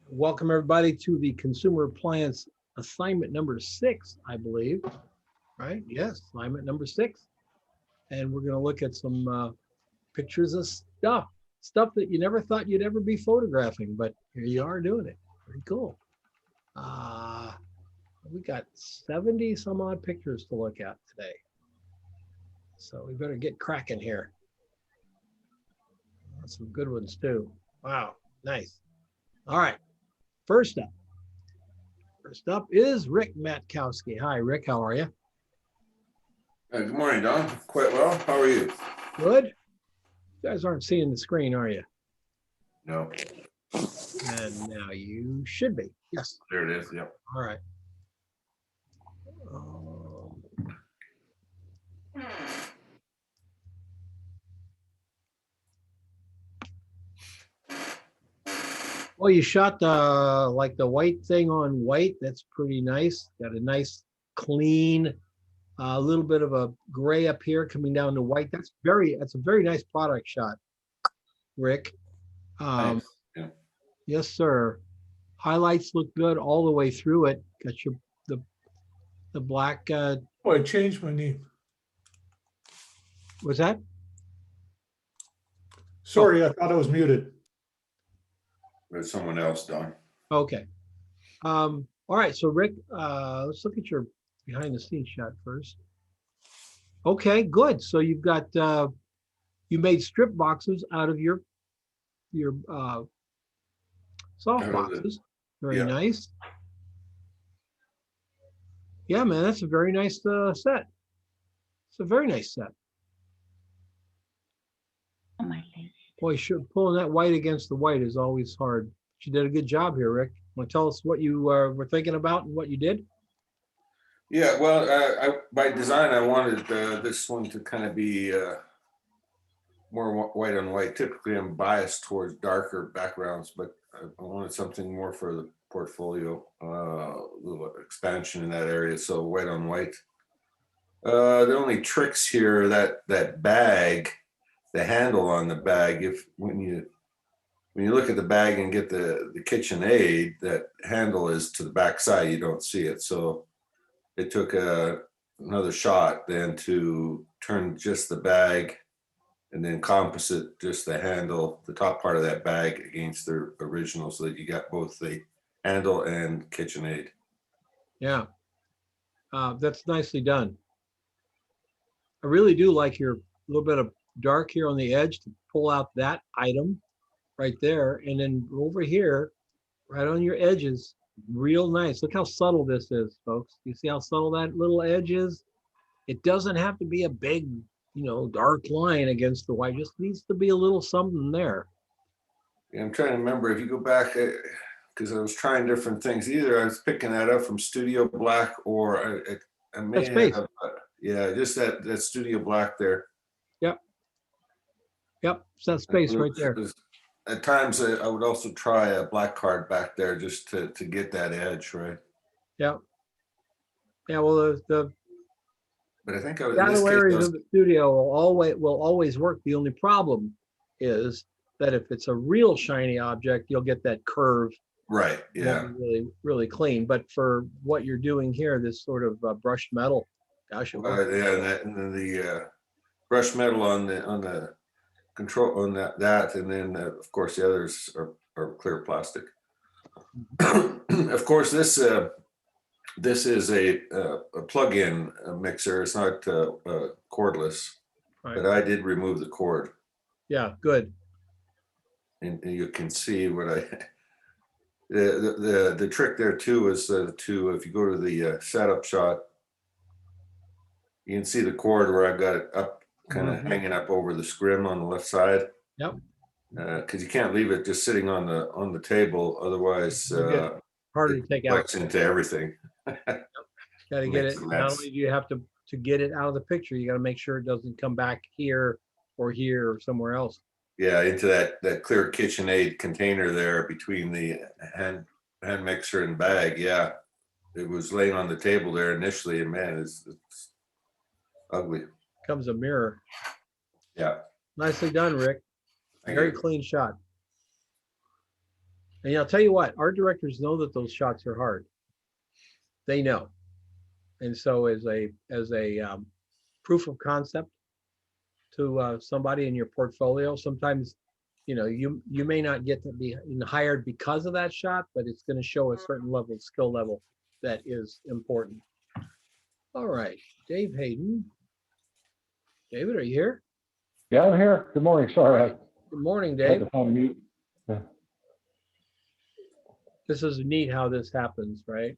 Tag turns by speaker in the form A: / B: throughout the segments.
A: Welcome everybody to the Consumer Appliance assignment number 6, I believe. Right? Yes, assignment number 6. And we're going to look at some pictures of stuff that you never thought you'd ever be photographing, but here you are doing it. Pretty cool. We got 70 some odd pictures to look at today. So we better get cracking here. Some good ones too. Wow, nice. All right. First up is Rick Matkowski. Hi, Rick. How are you?
B: Good morning, Don. Quite well. How are you?
A: Good. You guys aren't seeing the screen, are you?
B: No.
A: And now you should be. Yes.
B: There it is. Yep.
A: All right. Well, you shot the white thing on white. That's pretty nice. Got a nice clean, a little bit of a gray up here coming down to white. That's a very nice product shot, Rick.
B: Thanks. Yeah.
A: Yes, sir. Highlights look good all the way through it. Got the black.
C: Oh, I changed my name.
A: Was that?
C: Sorry, I thought I was muted.
B: There's someone else, Don.
A: Okay. All right. So Rick, let's look at your behind the scenes shot first. Okay, good. So you've got you made strip boxes out of your soft boxes. Very nice. Yeah, man, that's a very nice set. It's a very nice set.
D: Oh my goodness.
A: Boy, pulling that white against the white is always hard. But you did a good job here, Rick. Want to tell us what you were thinking about and what you did?
B: Yeah, well, by design, I wanted this one to kind of be more white on white. Typically, I'm biased towards darker backgrounds, but I wanted something more for the portfolio, a little expansion in that area. So white on white. The only tricks here, that bag, the handle on the bag, when you look at the bag and get the KitchenAid, that handle is to the back side, you don't see it. So it took another shot then to turn just the bag and then composite just the handle, the top part of that bag against the original, so that you got both the handle and KitchenAid.
A: Yeah, that's nicely done. I really do like your little bit of dark here on the edge to pull out that item right there. And then over here, right on your edges, real nice. Look how subtle this is, folks. You see how subtle that little edge is? It doesn't have to be a big, dark line against the white. It just needs to be a little something there.
B: Yeah, I'm trying to remember if you go back, because I was trying different things. Either I was picking that up from Studio Black, or I may have, just that Studio Black there.
A: Yep, it's that space right there.
B: At times, I would also try a black card back there just to get that edge, right?
A: Yeah. Yeah, well,
B: but I think
A: shadow areas of the studio will always work. The only problem is that if it's a real shiny object, you'll get that curve.
B: Right. Yeah.
A: Really, really clean. But for what you're doing here, this sort of brushed metal, gosh.
B: And then the brushed metal on the control on that, and then of course the others are clear plastic. Of course, this is a plug-in mixer. It's not cordless, right. But I did remove the cord.
A: Yeah, good.
B: And you can see what the trick there too is if you go to the setup shot, you can see the cord where I got it up, kind of hanging up over the scrim on the left side.
A: Yep.
B: Because you can't leave it just sitting on the table, otherwise
A: harder to take out
B: into everything.
A: Yep. Got to get it. Not only do you have to get it out of the picture, you got to make sure it doesn't come back here or somewhere else.
B: Yeah, into that clear KitchenAid container there between the hand mixer and bag. Yeah, it was laying on the table there initially, and man, it's ugly.
A: Comes a mirror.
B: Yeah.
A: Nicely done, Rick. Very clean shot. And I'll tell you what, art directors know that those shots are hard. They know. And so as a proof of concept to somebody in your portfolio, sometimes, you may not get to be hired because of that shot, but it's going to show a certain level of skill level that is important. All right, Dave Hayden. David, are you here?
D: Yeah, I'm here. Good morning. Sorry,
A: Good morning,
D: I had
A: Dave.
D: to phone mute. Yeah.
A: This is neat how this happens, right?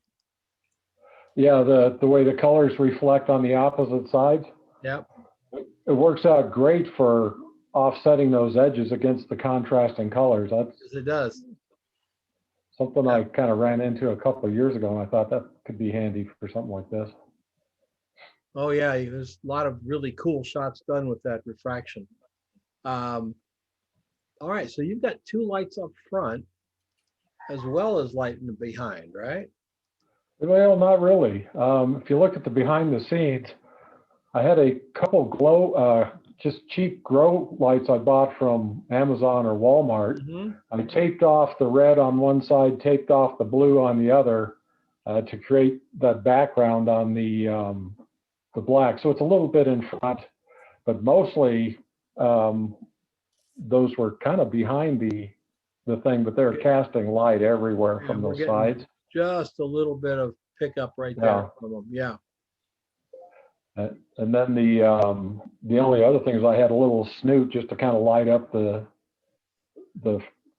D: Yeah, the way the colors reflect on the opposite sides,
A: Yep.
D: it works out great for offsetting those edges against the contrasting colors. That's
A: Yes, it does.
D: something
A: Yeah.
D: I kind of ran into a couple of years ago, and I thought that could be handy for something like this.
A: Oh yeah, there's a lot of really cool shots done with that refraction. All right, so you've got two lights up front as well as light in the behind, right?
D: Well, not really. If you look at the behind the scenes, I had a couple glow, just cheap grow lights I bought from Amazon or Walmart.
A: Mm-hmm.
D: I taped off the red on one side, taped off the blue on the other to create that background on the black. So it's a little bit in front, but mostly those were kind of behind the thing, but they're casting light everywhere
A: Yeah,
D: from
A: we're
D: those
A: getting
D: sides.
A: just a little bit of pickup right there
D: Yeah.
A: from them. Yeah.
D: And then the only other thing is I had a little snoot just to kind of light up the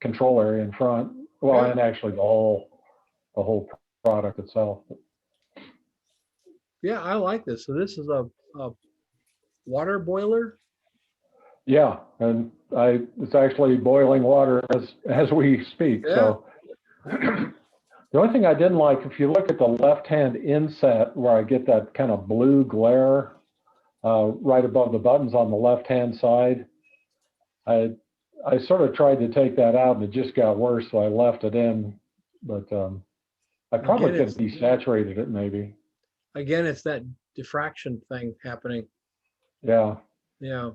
D: control area in front. Well,
A: Yeah.
D: and actually the whole product itself.
A: Yeah, I like this. So this is a water boiler.
D: Yeah, and it's actually boiling water as we speak.
A: Yeah.
D: So the only thing I didn't like, if you look at the left-hand inset where I get that kind of blue glare right above the buttons on the left-hand side, I sort of tried to take that out and it just got worse, so I left it in. But I probably
A: Again,
D: could have desaturated it maybe.
A: Again, it's that diffraction thing happening.
D: Yeah.
A: Yeah.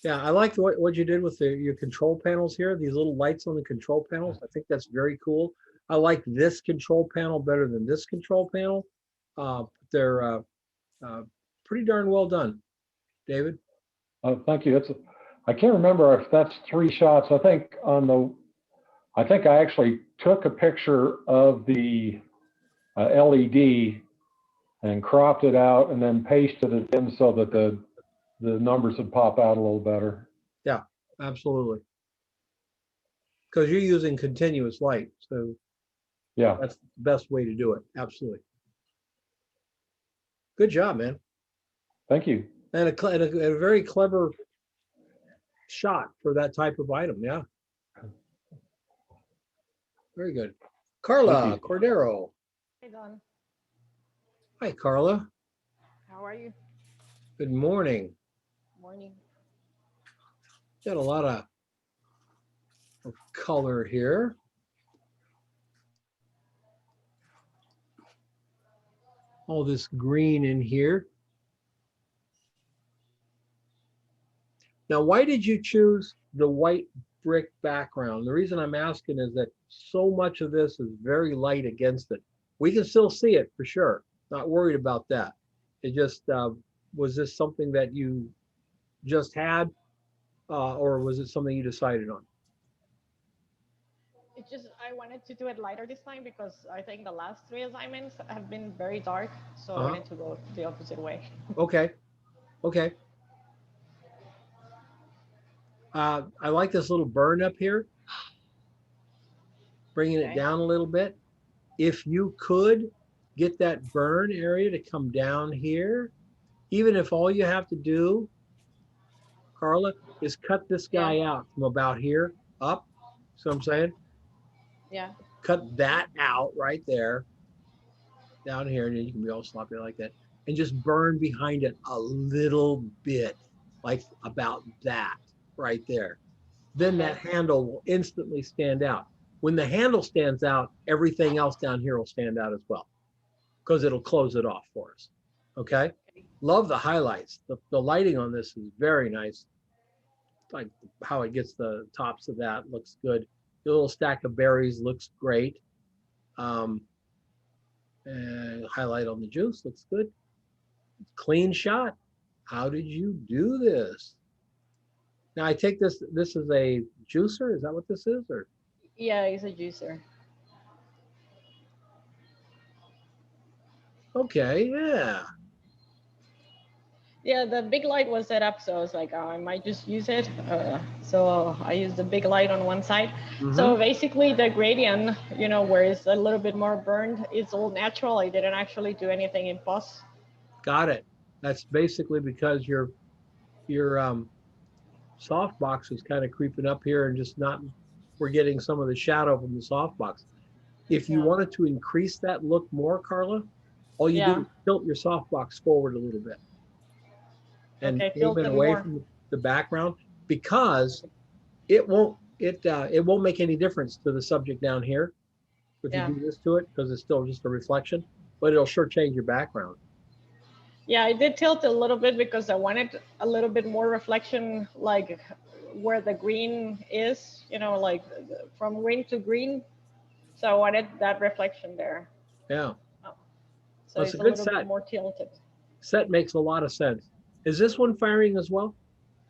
A: Yeah, I like what you did with your control panels here, these little lights on the control panels. I think that's very cool. I like this control panel better than this control panel. They're pretty darn well done, David.
D: Thank you. I can't remember if that's 3 shots. I think I actually took a picture of the LED and cropped it out and then pasted it in so that the numbers would pop out a little better.
A: Yeah, absolutely. Because you're using continuous light, so
D: Yeah.
A: that's the best way to do it. Absolutely. Good job, man.
D: Thank you.
A: And a very clever shot for that type of item. Yeah. Very good. Carla
D: you.
A: Cordero.
E: Hey, Don.
A: Hi, Carla.
E: How are you?
A: Good morning.
E: Morning.
A: Got a lot of color here. All this green in here. Now, why did you choose the white brick background? The reason I'm asking is that so much of this is very light against it. We can still see it for sure. Not worried about that. It just, was this something that you just had, or was it something you decided on?
E: It's just I wanted to do it lighter this time because I think the last 3 assignments have been very dark, so I wanted to go the opposite way.
A: Okay. Okay. I like this little burn up here. Bringing it
E: Okay.
A: down a little bit. If you could get that burn area to come down here, even if all you have to do, Carla, is cut this guy out from about here up. See what I'm saying?
E: Yeah.
A: Cut that out right there, down here, and then you can be all sloppy like that, and just burn behind it a little bit, like about that right there. Then that handle will instantly stand out. When the handle stands out, everything else down here will stand out as well, because it'll close it off for us. Okay? Love the highlights. The lighting on this is very nice. Like how it gets the tops of that looks good. The little stack of berries looks great. And highlight on the juice looks good. Clean shot. How did you do this? Now I take this is a juicer. Is that what this is? Or
E: Yeah, it's a juicer.
A: okay, yeah.
E: Yeah, the big light was set up, so I was like, oh, I might just use it. So I used the big light on one side. So
A: Mhm.
E: basically the gradient, where it's a little bit more burned, it's all natural. I didn't actually do anything in post.
A: Got it. That's basically because your softbox is kind of creeping up here and just not, we're getting some of the shadow from the softbox. If you
E: Yeah.
A: wanted to increase that look more, Carla, all you do
E: Yeah.
A: is tilt your softbox forward a little bit and
E: Okay,
A: aim
E: tilt
A: it
E: them
A: away
E: more.
A: from the background, because it won't make any difference to the subject down here if you
E: Yeah.
A: do this to it, because it's still just a reflection, but it'll sure change your background.
E: Yeah, I did tilt a little bit because I wanted a little bit more reflection, like where the green is, like from green to green. So I wanted that reflection there.
A: Yeah,
E: So
A: that's
E: it's
A: a
E: a
A: good
E: little bit
A: set.
E: more tilted.
A: Set makes a lot of sense. Is this one firing as well?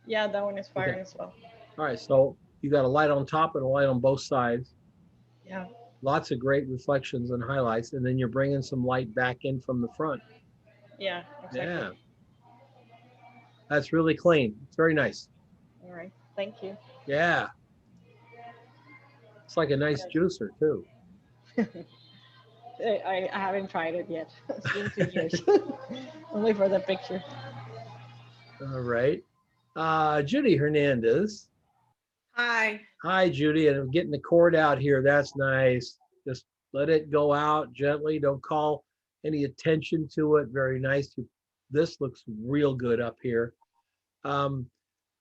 E: Yeah, that one is
A: Okay.
E: firing as well.
A: All right, so you got a light on top and a light on both sides.
E: Yeah.
A: Lots of great reflections and highlights, and then you're bringing some light back in from the front.
E: Yeah, exactly.
A: Yeah, that's really clean. It's very nice.
E: All right. Thank you.
A: Yeah, it's like a nice juicer too.
E: I haven't tried it yet. It's been 2 years. Only for the picture.
A: All right, Judy Hernandez.
F: Hi.
A: Hi, Judy, and I'm getting the cord out here. That's nice. Just let it go out gently. Don't call any attention to it. Very nice. This looks real good up here.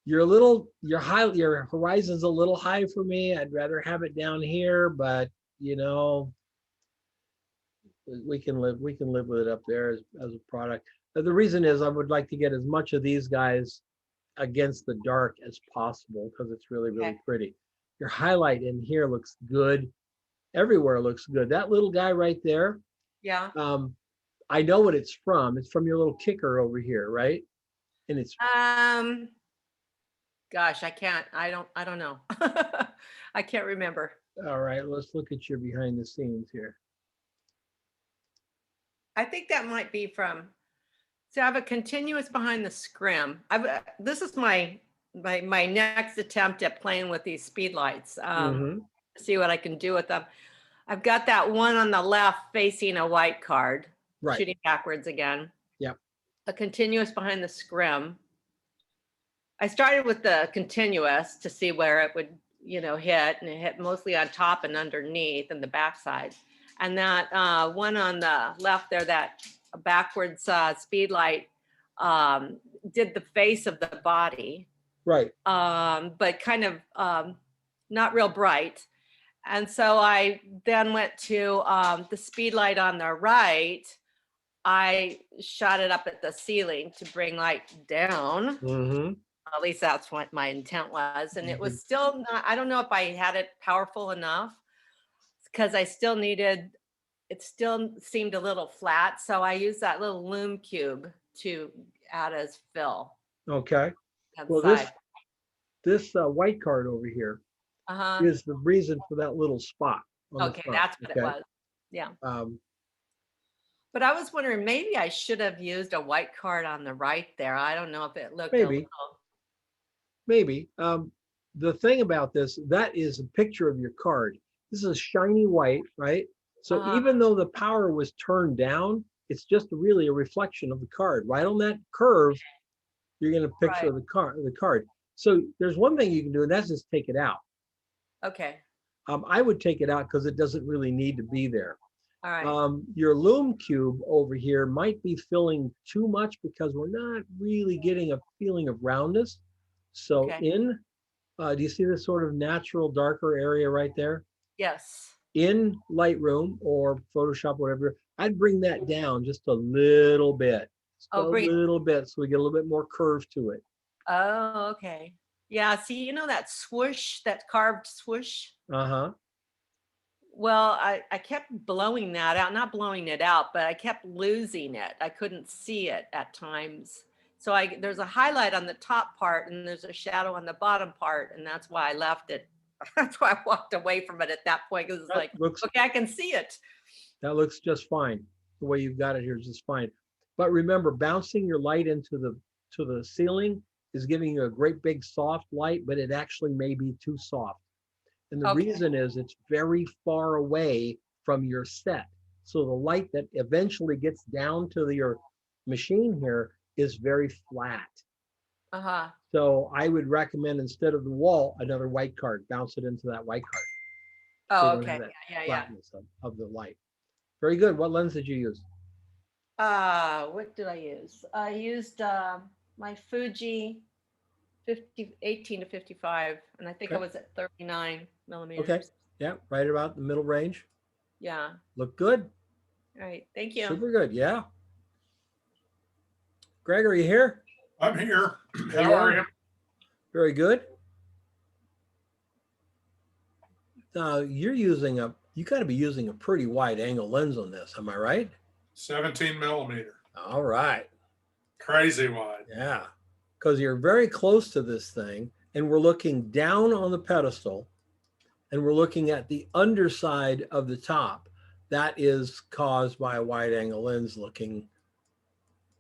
A: Your horizon's a little high for me. I'd rather have it down here, but we can live with it up there as a product. The reason is I would like to get as much of these guys against the dark as possible, because it's really
F: Okay.
A: pretty. Your highlight in here looks good. Everywhere looks good. That little guy right there,
F: Yeah.
A: I know what it's from. It's from your little kicker over here, right? And it's
F: Gosh, I don't know. I can't remember.
A: all right. Let's look at your behind the scenes here.
F: I think that might be from, so I have a continuous behind the scrim. This is my next attempt at playing with these speed lights. See what I can do with them. I've got that one on the left facing a white card,
A: Right.
F: shooting backwards again.
A: Yep.
F: A continuous behind the scrim. I started with the continuous to see where it would, hit, and it hit mostly on top and underneath and the backside. And that one on the left there, that backwards speed light, did the face of the body.
A: Right.
F: But kind of not real bright. And so I then went to the speed light on the right. I shot it up at the ceiling to bring light down. At least that's what my intent was. And it was still not, I don't know if I had it powerful enough, because I still needed, it still seemed a little flat. So I used that little loom cube to add as fill.
A: Okay.
F: On
A: Well,
F: side.
A: this white card over here is the reason for that little spot on the
F: Okay,
A: front.
F: that's what it was. Yeah. But I was wondering, maybe I should have used a white card on the right there. I don't know if it looked
A: Maybe. The thing about this, that is a picture of your card. This is shiny white, right? So even though the power was turned down, it's just really a reflection of the card. Right on that curve, you're going to picture the card. So there's one thing you can do, and that's just take it out.
F: Okay.
A: I would take it out because it doesn't really need to be there.
F: All right.
A: Your loom cube over here might be filling too much because we're not really getting a feeling of roundness. So do you see this sort of natural darker area right there?
F: Yes.
A: In Lightroom or Photoshop, whatever, I'd bring that down just a little bit. Little bit, so we get a little bit more curve to it.
F: Oh, okay. Yeah, see, you know that swoosh, that carved swoosh?
A: Uh-huh.
F: Well, I kept blowing that out, not blowing it out, but I kept losing it. I couldn't see it at times. So there's a highlight on the top part and there's a shadow on the bottom part, and that's why I left it. That's why I walked away from it at that point, because it's
A: That
F: like,
A: looks
F: okay, I can see it.
A: That looks just fine. The way you've got it here is just fine. But remember, bouncing your light into the ceiling is giving you a great big soft light, but it actually may be too soft. And the
F: Okay.
A: reason is it's very far away from your set. So the light that eventually gets down to your machine here is very flat.
F: Uh-huh.
A: So I would recommend, instead of the wall, another white card. Bounce it into that white card. So
F: Oh,
A: you don't
F: okay.
A: have that
F: Yeah.
A: flatness of the light. Very good. What lens did you use?
F: What did I use? I used my Fuji 18 to 55, and I think I
A: Okay.
F: was at 39 millimeters.
A: Okay. Yeah, right about the middle range.
F: Yeah.
A: Look good.
F: All right. Thank you.
A: Super good. Yeah. Greg, are you here?
C: I'm here.
A: There
C: How
A: you
C: are
A: are.
C: you?
A: Very good. You got to be using a pretty wide angle lens on this. Am I right?
C: 17 millimeter.
A: All right.
C: Crazy wide.
A: Yeah. Because you're very close to this thing, and we're looking down on the pedestal, and we're looking at the underside of the top. That is caused by a wide angle lens looking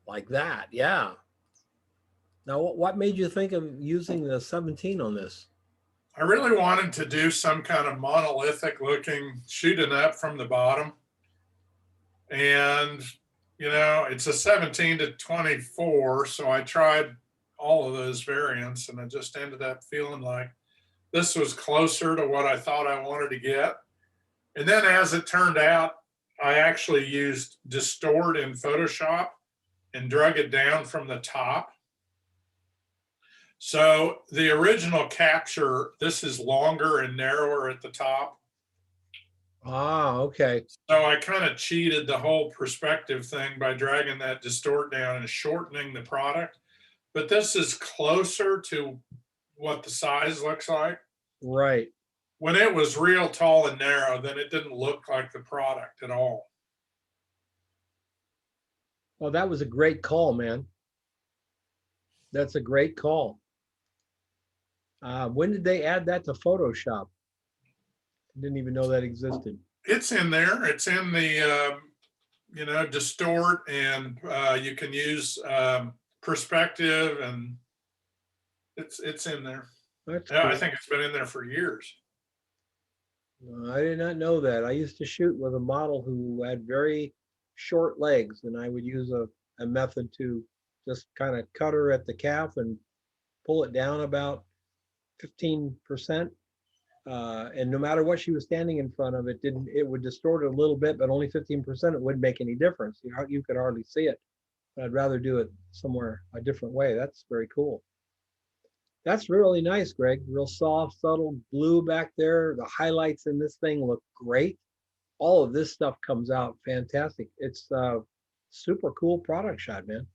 A: like that. Yeah. Now, what made you think of using the 17 on this?
C: I really wanted to do some kind of monolithic looking shooting up from the bottom. And, you know, it's a 17 to 24. So I tried all of those variants, and I just ended up feeling like this was closer to what I thought I wanted to get. And then as it turned out, I actually used Distort in Photoshop and drug it down from the top. So the original capture, this is longer and narrower at the top.
A: Ah, okay.
C: So I kind of cheated the whole perspective thing by dragging that Distort down and shortening the product. But this is closer to what the size looks like.
A: Right.
C: When it was real tall and narrow, then it didn't look like the product at all.
A: Well, that was a great call, man. That's a great call. When did they add that to Photoshop? I didn't even know that existed.
C: It's in there. It's in the, you know, Distort, and you can use perspective, and it's in there.
A: That's
C: Yeah, I
A: cool.
C: think it's been in there for years.
A: I did not know that. I used to shoot with a model who had very short legs, and I would use a method to just kind of cut her at the calf and pull it down about 15%. And no matter what she was standing in front of, it would distort it a little bit, but only 15%. It wouldn't make any difference. You could hardly see it. But I'd rather do it somewhere a different way. That's very cool. That's really nice, Greg. Real soft, subtle blue back there. The highlights in this thing look great. All of this stuff comes out fantastic. It's a super cool product shot, man.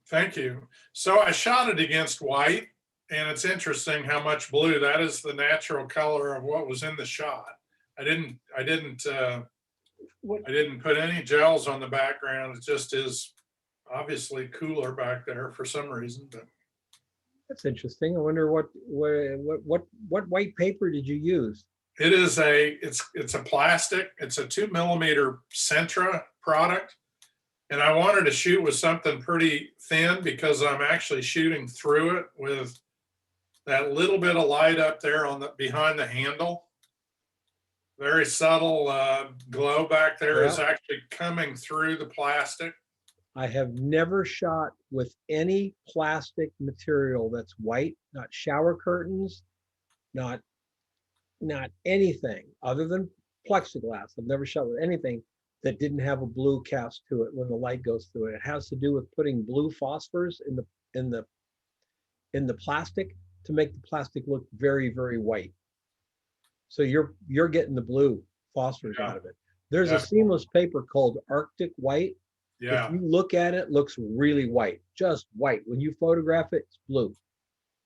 C: Thank you. So I shot it against white, and it's interesting how much blue. That is the natural color of what was in the shot. I didn't put any gels on the background. It just is obviously cooler back there for some reason. But
A: That's interesting. I wonder what white paper did you use?
C: it is it's a plastic. It's a 2 millimeter Centra product. And I wanted to shoot with something pretty thin because I'm actually shooting through it with that little bit of light up there on the behind the handle. Very subtle glow back there is actually coming through the plastic.
A: I have never shot with any plastic material that's white, not shower curtains, not anything other than plexiglass. I've never shot with anything that didn't have a blue cast to it when the light goes through it. It has to do with putting blue phosphors in the plastic to make the plastic look very, very white. So you're getting the blue phosphors out of it. There's a seamless paper called Arctic White.
C: Yeah.
A: If you look at it, it looks really white, just white. When you photograph it, it's blue.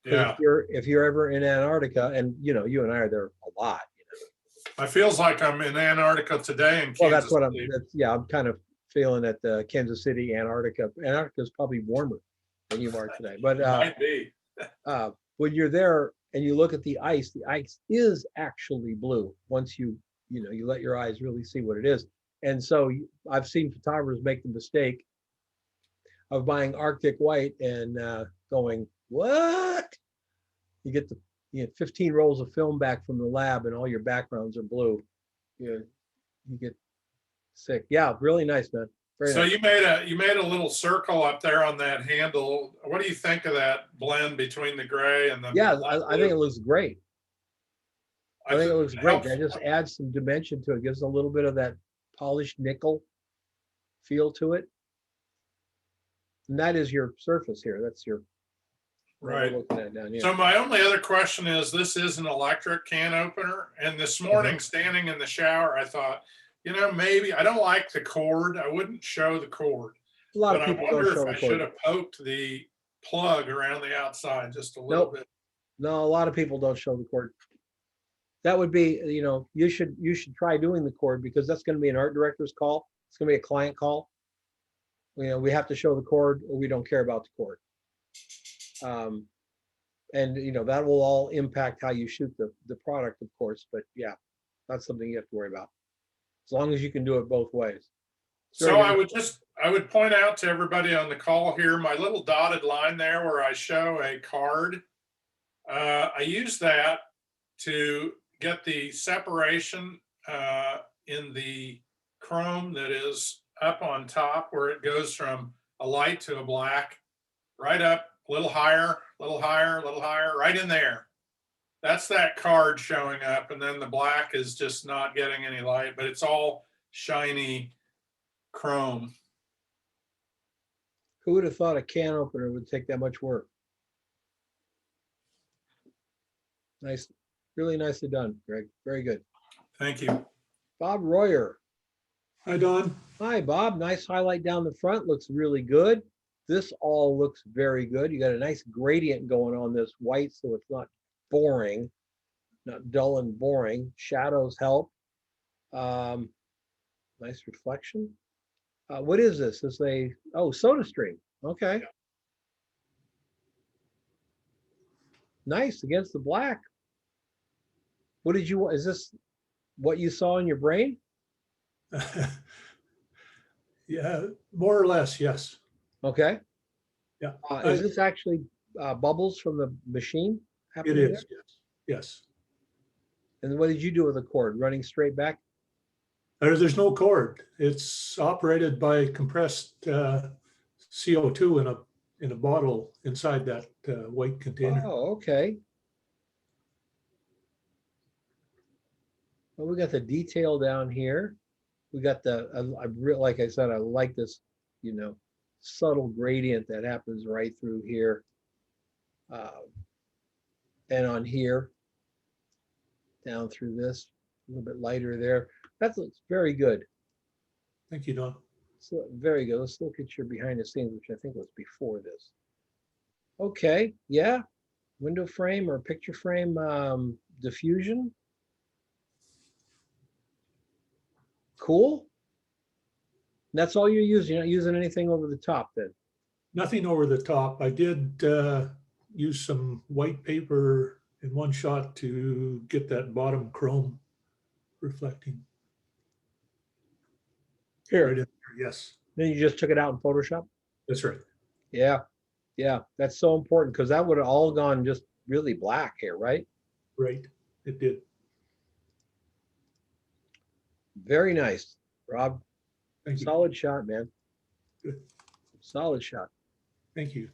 A: 'Cause
C: Yeah,
A: if you're ever in Antarctica, and you know, you and I are there a lot.
C: it feels like I'm in Antarctica today in
A: Well,
C: Kansas City.
A: yeah, I'm kind of feeling that Kansas City, Antarctica is probably warmer than you are today. But
C: Might be.
A: when you're there and you look at the ice is actually blue once you let your eyes really see what it is. And so I've seen photographers make the mistake of buying Arctic white and going, what? You get 15 rolls of film back from the lab and all your backgrounds are blue. You get sick. Yeah, really nice, man. Very
C: So
A: nice.
C: you made a little circle up there on that handle. What do you think of that blend between the gray and the?
A: Yeah, I think it looks great. I think it looks great.
C: helps-
A: That just adds some dimension to it. Gives a little bit of that polished nickel feel to it. And that is your surface here. That's your what we're
C: Right.
A: looking at down here.
C: So my only other question is, this is an electric can opener. And this morning, standing in the shower, I thought, maybe I don't like the cord. I wouldn't show the cord.
A: A lot
C: But
A: of
C: I
A: people don't
C: wonder
A: show
C: if I
A: the
C: should
A: cord.
C: have poked the plug around the outside just a little
A: Nope.
C: bit.
A: No, a lot of people don't show the cord. That would be, you should try doing the cord, because that's going to be an art director's call. It's going to be a client call. We have to show the cord, or we don't care about the cord. And that will all impact how you shoot the product, of course. But yeah, that's something you have to worry about. As long as you can do it both ways.
C: So
A: Very
C: I would point out to everybody on the call here, my little dotted line there where I show a card. I use that to get the separation in the chrome that is up on top, where it goes from a light to a black, right up, a little higher, right in there. That's that card showing up. And then the black is just not getting any light, but it's all shiny chrome.
A: Who would have thought a can opener would take that much work? Nice, really nicely done, Greg. Very good.
C: Thank you.
A: Bob Royer.
G: Hi, Don.
A: Hi, Bob. Nice highlight down the front. Looks really good. This all looks very good. You got a nice gradient going on this white, so it's not boring, not dull and boring. Shadows help. Nice reflection. What is this? This is Soda Stream. Okay. Nice against the black. Is this what you saw in your brain?
G: Yeah, more or less, yes.
A: Okay.
G: Yeah.
A: Is this actually bubbles from the machine?
G: It
A: happening
G: is,
A: there?
G: yes. Yes.
A: And what did you do with the cord? Running straight back?
G: There's no cord. It's operated by compressed CO2 in a bottle inside that white container.
A: Oh, okay. Well, we got the detail down here. We got like I said, I like this, subtle gradient that happens right through here. And on here, down through this, a little bit lighter there. That looks very good.
G: Thank you, Don.
A: So very good. Let's look at your behind the scenes, which I think was before this. Okay, yeah. Window frame or picture frame diffusion. Cool. That's all you're using. You're not using anything over the top then?
G: Nothing over the top. I did use some white paper in one shot to get that bottom chrome reflecting.
A: Here.
G: Right in there, yes,
A: Then you just took it out in Photoshop?
G: that's right.
A: Yeah. Yeah. That's so important, because that would have all gone just really black here, right?
G: Right, it did.
A: Very nice, Rob.
G: Thank you.
A: Solid shot, man.
G: Good.
A: Solid shot.
G: Thank you.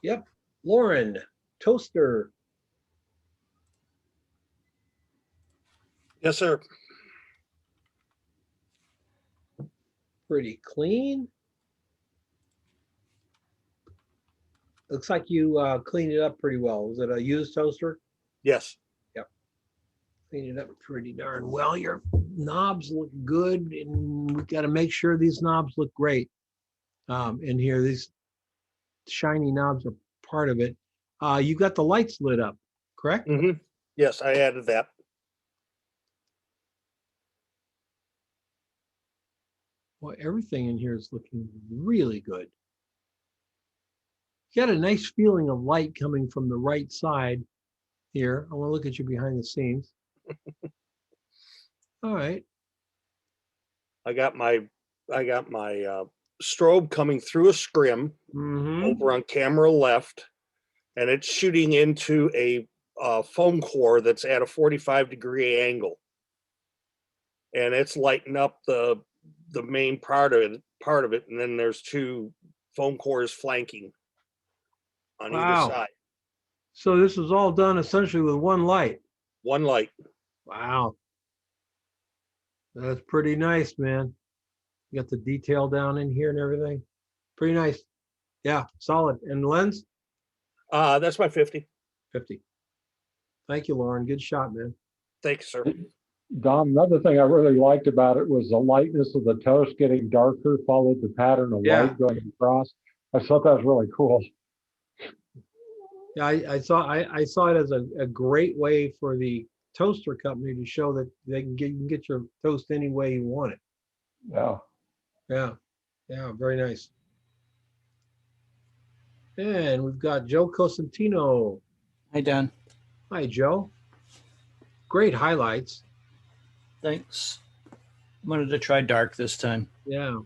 A: Yep. Lauren, toaster.
H: Yes, sir.
A: Pretty clean. Looks like you cleaned it up pretty well. Was it a used toaster?
H: Yes.
A: Cleaned it up pretty darn well. Your knobs look good, and we got to make sure these knobs look great. In here, these shiny knobs are part of it. You got the lights lit up, correct?
H: Yes, I added that.
A: Well, everything in here is looking really good. You got a nice feeling of light coming from the right side here. I want to look at you behind the scenes. All right.
H: I got my strobe coming through a scrim over on camera left, and it's shooting into a foam core that's at a 45-degree angle, and it's lighting up the main part of it, and then there's 2 foam cores flanking on either
A: Wow.
H: side.
A: So this is all done essentially with one light.
H: One light.
A: Wow. That's pretty nice, man. You got the detail down in here and everything. Pretty nice. Yeah, solid. And lens?
H: That's my 50.
A: 50. Thank you, Lauren. Good shot, man.
H: Thanks, sir.
D: Don, another thing I really liked about it was the lightness of the toast getting darker, followed the pattern of light going across. I thought that was really cool.
A: Yeah, I saw it as a great way for the toaster company to show that you can get your toast any way you want it.
D: Yeah.
A: Yeah, very nice. And we've got Joe Cosentino.
I: Hi, Dan.
A: Hi, Joe. Great highlights.
I: Thanks. Wanted to try dark this time.
A: Yeah.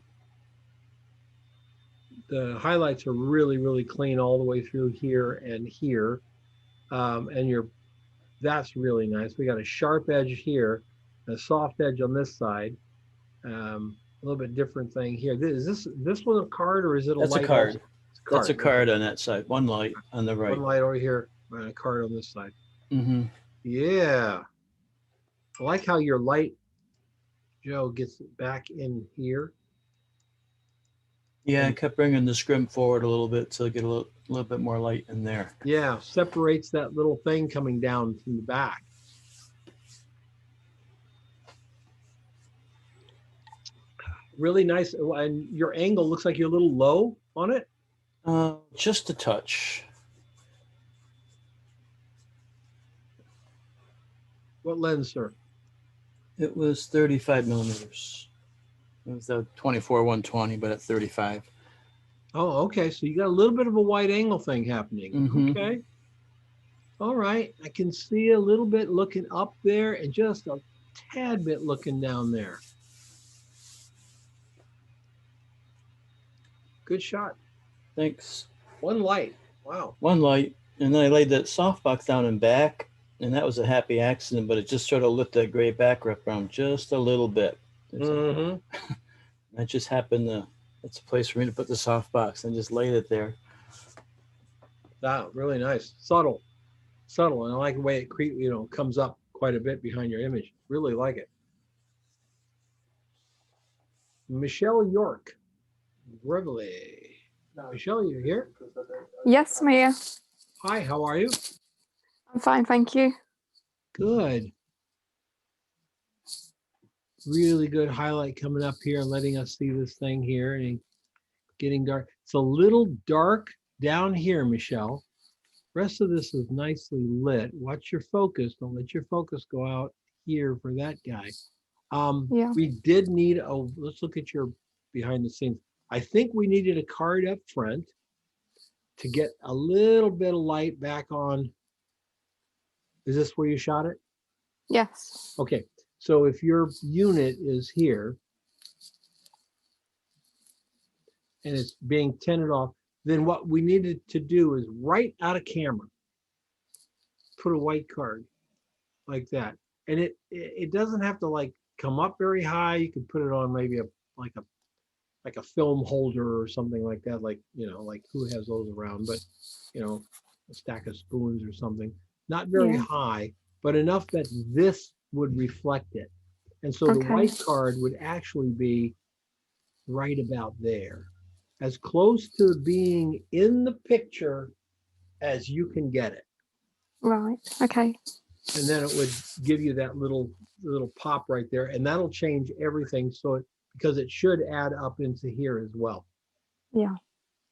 A: The highlights are really, really clean all the way through here and here. And that's really nice. We got a sharp edge here, a soft edge on this side. A little bit different thing here. Is this one a card or is it a light?
I: That's a card.
A: Also? It's a card.
I: That's a card on that side. One light on the right.
A: One light over here and a card on this side.
I: Mm-hmm.
A: Yeah. I like how your light, Joe, gets back in here.
I: Yeah, I kept bringing the scrim forward a little bit to get a little bit more light in there.
A: Yeah, separates that little thing coming down from the back. Really nice. And your angle looks like you're a little low on it.
I: Just a touch.
A: What lens, sir?
I: It was 35 millimeters. It was a 24-120, but at 35.
A: Oh, okay. So you got a little bit of a wide angle thing happening.
I: Mhm.
A: Okay. All right. I can see a little bit looking up there and just a tad bit looking down there. Good shot.
I: Thanks.
A: One light. Wow.
I: One light, and then I laid that softbox down and back, and that was a happy accident, but it just sort of lit that gray background just a little bit.
A: Mm-hmm.
I: That just happened to, that's a place for me to put the softbox and just laid it there.
A: Wow, really nice. Subtle. And I like the way it comes up quite a bit behind your image. Really like it. Michelle York. Reveille. Michelle, you here?
J: Yes, Mia.
A: Hi, how are you?
J: I'm fine, thank you.
A: Good. Really good highlight coming up here and letting us see this thing here and getting dark. It's a little dark down here, Michelle. Rest of this is nicely lit. Watch your focus. Don't let your focus go out here for that guy.
J: Yeah.
A: We did need let's look at your behind the scenes. I think we needed a card up front to get a little bit of light back on. Is this where you shot it?
J: Yes.
A: Okay. So if your unit is here and it's being tinted off, then what we needed to do is right out of camera, put a white card like that. And it doesn't have to like come up very high. You can put it on maybe like a film holder or something like that. Like, like who has those around, but a stack of spoons or something. Not very high, but enough that this would reflect it. And so the white card would actually be right about there, as close to being in the picture as you can get it.
J: Right. Okay.
A: And then it would give you that little pop right there, and that'll change everything. So because it should add up into here as well.
J: Yeah.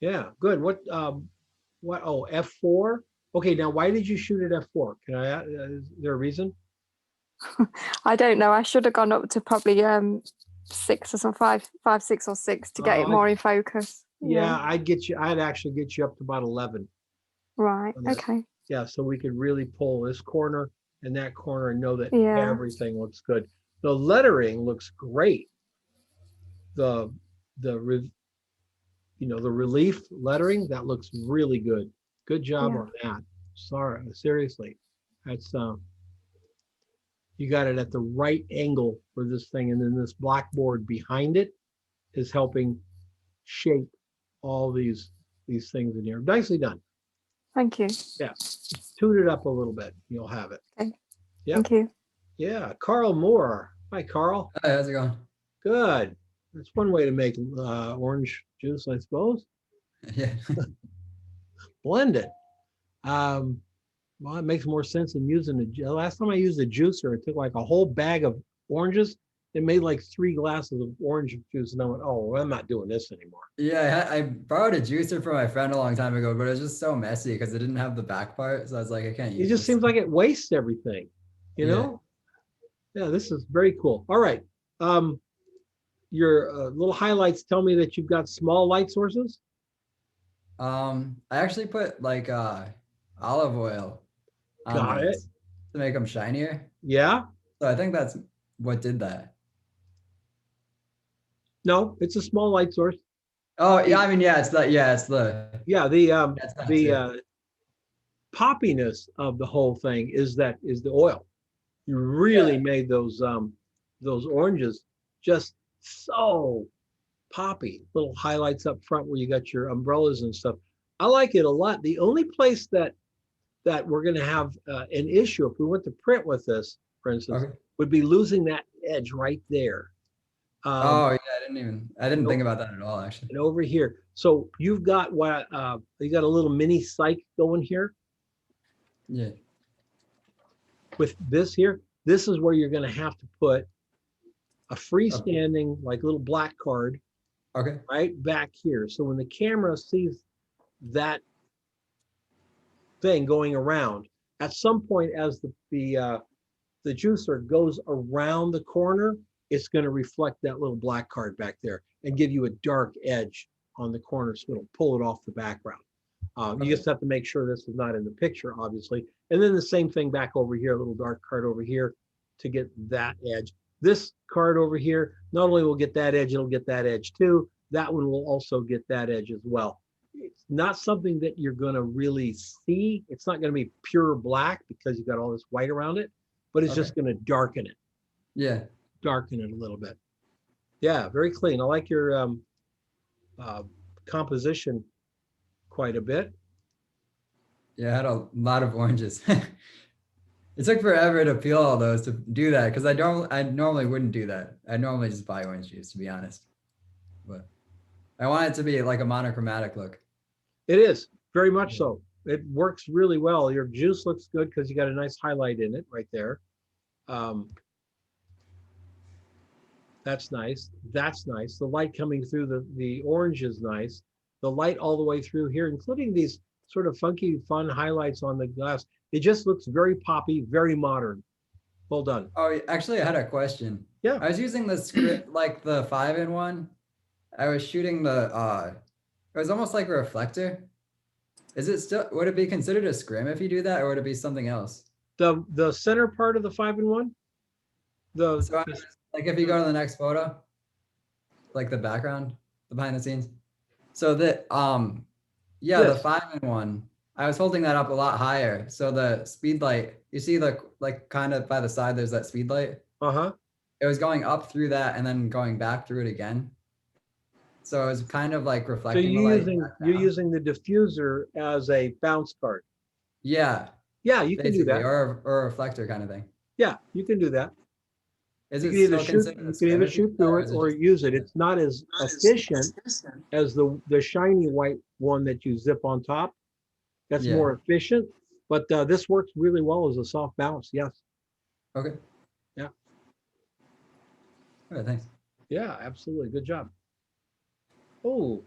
A: Yeah, good. What F4 Okay, now why did you shoot at f4? Can I? Is there a reason?
J: I don't know. I should have gone up to probably 6 or some 5, 6 or 6 to get it
A: I-
J: more in focus.
A: Yeah, I'd get you. I'd actually get you up to about 11.
J: Right.
A: on that.
J: Okay.
A: Yeah, so we could really pull this corner and that corner and know that
J: Yeah.
A: everything looks good. The lettering looks great. The the relief lettering, that looks really good. Good job
J: Yeah.
A: on that. Sorry, seriously. That's you got it at the right angle for this thing, and then this blackboard behind it is helping shape all these things in here. Nicely done.
J: Thank you.
A: Yeah. Tune it up a little bit. You'll have it.
J: Okay.
A: Yep.
J: Thank you.
A: Yeah. Carl Moore. Hi, Carl.
K: Hi, how's it going?
A: Good. That's one way to make orange juice, I suppose.
K: Yeah.
A: Blend it. Well, it makes more sense than using the last time I used a juicer, it took like a whole bag of oranges. It made like 3 glasses of orange juice, and I went, "Oh, well, I'm not doing this anymore."
K: Yeah, I borrowed a juicer from my friend a long time ago, but it was just so messy because it didn't have the back part. So I was like, I can't use
A: It just
K: this.
A: seems like it wastes everything, you know? Yeah, this is very cool. All right. Your little highlights tell me that you've got small light sources.
K: I actually put like olive oil on
A: Got it.
K: these to make them shinier.
A: Yeah.
K: So I think that's what did that.
A: No, it's a small light source.
K: Oh yeah, I mean it's the
A: Yeah, the
K: that's that
A: the
K: too.
A: poppiness of the whole thing is the oil. You really made those oranges just so poppy. Little highlights up front where you got your umbrellas and stuff. I like it a lot. The only place that we're going to have an issue if we went to print with this, for instance,
K: Okay.
A: would be losing that edge right there.
K: Oh yeah, I didn't think
A: nope.
K: about that at all actually.
A: And over here. So you've got what you got a little mini psych going here
K: Yeah.
A: with this here. This is where you're going to have to put a freestanding like little black card
K: Okay.
A: right back here. So when the camera sees that thing going around, at some point as the juicer goes around the corner, it's going to reflect that little black card back there and give you a dark edge on the corner, so it'll pull it off the background. You just have to make sure this is not in the picture, obviously. And then the same thing back over here, a little dark card over here to get that edge. This card over here, not only will get that edge, it'll get that edge too. That one will also get that edge as well. It's not something that you're going to really see. It's not going to be pure black because you've got all this white around it, but it's just going to darken it.
K: Yeah.
A: Darken it a little bit. Yeah, very clean. I like your composition quite a bit.
K: Yeah, I had a lot of oranges. It took forever to peel all those to do that because I normally wouldn't do that. I normally just buy orange juice, to be honest. But I want it to be like a monochromatic look.
A: It is very much so. It works really well. Your juice looks good because you got a nice highlight in it right there. That's nice. That's nice. The light coming through the orange is nice. The light all the way through here, including these sort of funky, fun highlights on the glass. It just looks very poppy, very modern. Well done.
K: Oh, actually, I had a question.
A: Yeah.
K: I was using the script, like the 5-in-1. I was shooting it was almost like a reflector. Is it still, would it be considered a scrim if you do that, or would it be something else?
A: The center part of the 5-in-1?
K: So like if you go to the next photo, like the background, the behind the scenes. So that, yeah,
A: Yes.
K: the 5-in-1, I was holding that up a lot higher. So the speed light, you see the, like kind of by the side, there's that speed light.
A: Uh-huh.
K: It was going up through that and then going back through it again. So it was kind of like
A: So
K: reflecting the light.
A: you're using the diffuser as a bounce card.
K: Yeah.
A: Yeah, you can do
K: Basically,
A: that.
K: or a reflector kind of thing.
A: Yeah, you can do that.
K: Is
A: You
K: it
A: can either
K: still
A: shoot,
K: considered a
A: you can
K: scrim
A: either
K: if you
A: shoot
K: do that,
A: through
K: is
A: it or
K: just-
A: use it. It's not as efficient as the shiny white one that you zip on top. That's
K: Yeah.
A: more efficient, but this works really well as a soft bounce. Yes.
K: Okay.
A: Yeah.
K: All right, thanks.
A: Yeah, absolutely. Good job. Oh,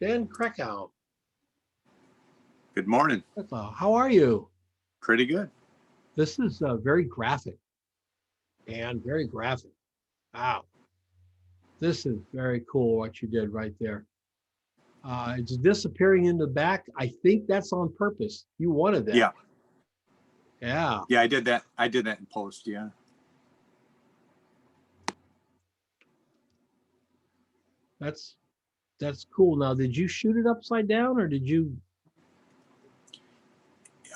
A: Dan Krakow.
L: Good morning.
A: How are you?
L: Pretty good.
A: This is very graphic and very graphic. Wow. This is very cool what you did right there. It's disappearing in the back. I think that's on purpose. You wanted that.
L: Yeah.
A: Yeah.
L: Yeah, I did that. I did that in post. Yeah.
A: That's cool. Now, did you shoot it upside down or did you?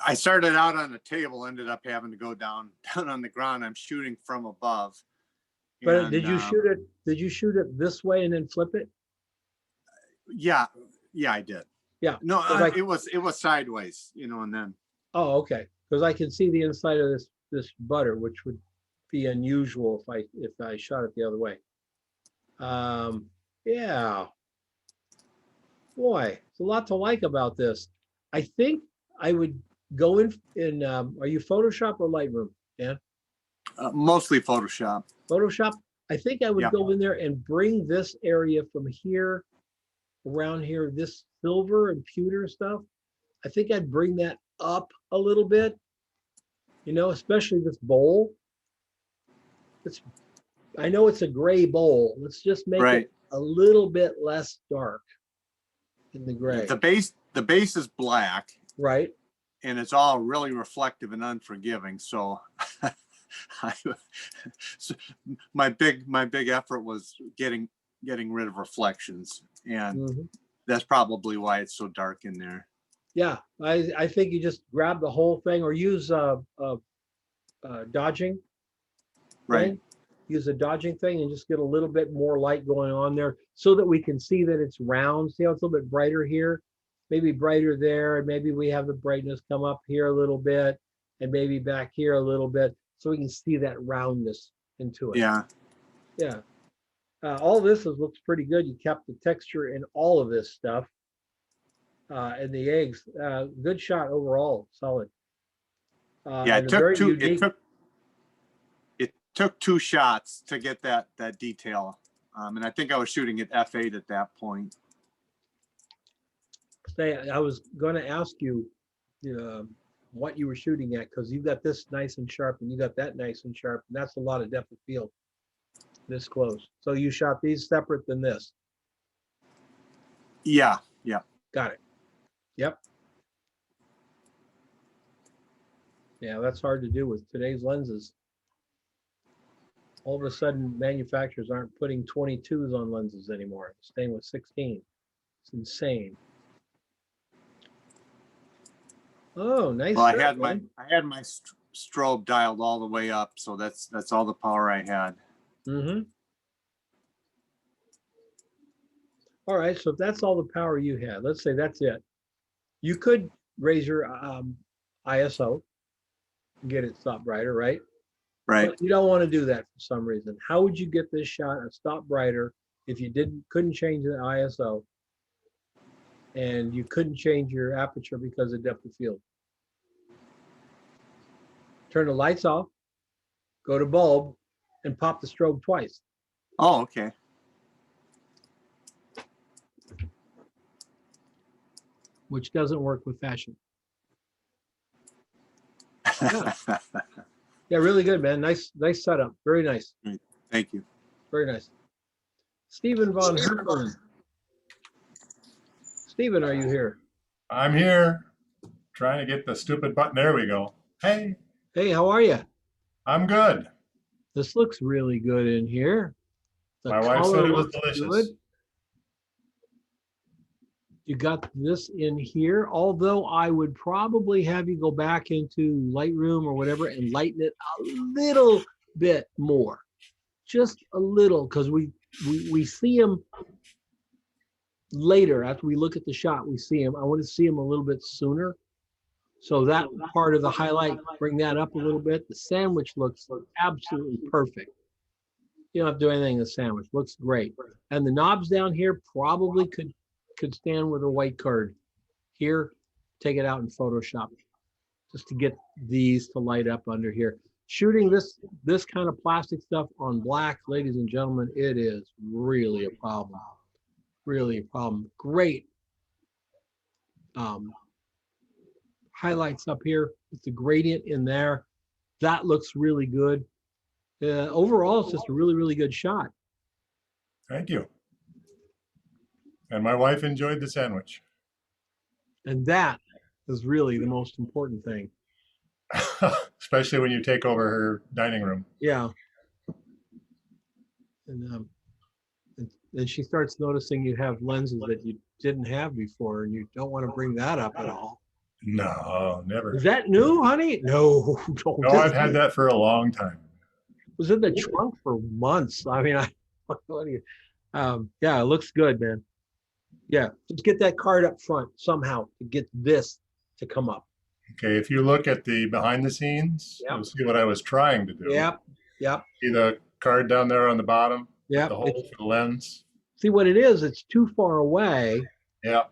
L: I started out on the table, ended up having to go down on the ground. I'm shooting from above.
A: But
L: And,
A: did you shoot it? Did you shoot it this way and then flip it?
L: Yeah. Yeah, I did.
A: Yeah.
L: No,
A: Like,
L: it was sideways, you know, and then.
A: oh, okay. Because I can see the inside of this butter, which would be unusual if I shot it the other way. Yeah. Boy, it's a lot to like about this. I think I would go in are you Photoshop or Lightroom, Dan?
L: Mostly Photoshop.
A: Photoshop. I think I would
L: Yeah.
A: go in there and bring this area from here, around here, this silver and pewter stuff. I think I'd bring that up a little bit, you know, especially this bowl. I know it's a gray bowl. Let's just make
L: Right.
A: it a little bit less dark in the gray.
L: The base is black,
A: Right.
L: and it's all really reflective and unforgiving. So, so my big effort was getting rid of reflections, and
A: Mhm.
L: that's probably why it's so dark in there.
A: Yeah, I think you just grab the whole thing or use dodging.
L: Right.
A: thing. Use a dodging thing and just get a little bit more light going on there so that we can see that it's round. See how it's a little bit brighter here, maybe brighter there, and maybe we have the brightness come up here a little bit and maybe back here a little bit so we can see that roundness into it.
L: Yeah.
A: Yeah. All this looks pretty good. You kept the texture in all of this stuff. And the eggs, good shot overall, solid.
L: Yeah,
A: and a very unique.
L: It took 2 shots to get that detail, and I think I was shooting at f8 at that point.
A: I was going to ask you what you were shooting at because you got this nice and sharp and you got that nice and sharp, and that's a lot of depth of field this close. So you shot these separate than this.
L: Yeah.
A: Got it. Yep. Yeah, that's hard to do with today's lenses. All of a sudden, manufacturers aren't putting 22s on lenses anymore, staying with 16. It's insane. Oh, nice.
L: Well,
A: shot,
L: I had my strobe dialed all the way up, so that's all the power I had.
A: Mm-hmm. All right, so if that's all the power you had, let's say that's it. You could raise your ISO, and get it stop brighter, right?
L: Right.
A: But you don't want to do that for some reason. How would you get this shot a stop brighter if you couldn't change the ISO and you couldn't change your aperture because of depth of field? Turn the lights off, go to bulb, and pop the strobe twice.
L: Oh, okay.
A: Which doesn't work with fashion. Yeah, really good, man. Nice setup. Very nice.
L: Thank you.
A: Very nice. Stephen Von Herpen. Stephen, are you here?
M: I'm here trying to get the stupid button. There we go. Hey.
A: Hey, how are you?
M: I'm good.
A: This looks really good in here.
M: My wife said it was delicious.
A: Good. You got this in here, although I would probably have you go back into Lightroom or whatever and lighten it a little bit more. Just a little, because we see them later after we look at the shot. We see them. I want to see them a little bit sooner. So that part of the highlight, bring that up a little bit. The sandwich looks absolutely perfect. You don't have to do anything to the sandwich. Looks great. And the knobs down here probably could stand with a white card. Here, take it out in Photoshop just to get these to light up under here. Shooting this kind of plastic stuff on black, ladies and gentlemen, it is really a problem. Really a problem. Great highlights up here with the gradient in there. That looks really good. Overall, it's just a really, really good shot.
M: Thank you. And my wife enjoyed the sandwich.
A: And that is really the most important thing.
M: Especially when you take over her dining room.
A: Yeah. And then she starts noticing you have lenses that you didn't have before, and you don't want to bring that up at all.
M: No, never.
A: Is that new, honey? No.
M: No, I've had that for a long time.
A: Was in the trunk for months. I mean, what do you, yeah, it looks good, man. Yeah, just get that card up front somehow to get this to come up.
M: Okay, if you look at the behind the scenes,
A: Yep.
M: you'll see what I was trying to do.
A: Yep, yep.
M: See the card down there on the bottom?
A: Yep.
M: The hole for the lens?
A: See what it is, it's too far away
M: Yeah.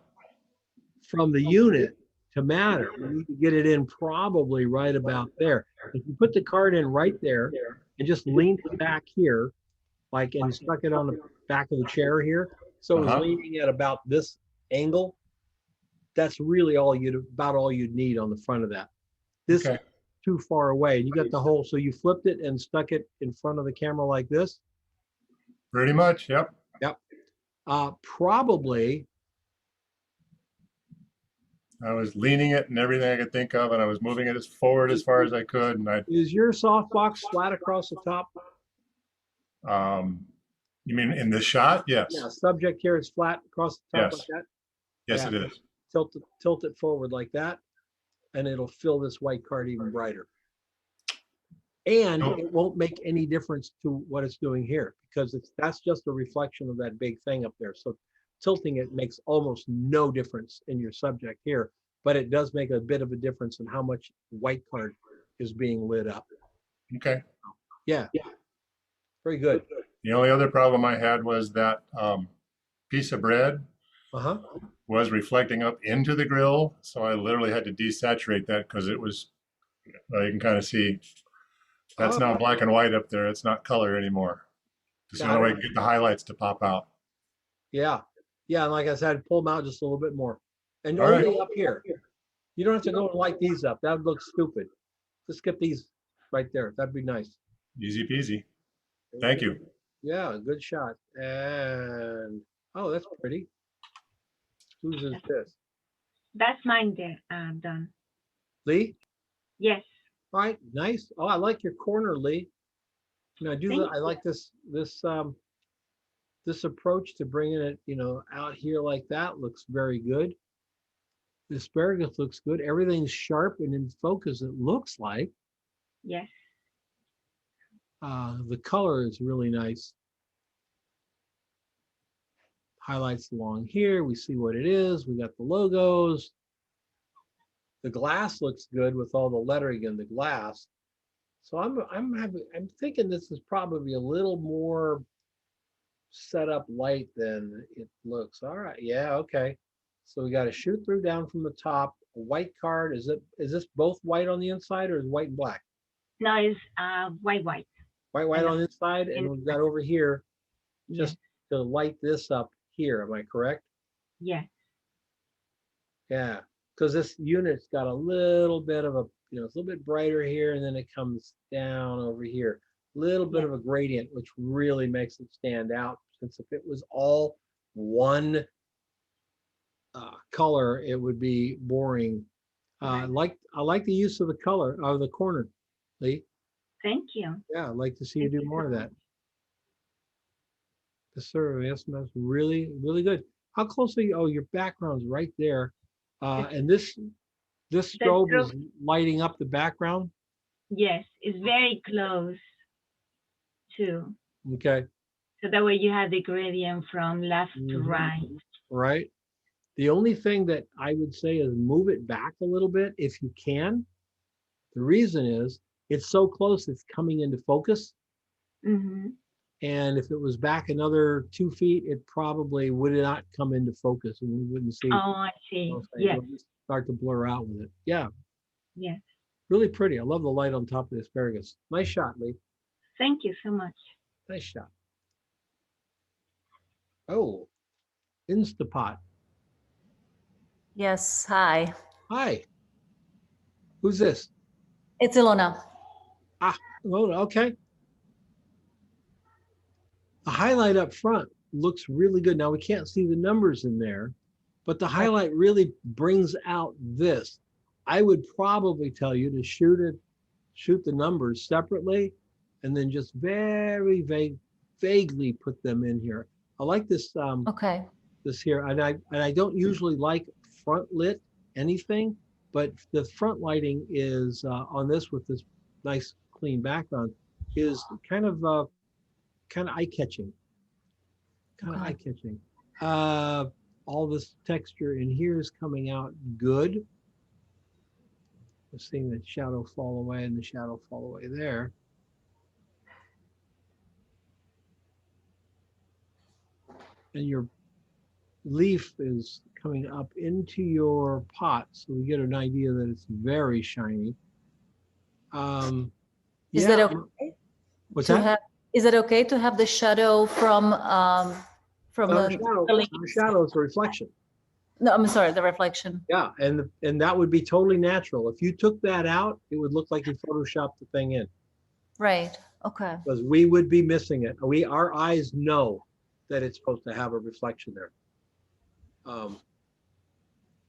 A: from the unit to matter. We need to get it in probably right about there. If you put the card in right there and just lean it back here, like, and stuck it on the back of the chair here, so it's leaning at about this angle, that's really about all you'd need on the front of that. This is too far away. You got the hole, so you flipped it and stuck it in front of the camera like this.
M: Pretty much, yep.
A: Yep. Probably.
M: I was leaning it and everything I could think of, and I was moving it as forward as far as I could. And
A: Is your softbox flat across the top?
M: You mean in this shot? Yes.
A: Yeah, subject here is flat across the top
M: Yes.
A: like that.
M: Yes,
A: Yeah.
M: it is.
A: Tilt it forward like that, and it'll fill this white card even brighter. And it won't make any difference to what it's doing here, because that's just a reflection of that big thing up there. So tilting it makes almost no difference in your subject here, but it does make a bit of a difference in how much white card is being lit up.
M: Okay.
A: Yeah. Very good.
M: The only other problem I had was that piece of bread was reflecting up into the grill. So I literally had to desaturate that because it was, well, you can kind of see, that's now black and white up there. It's not color anymore. It's the only way to get the highlights to pop out.
A: Yeah. Yeah, and like I said, pull them out just a little bit more. And
M: All right.
A: only up here. You don't have to go and light these up. That would look stupid. Just get these right there. That'd be nice.
M: Easy peasy. Thank you.
A: Yeah, good shot. And, oh, that's pretty. Whose is this?
N: That's mine there, done.
A: Lee?
N: Yes.
A: All right, nice. Oh, I like your corner, Lee. You know, I like this approach to bringing it, out here like that. Looks very good. The asparagus looks good. Everything's sharp and in focus, it looks like.
N: Yes.
A: The color is really nice. Highlights along here. We see what it is. We got the logos. The glass looks good with all the lettering in the glass. So I'm thinking this is probably a little more set up light than it looks. All right. Yeah. Okay. So we got a shoot through down from the top. A white card. Is this both white on the inside, or is white and black?
N: No, it's white.
A: White on the inside, and we've got over here just to light this up here. Am I correct?
N: Yeah.
A: Yeah, because this unit's got a little bit of a, it's a little bit brighter here, and then it comes down over here. A little bit of a gradient, which really makes it stand out. Since if it was all one color, it would be boring. I like the use of the color of the corner, Lee.
N: Thank you.
A: Yeah, I'd like to see you do more of that. Yes, sir. Yes, that's really, really good. How close are you? Oh, your background's right there. And this strobe is lighting up the background?
N: Yes, it's very close too.
A: Okay.
N: So that way you have the gradient from left to right.
A: Right. The only thing that I would say is move it back a little bit if you can. The reason is it's so close, it's coming into focus.
N: Mm-hmm.
A: And if it was back another 2 feet, it probably would not come into focus and we wouldn't see.
N: Oh, I see. Yes.
A: It'll just start to blur out with it. Yeah.
N: Yes.
A: Really pretty. I love the light on top of the asparagus. Nice shot, Lee.
N: Thank you so much.
A: Nice shot. Oh, Instapot.
O: Yes, hi.
A: Hi. Who's this?
O: It's Ilona.
A: Ah, oh, okay. The highlight up front looks really good. Now we can't see the numbers in there, but the highlight really brings out this. I would probably tell you to shoot the numbers separately, and then just very vaguely put them in here. I like this.
O: Okay.
A: This here, and I don't usually like front lit anything, but the front lighting is on this with this nice clean background is kind of eye-catching. All this texture in here is coming out good. We're seeing the shadow fall away and the shadow fall away there. And your leaf is coming up into your pot, so we get an idea that it's very shiny.
O: Is that okay?
A: What's that?
O: Is it okay to have the shadow from
A: the shadows, the reflection?
O: No, I'm sorry, the reflection.
A: Yeah, and that would be totally natural. If you took that out, it would look like you photoshopped the thing in.
O: Right. Okay.
A: Because we would be missing it. Our eyes know that it's supposed to have a reflection there.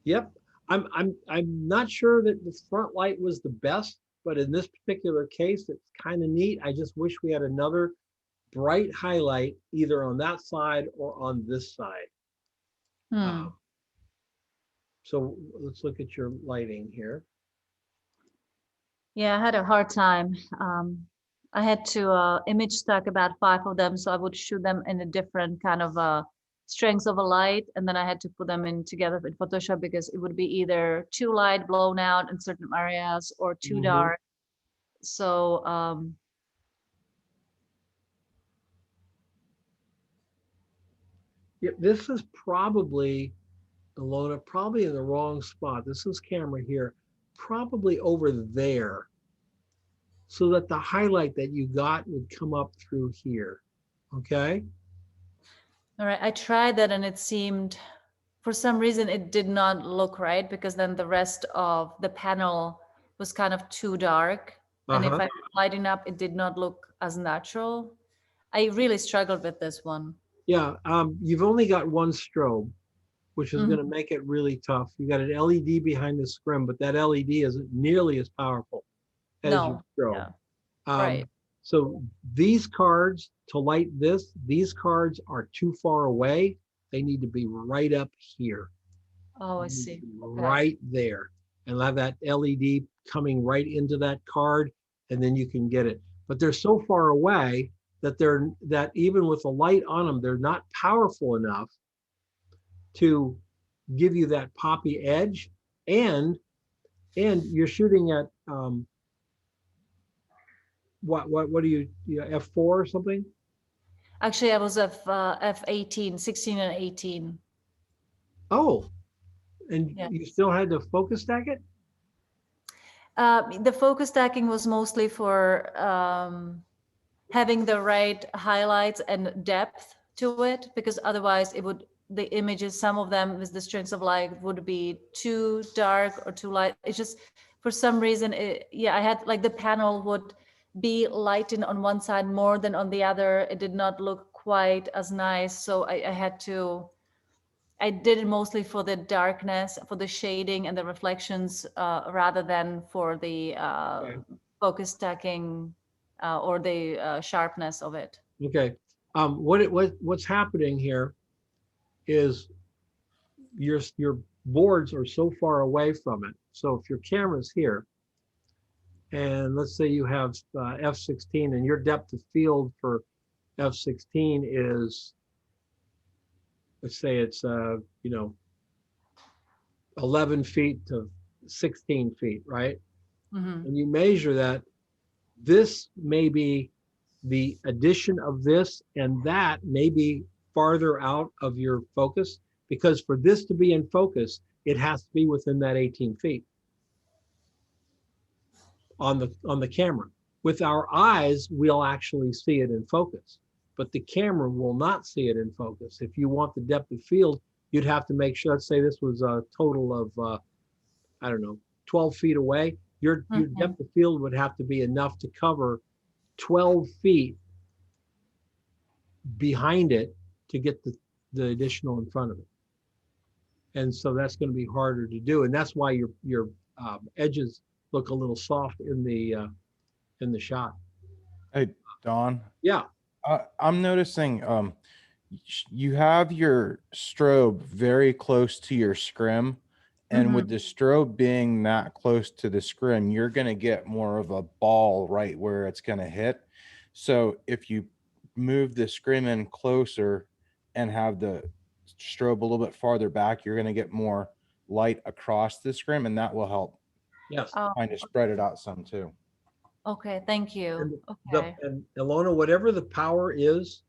A: Yep. I'm not sure that the front light was the best, but in this particular case, it's kind of neat. I just wish we had another bright highlight either on that side or on this side. So let's look at your lighting here.
O: Yeah, I had a hard time. I had to image stack about 5 of them, so I would shoot them in a different kind of strengths of a light, and then I had to put them in together in Photoshop because it would be either too light blown out in certain areas or too dark. So
A: yeah, this is probably, Ilona, probably in the wrong spot. This is camera here, probably over there, so that the highlight that you got would come up through here. Okay.
O: all right, I tried that and it seemed, for some reason, it did not look right because then the rest of the panel was kind of too dark. And if I lighten up, it did not look as natural. I really struggled with this one.
A: Yeah, you've only got one strobe, which is going to make it really tough. You got an LED behind the scrim, but that LED isn't nearly as powerful as your strobe.
O: Yeah. Right.
A: So these cards, to light this, these cards are too far away. They need to be right up here.
O: Oh, I see.
A: Right there. And have that LED coming right into that card, and then you can get it. But they're so far away that even with the light on them, they're not powerful enough to give you that poppy edge. And you're shooting at what do you F4 or something?
O: Actually, I was F18, 16 and 18.
A: Oh, and you still had to focus stack it?
O: The focus stacking was mostly for having the right highlights and depth to it, because otherwise the images, some of them with the strengths of light would be too dark or too light. It's just, for some reason, I had like the panel would be lightened on one side more than on the other. It did not look quite as nice. So I did it mostly for the darkness, for the shading and the reflections, rather than for the focus stacking or the sharpness of it.
A: Okay. What's happening here is your boards are so far away from it. So if your camera's here, and let's say you have f16, and your depth of field for f16 is, let's say it's 11 feet to 16 feet, right? And you measure that, this may be the addition of this, and that may be farther out of your focus, because for this to be in focus, it has to be within that 18 feet on the camera. With our eyes, we'll actually see it in focus, but the camera will not see it in focus. If you want the depth of field, you'd have to make sure, let's say this was a total of, 12 feet away. Your depth of field would have to be enough to cover 12 feet behind it to get the additional in front of it. And so that's going to be harder to do. And that's why your edges look a little soft in the shot.
P: Hey, Don.
A: Yeah.
P: I'm noticing you have your strobe very close to your scrim. And with the strobe being that close to the scrim, you're going to get more of a ball right where it's going to hit. So if you move the scrim in closer and have the strobe a little bit farther back, you're going to get more light across the scrim, and that will help kind of spread it out some too.
O: Okay, thank you.
A: And Ilona, whatever the power is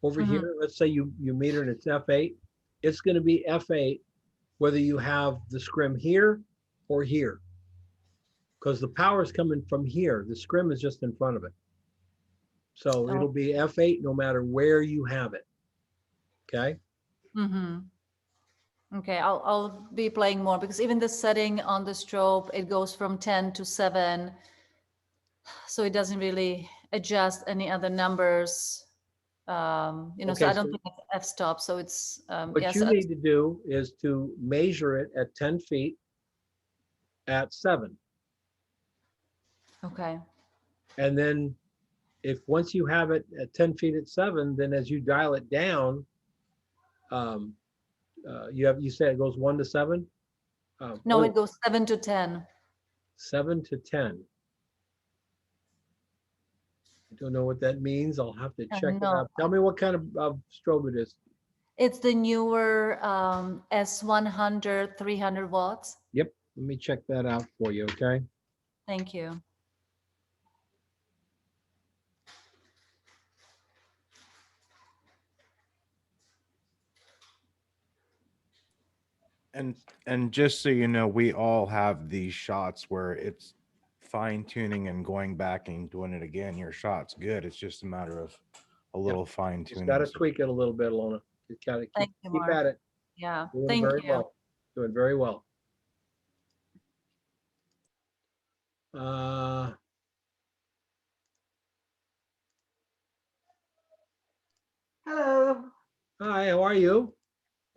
A: over here, let's say you meter and it's F8, it's going to be F8 whether you have the scrim here or here, because the power is coming from here. The scrim is just in front of it. So it'll be F8 no matter where you have it. Okay.
O: Okay, I'll be playing more, because even the setting on the strobe, it goes from 10 to 7. So it doesn't really adjust any other numbers. So I don't think it's f-stop. So it's
A: what you need to do is to measure it at 10 feet at 7.
O: Okay.
A: And then once you have it at 10 feet at 7, then as you dial it down, you say it goes 1 to 7?
O: No, it goes 7 to 10.
A: 7 to 10. I don't know what that means. I'll have to check it out. Tell me what kind of strobe it is.
O: It's the newer S100 300 watts.
A: Yep. Let me check that out for you. Okay.
O: Thank you.
P: And just so you know, we all have these shots where it's fine tuning and going back and doing it again. Your shot's good. It's just a matter of a little fine tuning.
A: Just got to tweak it a little bit, Ilona. Just got to keep at it.
O: Yeah.
A: Doing
O: Thank
A: very
O: you.
A: well. Doing very well.
Q: Hello.
A: Hi, how are you?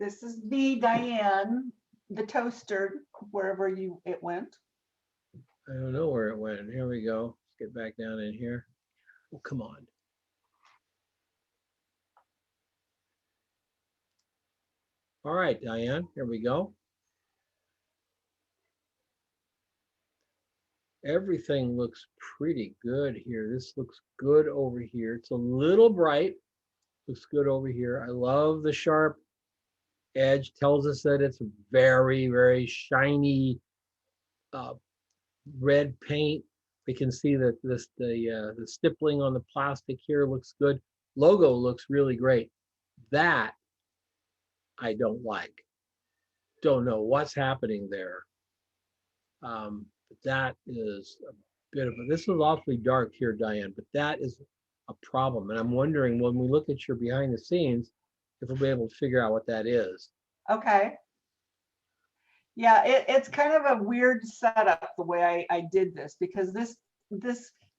Q: This is me, Diane, the toaster, wherever it went.
A: I don't know where it went. Here we go. Let's get back down in here. Oh, come on. All right, Diane, here we go. Everything looks pretty good here. This looks good over here. It's a little bright. Looks good over here. I love the sharp edge. Tells us that it's very, very shiny red paint. We can see that the stippling on the plastic here looks good. Logo looks really great. That I don't like. Don't know what's happening there. But that is a bit of this is awfully dark here, Diane, but that is a problem. And I'm wondering when we look at your behind the scenes, if we'll be able to figure out what that is.
Q: Okay. Yeah, it's kind of a weird setup the way I did this, because this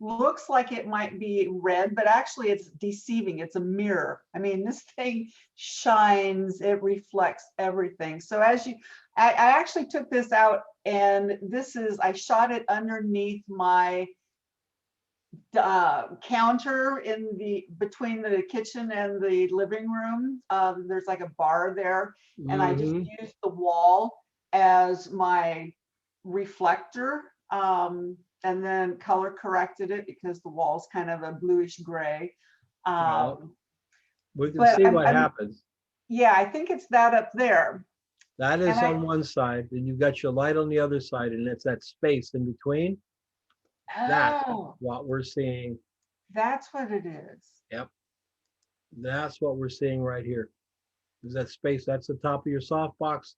Q: looks like it might be red, but actually it's deceiving. It's a mirror. I mean, this thing shines, it reflects everything. So I actually took this out, and I shot it underneath my counter between the kitchen and the living room. There's like a bar there, and I just used the wall as my reflector, and then color corrected it because the wall's kind of a bluish gray.
A: We can see what happens.
Q: Yeah, I think it's that up there.
A: That is on one side, and you've got your light on the other side, and it's that space in between. That's what we're seeing.
Q: That's what it is.
A: Yep. That's what we're seeing right here. Is that space? That's the top of your softbox.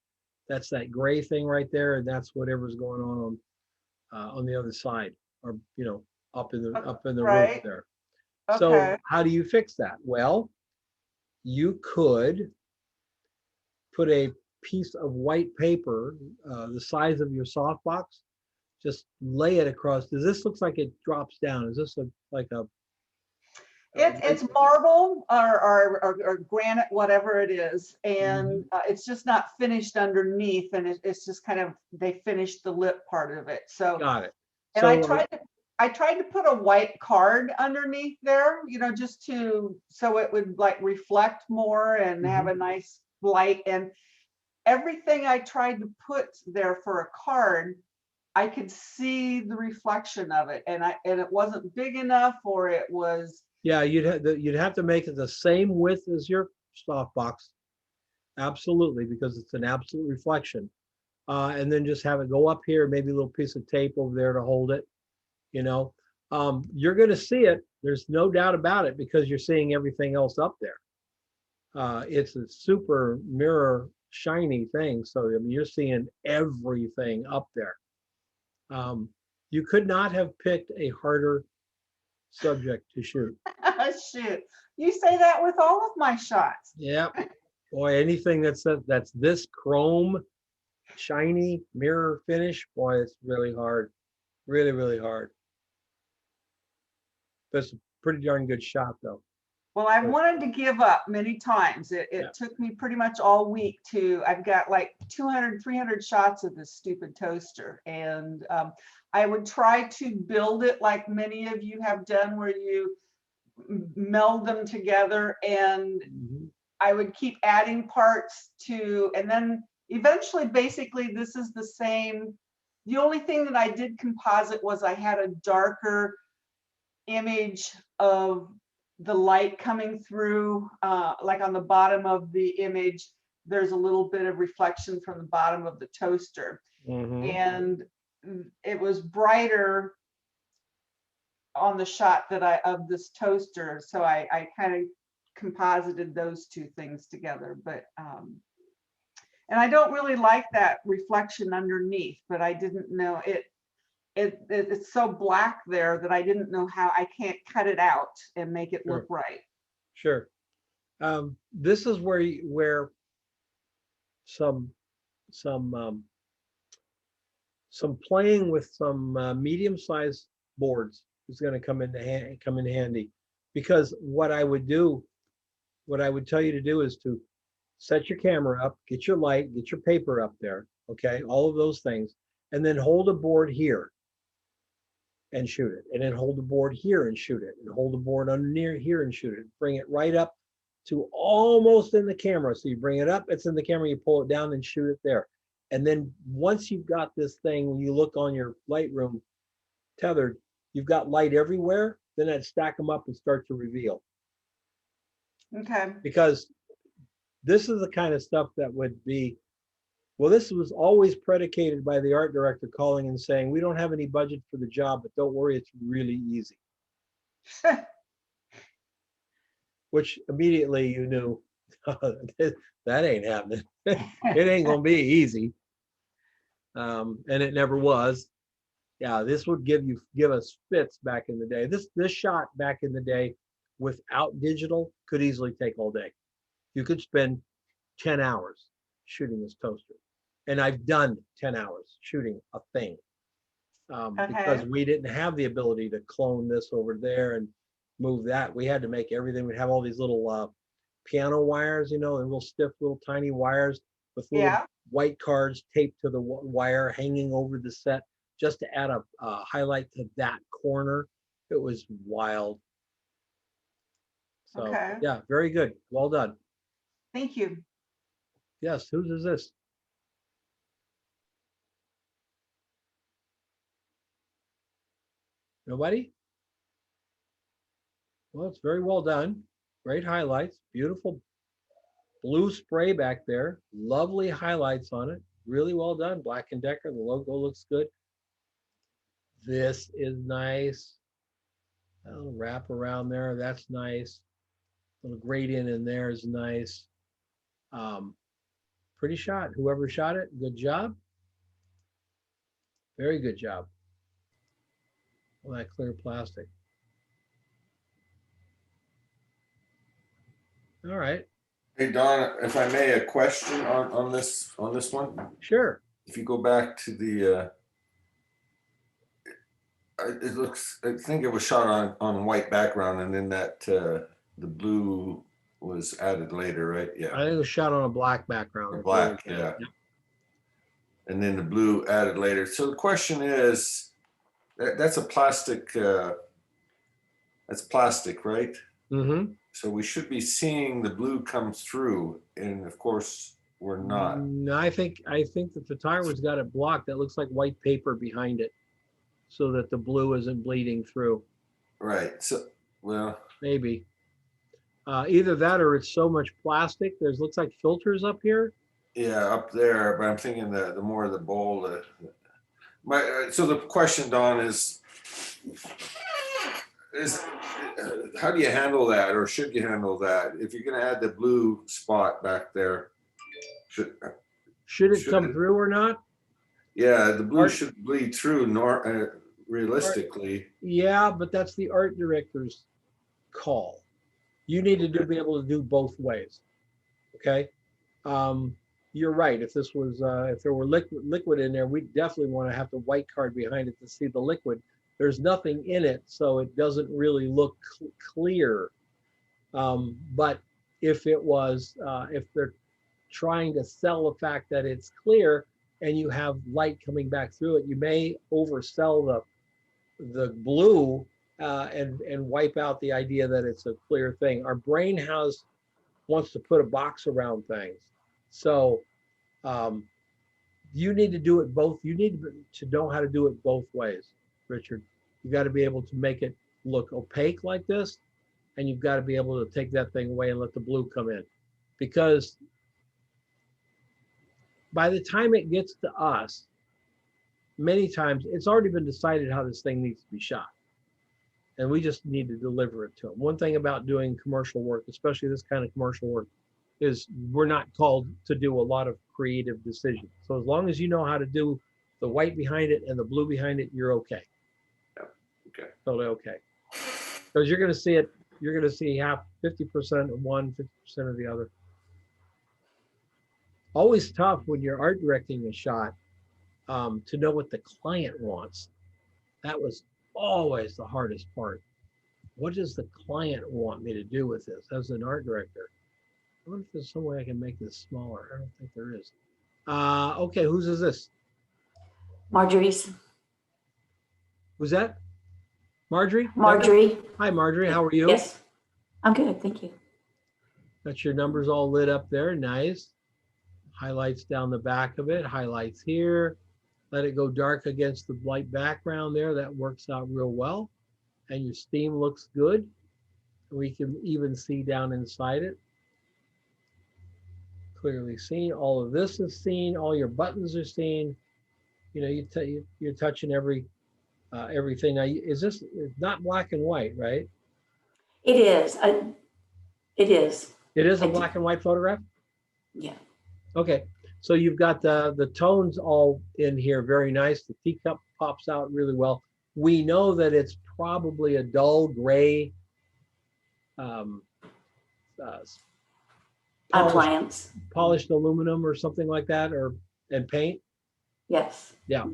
A: That's that gray thing right there, and that's whatever's going on the other side, or up in the roof there.
Q: Okay.
A: So how do you fix that? Well, you could put a piece of white paper the size of your softbox, just lay it across. Does this looks like it drops down? Is this like a?
Q: It's marble or granite, whatever it is, and it's just not finished underneath, and it's just kind of, they finished the lip part of it. So
A: Got it.
Q: and I tried to put a white card underneath there, you know, just so it would like reflect more and have a nice light. And everything I tried to put there for a card, I could see the reflection of it, and it wasn't big enough, or it was.
A: Yeah, you'd have to make it the same width as your softbox. Absolutely, because it's an absolute reflection. And then just have it go up here, maybe a little piece of tape over there to hold it. You know, you're going to see it. There's no doubt about it, because you're seeing everything else up there. It's a super mirror shiny thing. So I mean, you're seeing everything up there. You could not have picked a harder subject to shoot.
Q: Shoot, you say that with all of my shots.
A: Yeah, boy, anything that's this chrome shiny mirror finish, boy, it's really hard, really, really hard. That's a pretty darn good shot though.
Q: Well, I wanted to give up many times. It took me pretty much all week I've got like 200, 300 shots of this stupid toaster. And I would try to build it like many of you have done, where you meld them together, and I would keep adding parts and then eventually, basically, this is the same. The only thing that I did composite was I had a darker image of the light coming through, like on the bottom of the image, there's a little bit of reflection from the bottom of the toaster. And it was brighter on the shot of this toaster. So I kind of composited those two things together, but, and I don't really like that reflection underneath, but I didn't know it's so black there that I didn't know how. I can't cut it out and make it look right.
A: Sure. This is where some playing with some medium-sized boards is going to come in handy, because what I would tell you to do is to set your camera up, get your light, get your paper up there, okay, all of those things, and then hold a board here and shoot it, and then hold the board here and shoot it, and hold the board under near here and shoot it. Bring it right up to almost in the camera. So you bring it up, it's in the camera, you pull it down and shoot it there. And then once you've got this thing, when you look on your Lightroom tethered, you've got light everywhere, then I'd stack them up and start to reveal.
Q: Okay.
A: Because this is the kind of stuff that would be, well, this was always predicated by the art director calling and saying, we don't have any budget for the job, but don't worry, it's really easy. Which immediately you knew, that ain't happening. It ain't gonna be easy. And it never was. Yeah, this would give us fits back in the day. This shot back in the day without digital could easily take all day. You could spend 10 hours shooting this toaster. And I've done 10 hours shooting a thing. Because we didn't have the ability to clone this over there and move that. We had to make everything. We have all these little piano wires, you know, and real stiff little tiny wires with little white cards taped to the wire hanging over the set just to add a highlight to that corner. It was wild. So yeah, very good. Well done.
Q: Thank you.
A: Yes, whose is this? Nobody? Well, it's very well done. Great highlights. Beautiful blue spray back there. Lovely highlights on it. Really well done. Black & Decker. The logo looks good. This is nice. A little wrap around there. That's nice. A little gradient in there is nice. Pretty shot. Whoever shot it, good job. Very good job. All that clear plastic. All right.
B: Hey Don, if I may, a question on this one.
A: Sure.
B: If you go back to the It looks, I think it was shot on a white background and then that, the blue was added later, right?
A: I
B: Yeah,
A: think it was shot on a black background.
B: or
A: if you look
B: black,
A: at it.
B: yeah.
A: Yep.
B: And then the blue added later. So the question is, that's a plastic, that's plastic, right?
A: Mm-hmm.
B: So we should be seeing the blue come through, and of course, we're not.
A: No, I think the photographer's got it blocked. That looks like white paper behind it, so that the blue isn't bleeding through.
B: Right, so, well,
A: Maybe. Either that or it's so much plastic. There's looks like filters up here.
B: yeah, up there, but I'm thinking the more the bowl, so the question, Don, is how do you handle that, or should you handle that? If you're gonna add the blue spot back there,
A: Should it come through or not?
B: Yeah, the blue
A: Art-
B: should bleed through realistically.
A: Yeah, but that's the art director's call. You need to be able to do both ways. Okay. You're right. If this was if there were liquid in there, we definitely want to have the white card behind it to see the liquid. There's nothing in it, so it doesn't really look clear. But if it was, if they're trying to sell the fact that it's clear and you have light coming back through it, you may oversell the blue and wipe out the idea that it's a clear thing. Our brain wants to put a box around things. So you need to do it both. You need to know how to do it both ways, Richard. You got to be able to make it look opaque like this, and you've got to be able to take that thing away and let the blue come in. Because by the time it gets to us, many times it's already been decided how this thing needs to be shot. And we just need to deliver it to them. One thing about doing commercial work, especially this kind of commercial work, is we're not called to do a lot of creative decisions. So as long as you know how to do the white behind it and the blue behind it, you're okay.
B: Yeah. Okay.
A: Totally okay. Because you're going to see it, you're going to see 50% of one, 50% of the other. Always tough when you're art directing a shot to know what the client wants. That was always the hardest part. What does the client want me to do with this as an art director? I wonder if there's some way I can make this smaller. I don't think there is. Okay, whose is this?
R: Marjorie's.
A: Who's that? Marjorie?
R: Marjorie.
A: Hi, Marjorie. How are you?
R: Yes, I'm good. Thank you.
A: Got your numbers all lit up there. Nice. Highlights down the back of it. Highlights here. Let it go dark against the light background there. That works out real well. And your steam looks good. We can even see down inside it. Clearly seen. All of this is seen. All your buttons are seen. You know, you're touching everything. Now, is this not black and white, right?
R: It is. It is.
A: It is a black and white photograph?
R: Yeah.
A: Okay. So you've got the tones all in here. Very nice. The teacup pops out really well. We know that it's probably a dull gray
R: Appliance.
A: Polished aluminum or something like that, and paint.
R: Yes.
A: Yeah.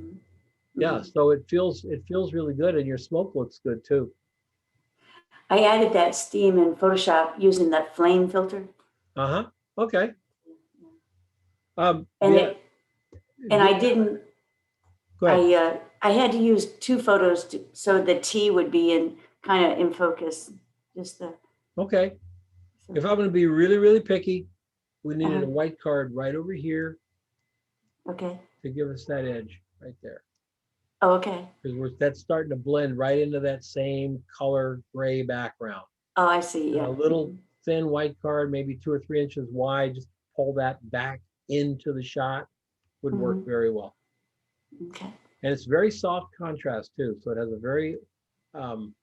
A: Yeah. So it feels really good, and your smoke looks good too.
R: I added that steam in Photoshop using that flame filter.
A: Uh-huh. Okay.
R: And
A: yeah.
R: I didn't.
A: Go ahead.
R: I had to use two photos so the T would be kind of in focus. Just the.
A: Okay. If I'm going to be really, really picky, we needed a white card right over here.
R: Okay.
A: To give us that edge right there.
R: Oh, okay.
A: Because that's starting to blend right into that same color gray background.
R: Oh, I see. Yeah.
A: And a little thin white card, maybe 2 or 3 inches wide, just pull that back into the shot would work very well.
R: Okay.
A: And it's very soft contrast too. So it has a very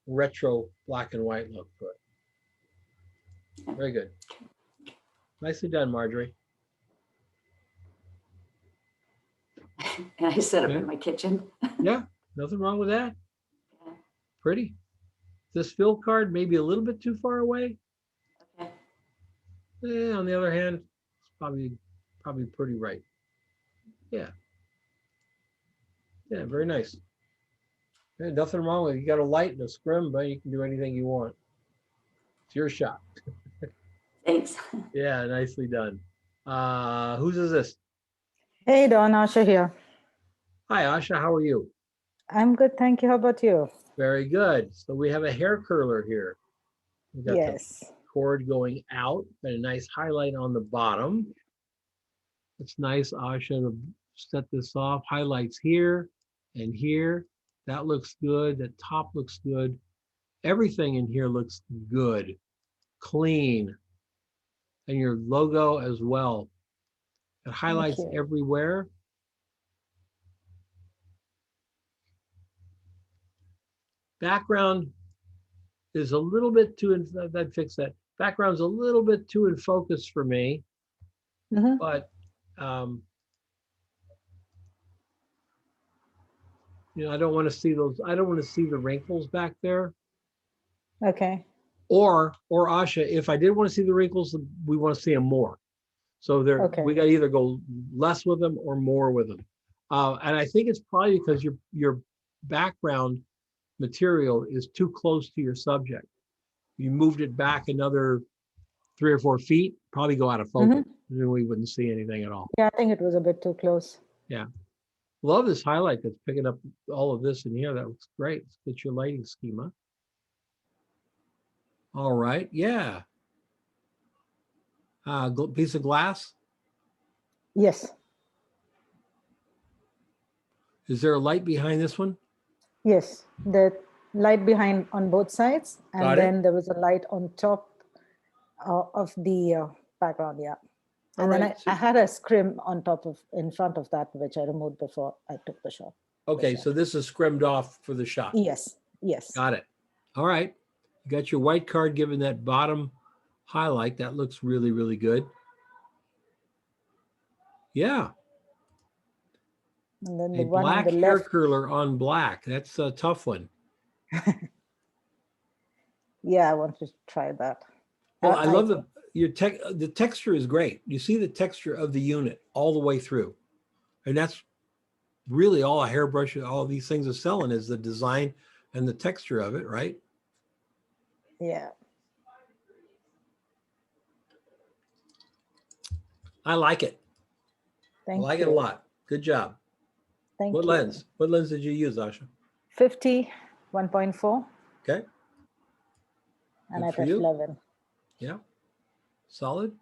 A: retro black and white look to it. Very good. Nicely done, Marjorie.
R: And I set up in my kitchen.
A: Yeah, nothing wrong with that. Pretty. This fill card may be a little bit too far away.
R: Okay.
A: Yeah, on the other hand, it's probably pretty right. Yeah. Yeah, very nice. Hey, nothing wrong with it. You got a light and a scrim, but you can do anything you want. It's your shot.
R: Thanks.
A: Yeah, nicely done. Whose is this?
S: Hey, Don, Asha here.
A: Hi, Asha. How are you?
S: I'm good, thank you. How about you?
A: Very good. So we have a hair curler here. We got
S: Yes.
A: the cord going out and a nice highlight on the bottom. It's nice, Asha, to set this off. Highlights here and here. That looks good. The top looks good. Everything in here looks good, clean. And your logo as well. It highlights
S: you.
A: everywhere. Background is a little bit too, I'd fix that. Background's a little bit too in focus for me, but you know, I don't want to see those. I don't want to see the wrinkles back there.
S: Okay.
A: Or Asha, if I did want to see the wrinkles, we want to see them more. So there,
S: Okay.
A: we got to either go less with them or more with them. And I think it's probably because your background material is too close to your subject. You moved it back another 3 or 4 feet, probably go out of focus. Then we wouldn't see anything at all.
S: Yeah, I think it was a bit too close.
A: Yeah. Love this highlight that's picking up all of this in here. That looks great. It's your lighting schema. All right. Yeah. Piece of glass.
S: Yes.
A: Is there a light behind this one?
S: Yes. The light behind on both sides, and
A: Got it.
S: then there was a light on top of the background. Yeah. And then I had a scrim on top of, in front of that, which I removed before I took the shot.
A: Okay, so this is scrimmed off for the shot.
S: Yes. Yes.
A: Got it. All right. You got your white card given that bottom highlight. That looks really, really good. Yeah.
S: And then
A: A
S: the one on
A: black
S: the
A: hair
S: left.
A: curler on black. That's a tough one.
S: Yeah, I want to try that.
A: Well, I love the texture is great. You see the texture of the unit all the way through. And that's really all a hairbrush, all these things are selling is the design and the texture of it, right?
S: Yeah.
A: I like it.
S: Thank
A: I like
S: you.
A: it a lot. Good job.
S: Thank
A: What
S: you.
A: lens? What lens did you use, Asha?
S: 50, 1.4,
A: Okay.
S: and
A: Good
S: at
A: for you.
S: f11.
A: Yeah. Solid.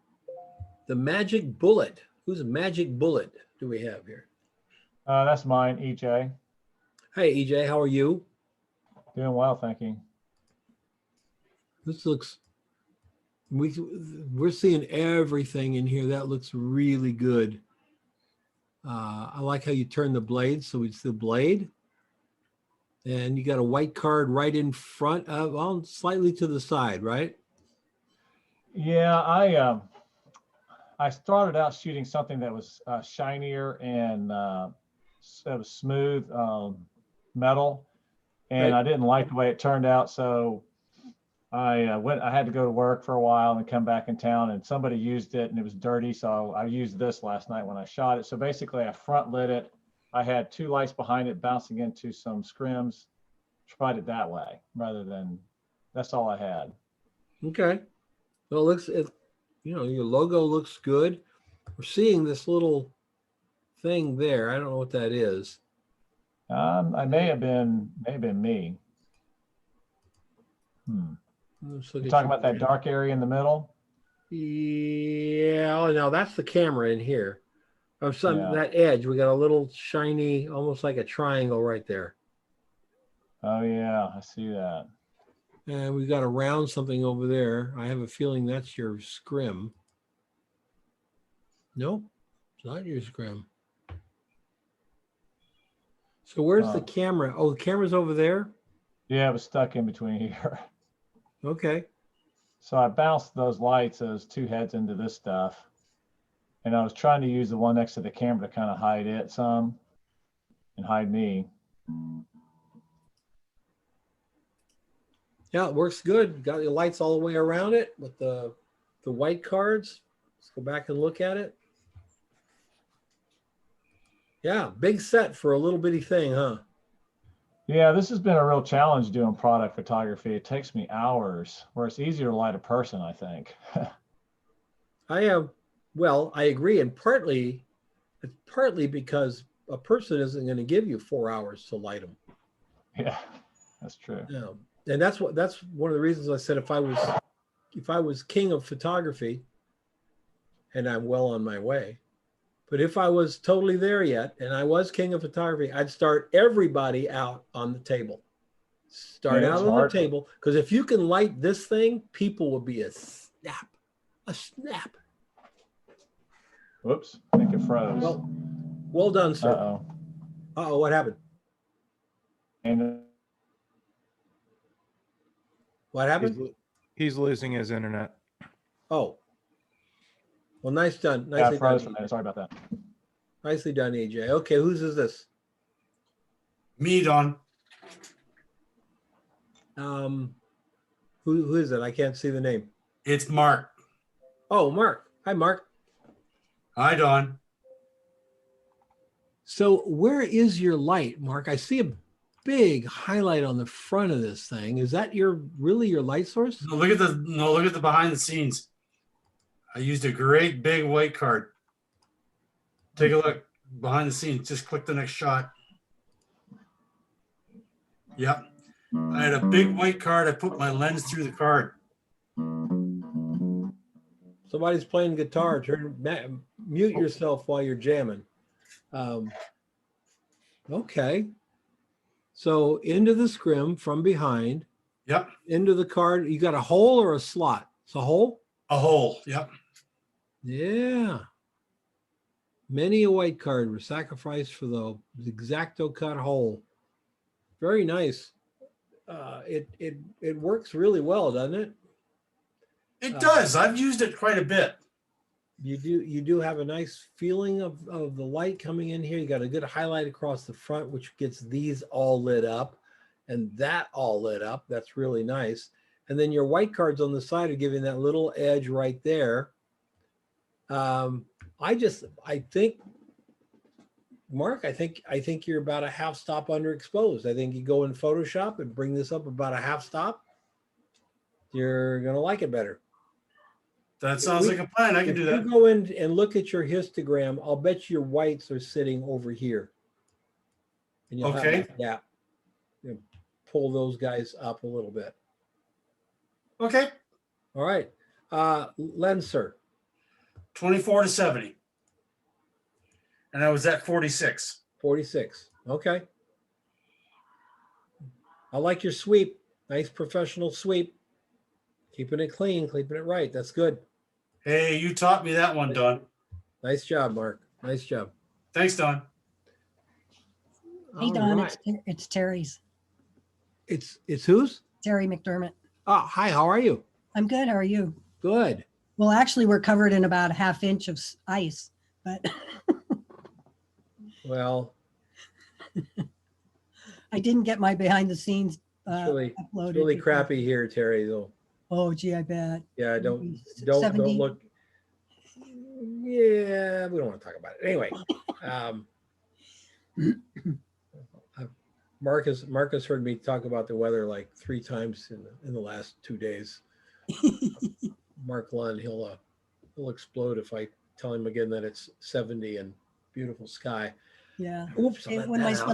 A: The Magic Bullet. Whose Magic Bullet do we have here?
T: That's mine, EJ.
A: Hey, EJ, how are you?
T: Doing well, thank you.
A: This looks, we're seeing everything in here. That looks really good. I like how you turn the blade so it's the blade. And you got a white card right in front of, well, slightly to the side, right?
T: Yeah, I started out shooting something that was shinier and it was smooth metal, and
A: Right.
T: I didn't like the way it turned out, so I had to go to work for a while and come back in town, and somebody used it and it was dirty, so I used this last night when I shot it. So basically I front lit it. I had 2 lights behind it bouncing into some scrims, tried it that way rather than, that's all I had.
A: Okay. Well, you know, your logo looks good. We're seeing this little thing there. I don't know what that is.
T: I may have been me.
A: Let's look
T: You
A: at
T: talking
A: your
T: about that
A: brand.
T: dark area in the middle?
A: Yeah. Oh, now that's the camera in here. Of some
T: Yeah.
A: that edge, we got a little shiny, almost like a triangle right there.
T: Oh yeah, I see that.
A: And we've got a round something over there. I have a feeling that's your scrim. Nope, it's not your scrim. So where's the camera? Oh, the camera's over there?
T: Yeah, it was stuck in between here.
A: Okay.
T: So I bounced those lights, those 2 heads into this stuff. And I was trying to use the one next to the camera to kind of hide it some and hide me.
A: Yeah, it works good. Got your lights all the way around it with the white cards. Let's go back and look at it. Yeah, big set for a little bitty thing, huh?
T: Yeah, this has been a real challenge doing product photography. It takes me hours, where it's easier to light a person, I think.
A: Well, I agree. And it's partly because a person isn't going to give you 4 hours to light them.
T: Yeah, that's true.
A: Yeah. And that's one of the reasons I said if I was king of photography, and I'm well on my way, but if I was totally there yet and I was king of photography, I'd start everybody out on the table. Start
T: Yeah,
A: out
T: it's
A: on
T: hard.
A: the table, because if you can light this thing, people will be a snap.
T: Whoops, I think it froze.
A: Well done, sir.
T: Uh-oh.
A: Uh-oh, what happened?
T: And
A: What happened?
P: He's losing his internet.
A: Oh. Well, nice done.
T: yeah,
A: Nicely
T: it froze
A: done.
T: for a minute. Sorry about that.
A: Nicely done, EJ. Okay, whose is this?
U: Me, Don.
A: Who is it? I can't see the name.
U: It's Mark.
A: Oh, Mark. Hi, Mark.
U: Hi, Don.
A: So where is your light, Mark? I see a big highlight on the front of this thing. Is that really your light source?
U: No, look at the behind the scenes. I used a great big white card. Take a look behind the scenes. Just click the next shot. Yep. I had a big white card. I put my lens through the card.
A: Somebody's playing guitar. Mute yourself while you're jamming. Okay. So into the scrim from behind.
U: Yep.
A: Into the card. You got a hole or a slot? It's a hole?
U: A hole. Yep.
A: Yeah. Many a white card was sacrificed for the exacto cut hole. Very nice. It works really well, doesn't it?
U: It does. I've used it quite a bit.
A: You do have a nice feeling of the light coming in here. You got a good highlight across the front, which gets these all lit up and that all lit up. That's really nice. And then your white cards on the side are giving that little edge right there. I think, Mark, I think you're about a half stop underexposed. I think you go in Photoshop and bring this up about a half stop. You're going to like it better.
U: That sounds like a plan. I can do that.
A: If you go in and look at your histogram, I'll bet your whites are sitting over here. And you'll
U: Okay.
A: have, yeah. You pull those guys up a little bit.
U: Okay.
A: All right. Lens, sir.
U: 24 to 70. And I was at 46.
A: 46. Okay. I like your sweep. Nice professional sweep. Keeping it clean, keeping it right. That's good.
U: Hey, you taught me that one, Don.
A: Nice job, Mark. Nice job.
U: Thanks, Don.
V: Hey,
A: All
V: Don,
A: right.
V: it's Terry's.
A: It's whose?
V: Terry McDermott.
A: Oh, hi. How are you?
V: I'm good. How are you?
A: Good.
V: Well, actually, we're covered in about a half inch of ice, but
A: Well,
V: I didn't get my behind the scenes
A: it's
V: uploaded.
A: really
V: because-
A: crappy here, Terry, though.
V: Oh, gee, I bet.
A: Yeah, don't
V: 70.
A: look. Yeah, we don't want to talk about it. Anyway, Marcus heard me talk about the weather like 3 times in the last 2 days. Mark Lund, he'll explode if I tell him again that it's 70 and beautiful sky.
V: Yeah.
A: Oops, I let
V: When
A: that
V: my
A: out.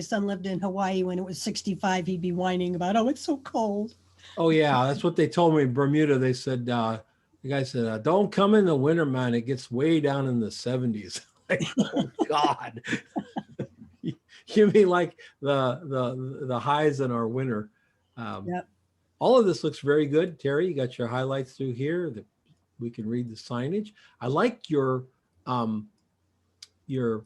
V: son lived in Hawaii, when it was 65, he'd be whining about, oh, it's so cold.
A: Oh yeah, that's what they told me in Bermuda. They said, the guy said, don't come in the winter, man. It gets way down in the 70s. Like, oh God. You mean like the highs in our winter?
V: Yep.
A: All of this looks very good, Terry. You got your highlights through here. We can read the signage. I like your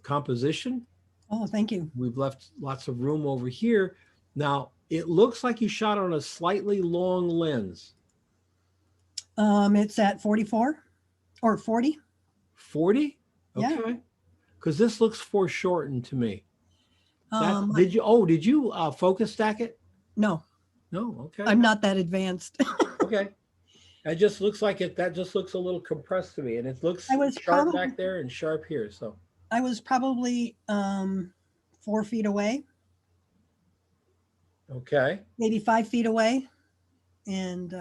A: composition.
V: Oh, thank you.
A: We've left lots of room over here. Now, it looks like you shot on a slightly long lens.
V: It's at 44 or 40.
A: 40?
V: Yeah.
A: Okay. Because this looks foreshortened to me. Did you focus stack it?
V: No.
A: No, okay.
V: I'm not that advanced.
A: Okay. That just looks like it. That just looks a little compressed to me, and it looks
V: I was
A: sharp
V: probably-
A: back there and sharp here. So
V: I was probably 4 feet away.
A: Okay.
V: maybe 5 feet away. And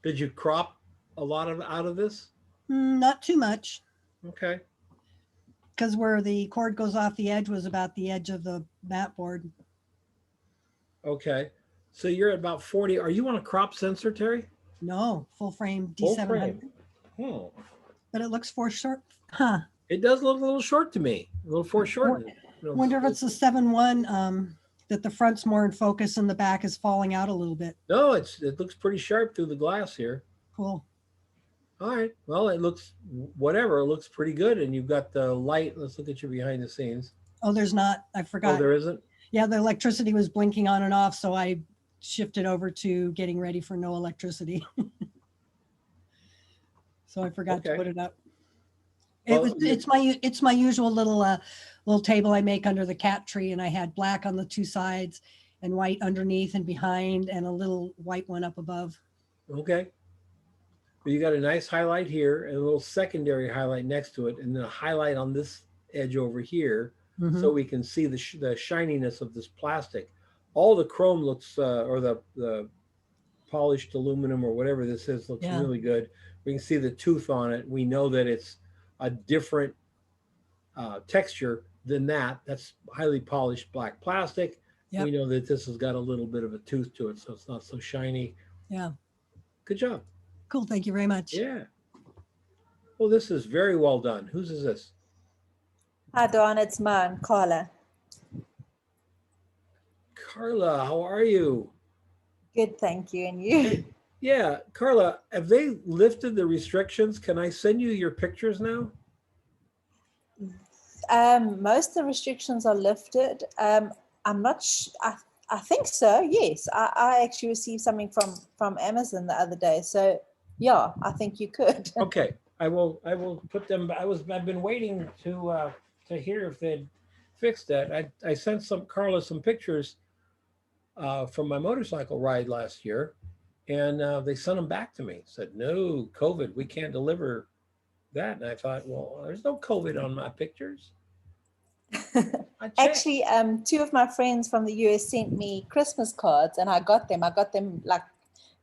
A: Did you crop a lot of out of this?
V: not too much,
A: Okay.
V: because where the cord goes off the edge was about the edge of the mat board.
A: Okay. So you're at about 40. Are you on a crop sensor, Terry?
V: No, full frame
A: Full
V: D700.
A: frame. Hmm.
V: But it looks foreshort. Huh.
A: It does look a little short to me. A little foreshortened.
V: Wonder if it's the 7.1 that the front's more in focus and the back is falling out a little bit.
A: No, it looks pretty sharp through the glass here.
V: Cool.
A: All right. Well, it looks whatever. It looks pretty good. And you've got the light. Let's look at your behind the scenes.
V: Oh, there's not. I forgot.
A: Oh, there isn't?
V: Yeah, the electricity was blinking on and off, so I shifted over to getting ready for no electricity. So I forgot to put it up. It's my usual little table I make under the cat tree, and I had black on the two sides and white underneath and behind, and a little white one up above.
A: Okay. Well, you got a nice highlight here and a little secondary highlight next to it, and then a highlight on this edge over here, so we can see the shininess of this plastic. All the chrome looks, or the polished aluminum or whatever this is, looks really good. We can see the tooth on it. We know that it's a different texture than that. That's highly polished black plastic.
V: Yep.
A: We know that this has got a little bit of a tooth to it, so it's not so shiny.
V: Yeah.
A: Good job.
V: Cool. Thank you very much.
A: Yeah. Well, this is very well done. Whose is this?
E: Hi, Dawn. It's mine, Carla.
A: Carla, how are you?
E: Good, thank you. And you?
A: Yeah, Carla, have they lifted the restrictions? Can I send you your pictures now?
E: Most of the restrictions are lifted. I'm not I think so, yes. I actually received something from Amazon the other day. So yeah, I think you could.
A: Okay, I will put them. I've been waiting to hear if they'd fixed that. I sent Carla some pictures from my motorcycle ride last year, and they sent them back to me. Said, no, COVID, we can't deliver that. And I thought, well, there's no COVID on my pictures.
E: Actually, two of my friends from the US sent me Christmas cards, and I got them. I got them like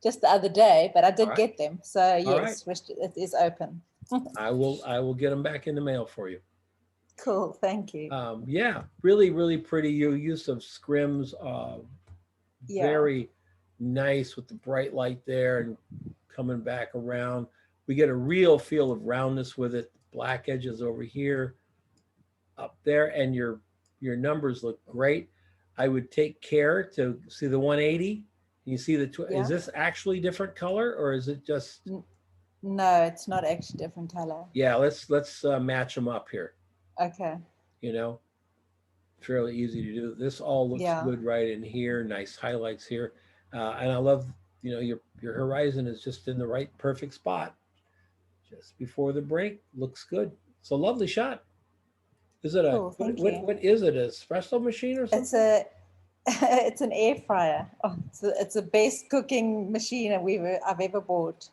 E: just the other day, but I did get them. So yes, it is open.
A: I will get them back in the mail for you.
E: Cool, thank you.
A: Yeah, really, really pretty. Your use of scrims, very nice with the bright light there and coming back around. We get a real feel of roundness with it. Black edges over here, up there, and your numbers look great. I would take care to see the 180. You see is this actually different color, or is it just?
E: No, it's not actually different color.
A: Yeah, let's match them up here.
E: Okay.
A: You know, fairly easy to do. This all looks good right in here. Nice highlights here, and I love, you know, your horizon is just in the right perfect spot, just before the break. Looks good. It's a lovely shot. Is it what is it? An espresso machine or something?
E: It's an air fryer. Oh, it's the best cooking machine I've ever bought.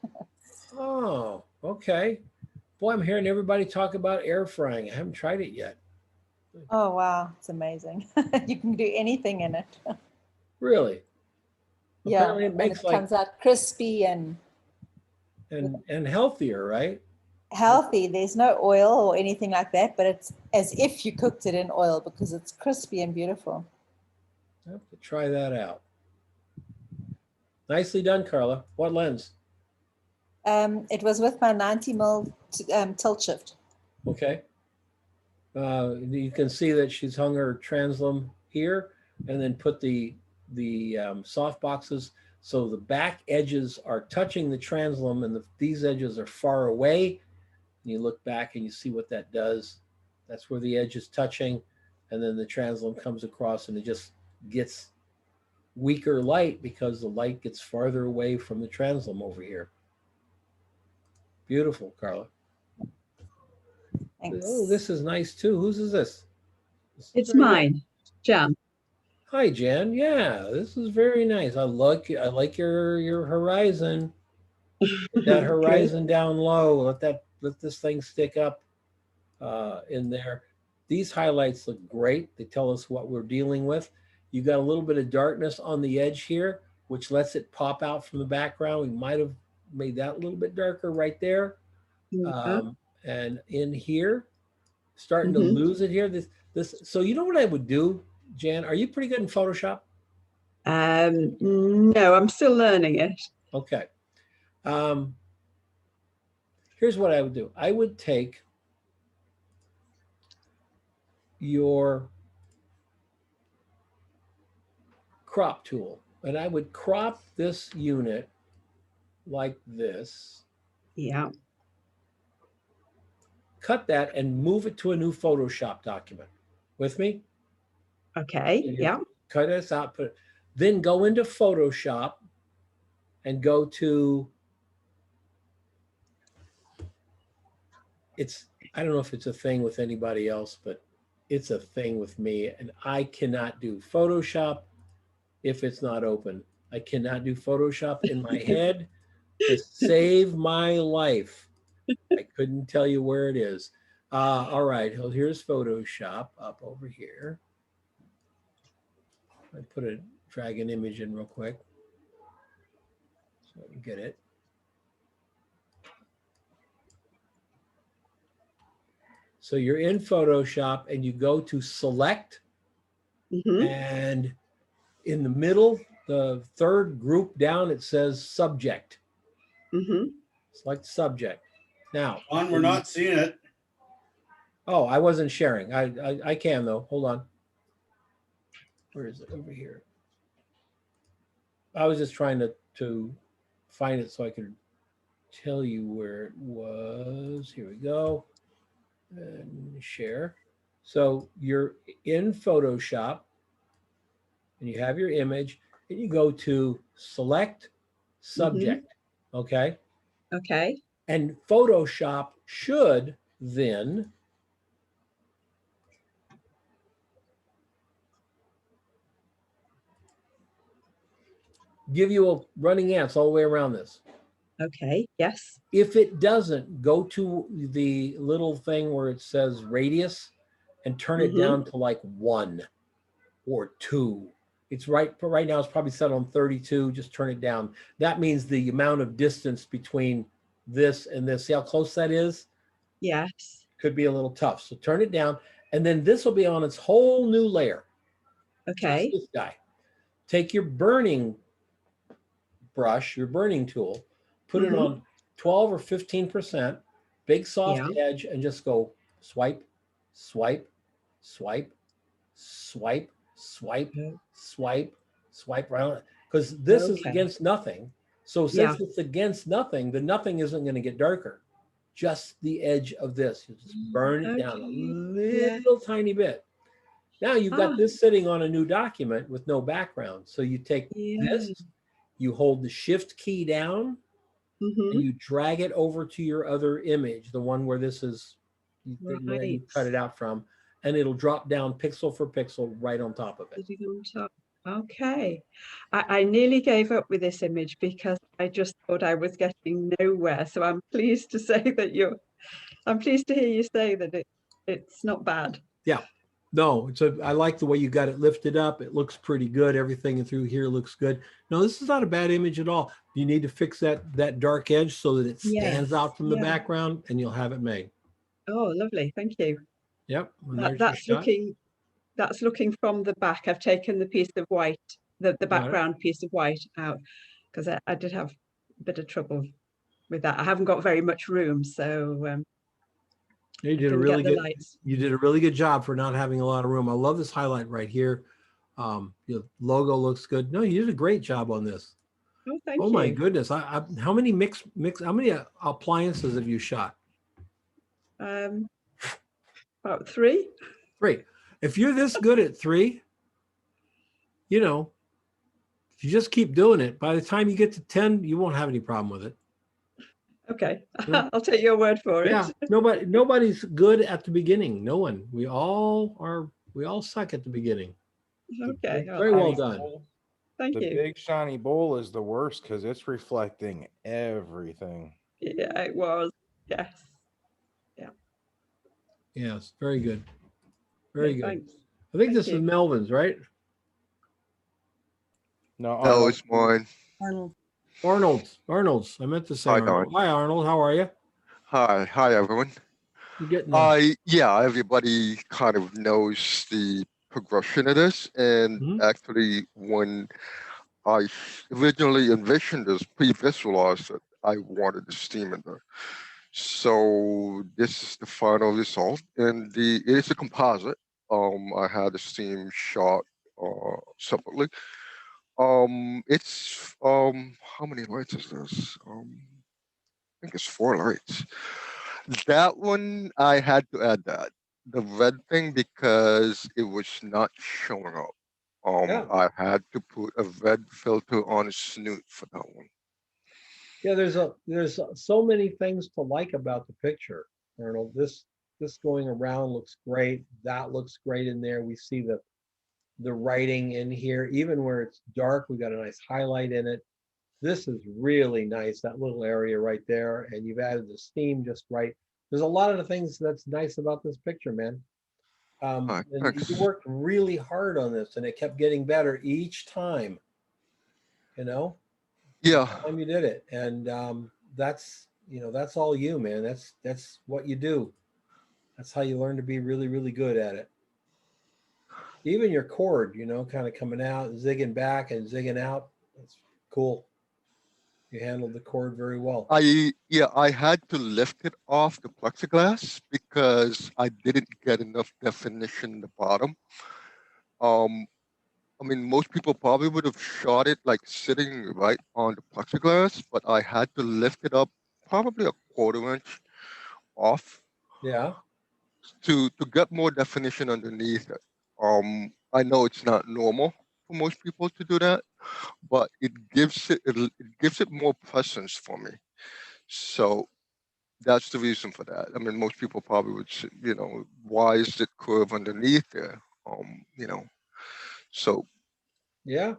A: Oh, okay. Boy, I'm hearing everybody talk about air frying. I haven't tried it yet.
E: Oh, wow. It's amazing. You can do anything in it.
A: Really?
E: Yeah.
A: Apparently it makes
E: and it comes out crispy and
A: healthier, right?
E: Healthy. There's no oil or anything like that, but it's as if you cooked it in oil because it's crispy and beautiful.
A: I have to try that out. Nicely done, Carla. What lens?
E: It was with my 90mm tilt shift.
A: Okay. You can see that she's hung her translum here and then put the soft boxes. So the back edges are touching the translum and these edges are far away. And you look back and you see what that does. That's where the edge is touching. And then the translum comes across and it just gets weaker light because the light gets farther away from the translum over here. Beautiful, Carla.
E: Thanks.
A: Oh, this is nice too. Whose is this?
F: It's mine, Jen.
A: Hi, Jen. Yeah, this is very nice. I like your horizon. Get that horizon down low. Let this thing stick up in there. These highlights look great. They tell us what we're dealing with. You got a little bit of darkness on the edge here, which lets it pop out from the background. We might have made that a little bit darker right there. And in here, starting to lose it here. So you know what I would do, Jan? Are you pretty good in Photoshop?
F: No, I'm still learning it.
A: Okay. Here's what I would do. I would take your crop tool and I would crop this unit like this.
F: Yeah.
A: Cut that and move it to a new Photoshop document. With me?
F: Okay. Yeah.
A: Cut this out, then go into Photoshop and go to, I don't know if it's a thing with anybody else, but it's a thing with me, and I cannot do Photoshop if it's not open. I cannot do Photoshop in my head to save my life. I couldn't tell you where it is. All right, well, here's Photoshop up over here. I drag an image in real quick so I can get it. So you're in Photoshop and you go to select, and in the middle, the third group down, it says subject. Select subject. Now,
U: we're not seeing it.
A: Oh, I wasn't sharing. I can though. Hold on. Where is it? Over here. I was just trying to find it so I could tell you where it was. Here we go. And share. So you're in Photoshop and you have your image and you go to select subject. Okay.
F: Okay.
A: And Photoshop should then give you a running ants all the way around this.
F: Okay, yes.
A: If it doesn't, go to the little thing where it says radius and turn it down to like 1 or 2. It's right now it's probably set on 32. Just turn it down. That means the amount of distance between this and this. See how close that is?
F: Yes.
A: Could be a little tough. So turn it down. And then this will be on its whole new layer.
F: Okay.
A: This guy. Take your burning brush, your burning tool, put it on 12 or 15%, big soft edge, and just go swipe, swipe, swipe, swipe, swipe, swipe, swipe around. Because this is against nothing. So since it's against nothing, the nothing isn't going to get darker. Just the edge of this. You just burn it down a little tiny bit. Now you've got this sitting on a new document with no background. So you take this, you hold the shift key down, and you drag it over to your other image, the one where this is, where you cut it out from, and it'll drop down pixel for pixel right on top of it.
F: Okay. I nearly gave up with this image because I just thought I was getting nowhere. So I'm pleased to say that I'm pleased to hear you say that it's not bad.
A: Yeah. No, I like the way you got it lifted up. It looks pretty good. Everything through here looks good. No, this is not a bad image at all. You need to fix that dark edge so that it stands out from the background, and you'll have it made.
F: Oh, lovely. Thank you.
A: Yep.
F: That's looking from the back. I've taken the piece of white, the background piece of white out, because I did have a bit of trouble with that. I haven't got very much room, so
A: you did a really good job for not having a lot of room. I love this highlight right here. Your logo looks good. No, you did a great job on this.
F: Oh, thank you.
A: Oh my goodness. How many how many appliances have you shot?
F: About 3.
A: 3. If you're this good at 3, if you just keep doing it, by the time you get to 10, you won't have any problem with it.
F: Okay. I'll take your word for it.
A: Yeah. Nobody's good at the beginning. No one. We all suck at the beginning.
F: Okay.
A: Very well done.
F: Thank you.
P: The big shiny bowl is the worst because it's reflecting everything.
F: Yeah, it was. Yes. Yeah.
A: Yes. Very good. Very good.
F: Thanks.
A: I think this is Melvin's, right?
P: No,
C: No,
P: Arnold.
C: it's mine.
V: Arnold.
A: Arnold's. I meant to say
C: Hi,
A: Arnold.
C: Don.
A: Hi, Arnold. How are you?
C: Hi, everyone.
A: You getting there?
C: Yeah, everybody kind of knows the progression of this, and actually, when I originally envisioned this, pre-visualized it, I wanted the steam in there. So this is the final result, and it is a composite. I had the steam shot separately. It's how many lights is this? I think it's 4 lights. That one I had to add that the red thing because it was not showing up.
A: Yeah.
C: I had to put a red filter on his snoot for that one.
A: Yeah, there's so many things to like about the picture, Arnold. This going around looks great. That looks great in there. We see the writing in here, even where it's dark, we got a nice highlight in it. This is really nice, that little area right there, and you've added the steam just right. There's a lot of the things that's nice about this picture, man. And you worked really hard on this, and it kept getting better each time. You know,
C: yeah,
A: each time you did it, and that's that's all you, man. That's what you do. That's how you learn to be really, really good at it. Even your cord, kind of coming out, zigging back and zigging out. That's cool. You handled the cord very well.
C: I had to lift it off the plexiglass because I didn't get enough definition in the bottom. I mean, most people probably would have shot it like sitting right on the plexiglass, but I had to lift it up probably a 1/4 inch off.
A: Yeah.
C: To get more definition underneath it. I know it's not normal for most people to do that, but it gives it more presence for me. So that's the reason for that. I mean, most people probably would say, why is it curved underneath there? So
A: yeah,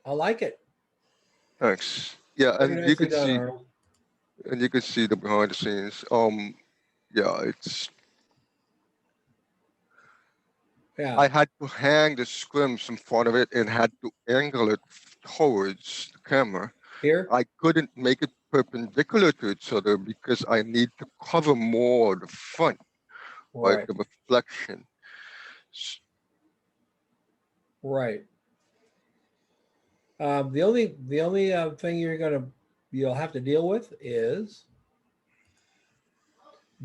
A: I like it.
C: Thanks. Yeah,
A: Very
C: and you
A: nicely
C: could
A: done,
C: see,
A: Arnold.
C: the behind the scenes. Yeah, it's.
A: Yeah.
C: I had to hang the scrims in front of it and had to angle it towards the camera.
A: Here?
C: I couldn't make it perpendicular to each other because I need to cover more the front,
A: Right.
C: the reflection.
A: Right. The only thing you'll have to deal with is,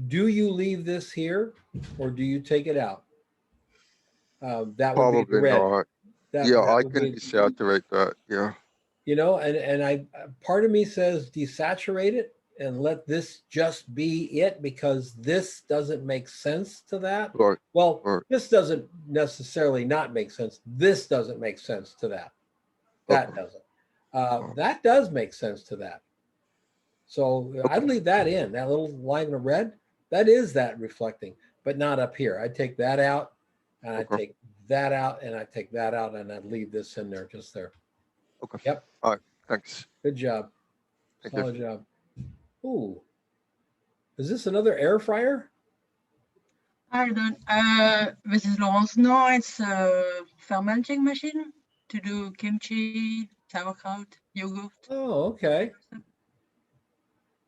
A: do you leave this here or do you take it out? That would be the
C: Probably
A: red.
C: not. Yeah, I can desaturate that. Yeah.
A: And part of me says desaturate it and let this just be it, because this doesn't make sense to that.
C: Right.
A: Well,
C: right.
A: This doesn't necessarily not make sense. This doesn't make sense to that. That doesn't. That does make sense to that. So I'd leave that in, that little line of red. That is that reflecting, but not up here. I'd take that out, and I'd take that out, and I'd take that out, and I'd leave this in there, just there.
C: Okay.
A: Yep.
C: All right. Thanks.
A: Good job.
C: Thank
A: Solid
C: you.
A: job. Ooh. Is this another air fryer?
G: Pardon. This is Laurence. No, it's a fermenting machine to do kimchi, sauerkraut, yogurt.
A: Oh, okay.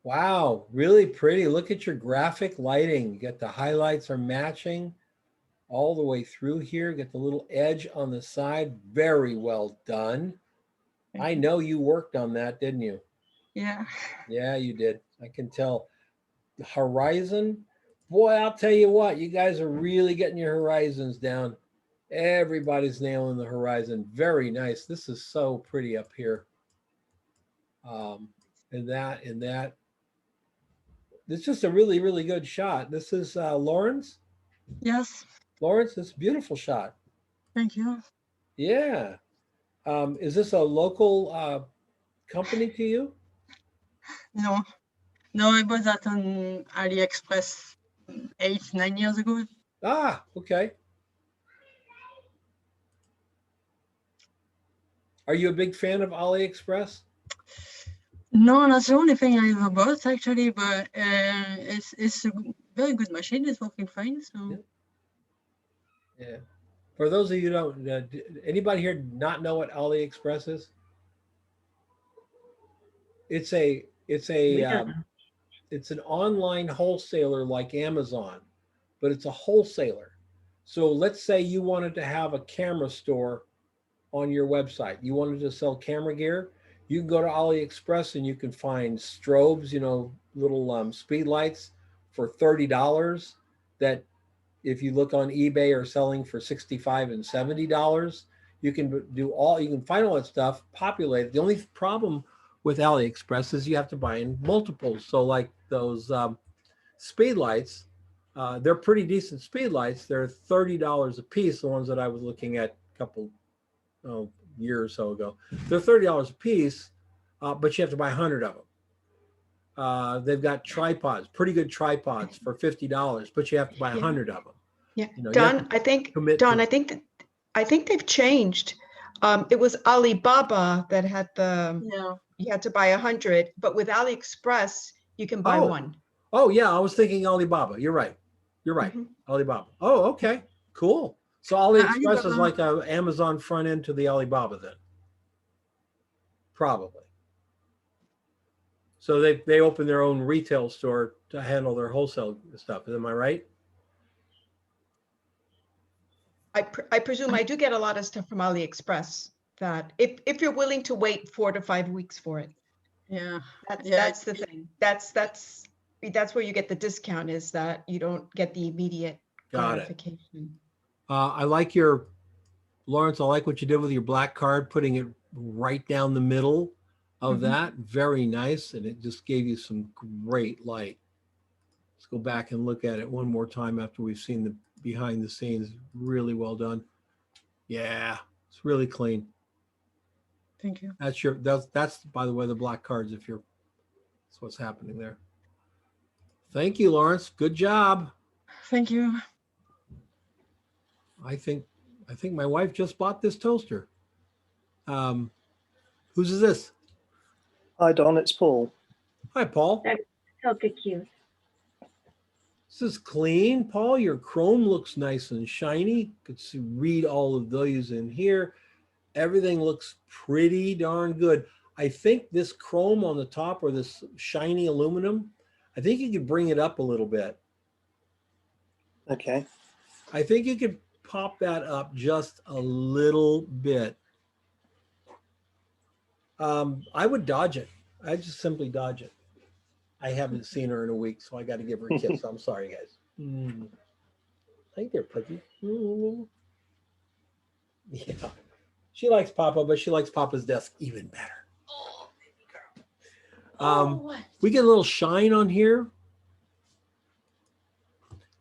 A: Wow, really pretty. Look at your graphic lighting. You get the highlights are matching all the way through here. Get the little edge on the side. Very well done. I know you worked on that, didn't you?
G: Yeah.
A: Yeah, you did. I can tell. The horizon, boy, I'll tell you what, you guys are really getting your horizons down. Everybody's nailing the horizon. Very nice. This is so pretty up here. And that. It's just a really, really good shot. This is Lawrence.
G: Yes.
A: Lawrence, it's a beautiful shot.
G: Thank you.
A: Yeah. Is this a local company to you?
G: No. No, I bought that on AliExpress 8-9 years ago.
A: Ah, okay. Are you a big fan of AliExpress?
G: No, that's the only thing I ever bought actually, but it's a very good machine. It's working fine. So
A: yeah. For those of you who don't, anybody here not know what AliExpress is? It's an online wholesaler like Amazon, but it's a wholesaler. So let's say you wanted to have a camera store on your website. You wanted to sell camera gear. You can go to AliExpress and you can find strobes, little speed lights for $30 that if you look on eBay are selling for $65 and $70. You can find all that stuff, populate it. The only problem with AliExpress is you have to buy in multiples. So like those speed lights, they're pretty decent speed lights. They're $30 a piece. The ones that I was looking at a couple year or so ago, they're $30 a piece, but you have to buy 100 of them. They've got tripods, pretty good tripods for $50, but you have to buy 100 of them.
D: Yeah,
A: You
D: Don,
A: have to
D: I think
A: commit
D: I think they've changed. It was Alibaba that had you had to buy 100, but with AliExpress you can buy one.
A: Oh yeah, I was thinking Alibaba. You're right. Alibaba. Oh, okay, cool. So AliExpress is like a Amazon front end to the Alibaba then. Probably. So they open their own retail store to handle their wholesale stuff. Am I right?
D: I presume I do get a lot of stuff from AliExpress that if you're willing to wait 4 to 5 weeks for it.
G: Yeah.
D: That's the thing. That's where you get the discount, is that you don't get the immediate
A: Got it.
D: gratification.
A: I like Lawrence, I like what you did with your black card, putting it right down the middle of that. Very nice. And it just gave you some great light. Let's go back and look at it one more time after we've seen the behind the scenes. Really well done. Yeah, it's really clean.
G: Thank you.
A: That's by the way, the black cards, that's what's happening there. Thank you, Lawrence. Good job.
G: Thank you.
A: I think my wife just bought this toaster. Whose is this?
H: Hi, Don. It's Paul.
A: Hi, Paul.
N: That's so cute.
A: This is clean, Paul. Your chrome looks nice and shiny. Could read all of those in here. Everything looks pretty darn good. I think this chrome on the top, or this shiny aluminum, I think you could bring it up a little bit.
H: Okay.
A: I think you could pop that up just a little bit. I would dodge it. I just simply dodge it. I haven't seen her in a week, so I got to give her a kiss. I'm sorry, guys. Hey there, Pudgy. Yeah. She likes Papa, but she likes Papa's desk even better. We get a little shine on here.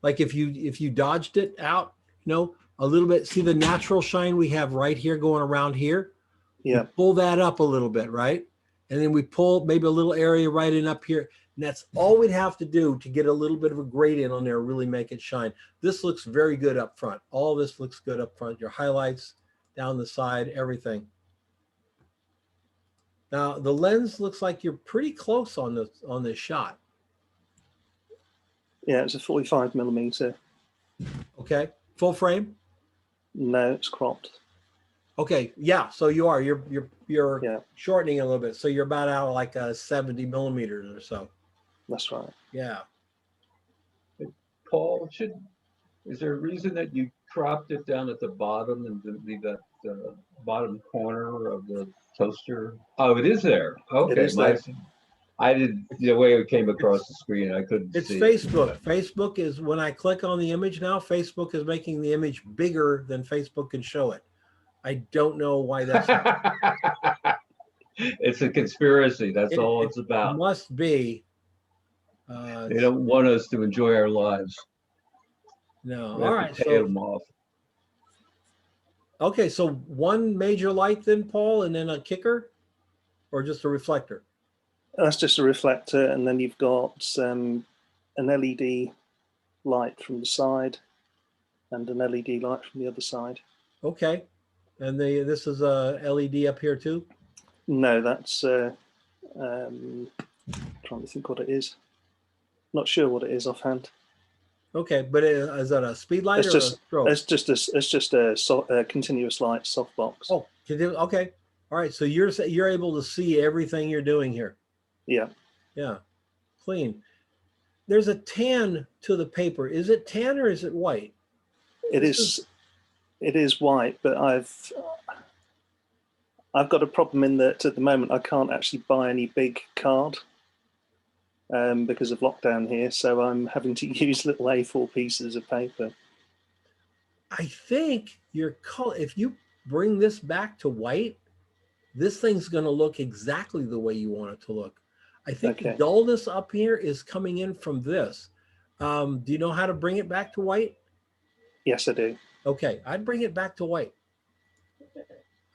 A: Like if you dodged it out, a little bit. See the natural shine we have right here going around here?
H: Yeah.
A: We pull that up a little bit, right? And then we pull maybe a little area right in up here. And that's all we'd have to do to get a little bit of a gradient on there, really make it shine. This looks very good up front. All this looks good up front. Your highlights down the side, everything. Now the lens looks like you're pretty close on this shot.
H: Yeah, it's a 45mm.
A: Okay, full frame?
H: No, it's cropped.
A: Okay, yeah. So you're shortening a little bit. So you're about out like 70mm or so.
H: That's right.
A: Yeah.
W: Paul, is there a reason that you cropped it down at the bottom and didn't leave that bottom corner of the toaster? Oh, it is there. Okay,
H: It is there.
W: I didn't. The way it came across the screen, I couldn't
A: It's
W: see.
A: Facebook. Facebook is, when I click on the image now, Facebook is making the image bigger than Facebook can show it. I don't know why that's happening.
W: It's a conspiracy. That's all it's about.
A: It must be.
W: They don't want us to enjoy our lives.
A: No.
W: We
A: All
W: have
A: right.
W: to pay them off.
A: Okay, so one major light then, Paul, and then a kicker, or just a reflector?
H: That's just a reflector, and then you've got an LED light from the side and an LED light from the other side.
A: Okay. And this is a LED up here too?
H: No, that's trying to think what it is. Not sure what it is offhand.
A: Okay, but is that a speed light or a strobe?
H: It's just a continuous light softbox.
A: Oh, okay. All right. So you're able to see everything you're doing here.
H: Yeah.
A: Yeah. Clean. There's a tan to the paper. Is it tan or is it white?
H: It is white, but I've got a problem in that at the moment I can't actually buy any big card because of lockdown here. So I'm having to use little A4 pieces of paper.
A: I think your color, if you bring this back to white, this thing's going to look exactly the way you want it to look. I think the dullness up here is coming in from this. Do you know how to bring it back to white?
H: Yes, I do.
A: Okay, I'd bring it back to white.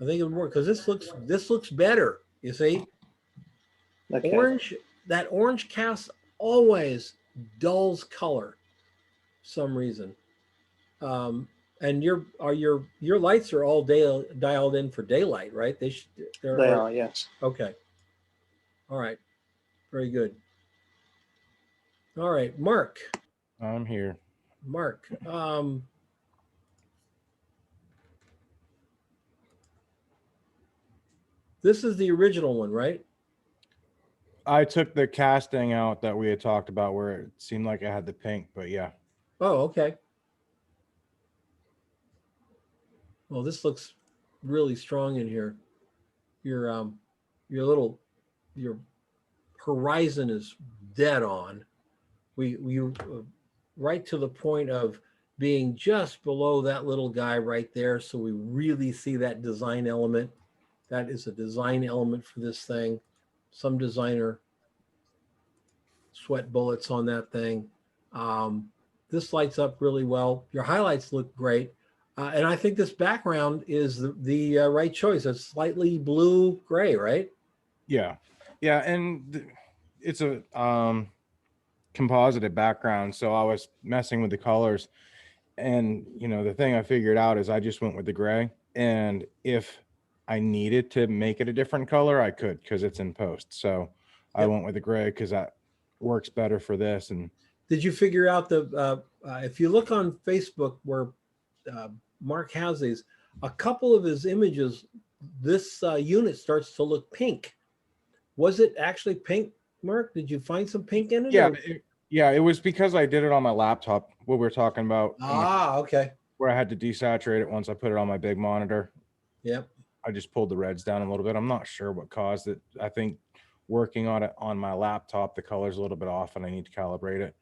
A: I think it would work because this looks better. You see, orange, that orange cast always dulls color, for some reason. And your lights are all dialed in for daylight, right? They
H: are, yes.
A: Okay. All right. Very good. All right, Mark.
P: I'm here.
A: Mark. This is the original one, right?
P: I took the casting out that we had talked about where it seemed like it had the pink, but yeah.
A: Oh, okay. Well, this looks really strong in here. Your horizon is dead on. We right to the point of being just below that little guy right there. So we really see that design element. That is a design element for this thing. Some designer sweat bullets on that thing. This lights up really well. Your highlights look great. And I think this background is the right choice. It's slightly blue gray, right?
P: Yeah. Yeah. And it's a composited background. So I was messing with the colors. And, the thing I figured out is I just went with the gray. And if I needed to make it a different color, I could because it's in post. So I went with the gray because that works better for this. And
A: did you figure out if you look on Facebook where Mark has these, a couple of his images, this unit starts to look pink. Was it actually pink, Mark? Did you find some pink in it?
P: Yeah, it was because I did it on my laptop, what we were talking about.
A: Okay.
P: Where I had to desaturate it once I put it on my big monitor.
A: Yep.
P: I just pulled the reds down a little bit. I'm not sure what caused it. I think working on it on my laptop, the color's a little bit off and I need to calibrate it.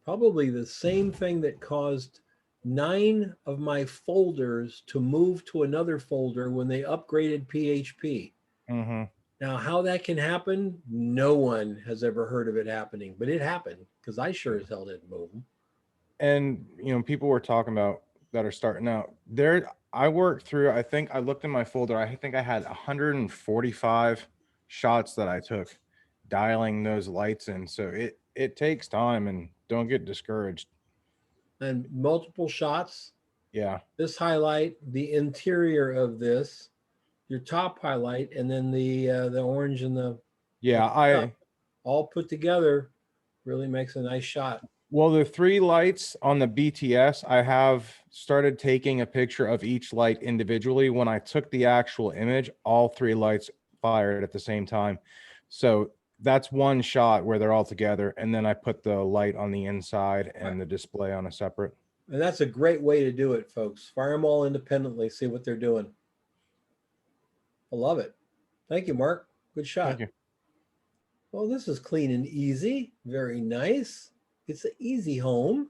A: Probably the same thing that caused 9 of my folders to move to another folder when they upgraded PHP.
P: Mm-hmm.
A: Now, how that can happen, no one has ever heard of it happening, but it happened because I sure as hell didn't move them.
P: And, people were talking about that are starting out there. I worked through, I think I looked in my folder. I think I had 145 shots that I took dialing those lights in. So it takes time, and don't get discouraged.
A: And multiple shots.
P: Yeah.
A: This highlight, the interior of this, your top highlight, and then the orange and the all put together really makes a nice shot.
P: Well, the 3 lights on the BTS, I have started taking a picture of each light individually. When I took the actual image, all 3 lights fired at the same time. So that's one shot where they're all together. And then I put the light on the inside and the display on a separate.
A: And that's a great way to do it, folks. Fire them all independently, see what they're doing. I love it. Thank you, Mark. Good shot.
P: Thank you.
A: Well, this is clean and easy. Very nice. It's an easy home.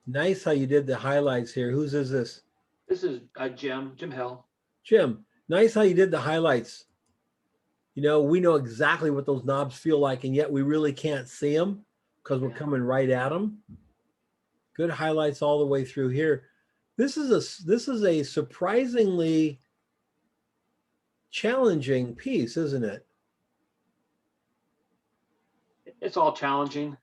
A: Nice how you did the highlights here. Whose is this?
I: This is Jim Hill.
A: Jim, nice how you did the highlights. We know exactly what those knobs feel like, and yet we really can't see them because we're coming right at them. Good highlights all the way through here. This is a surprisingly challenging piece, isn't it?
I: It's all challenging.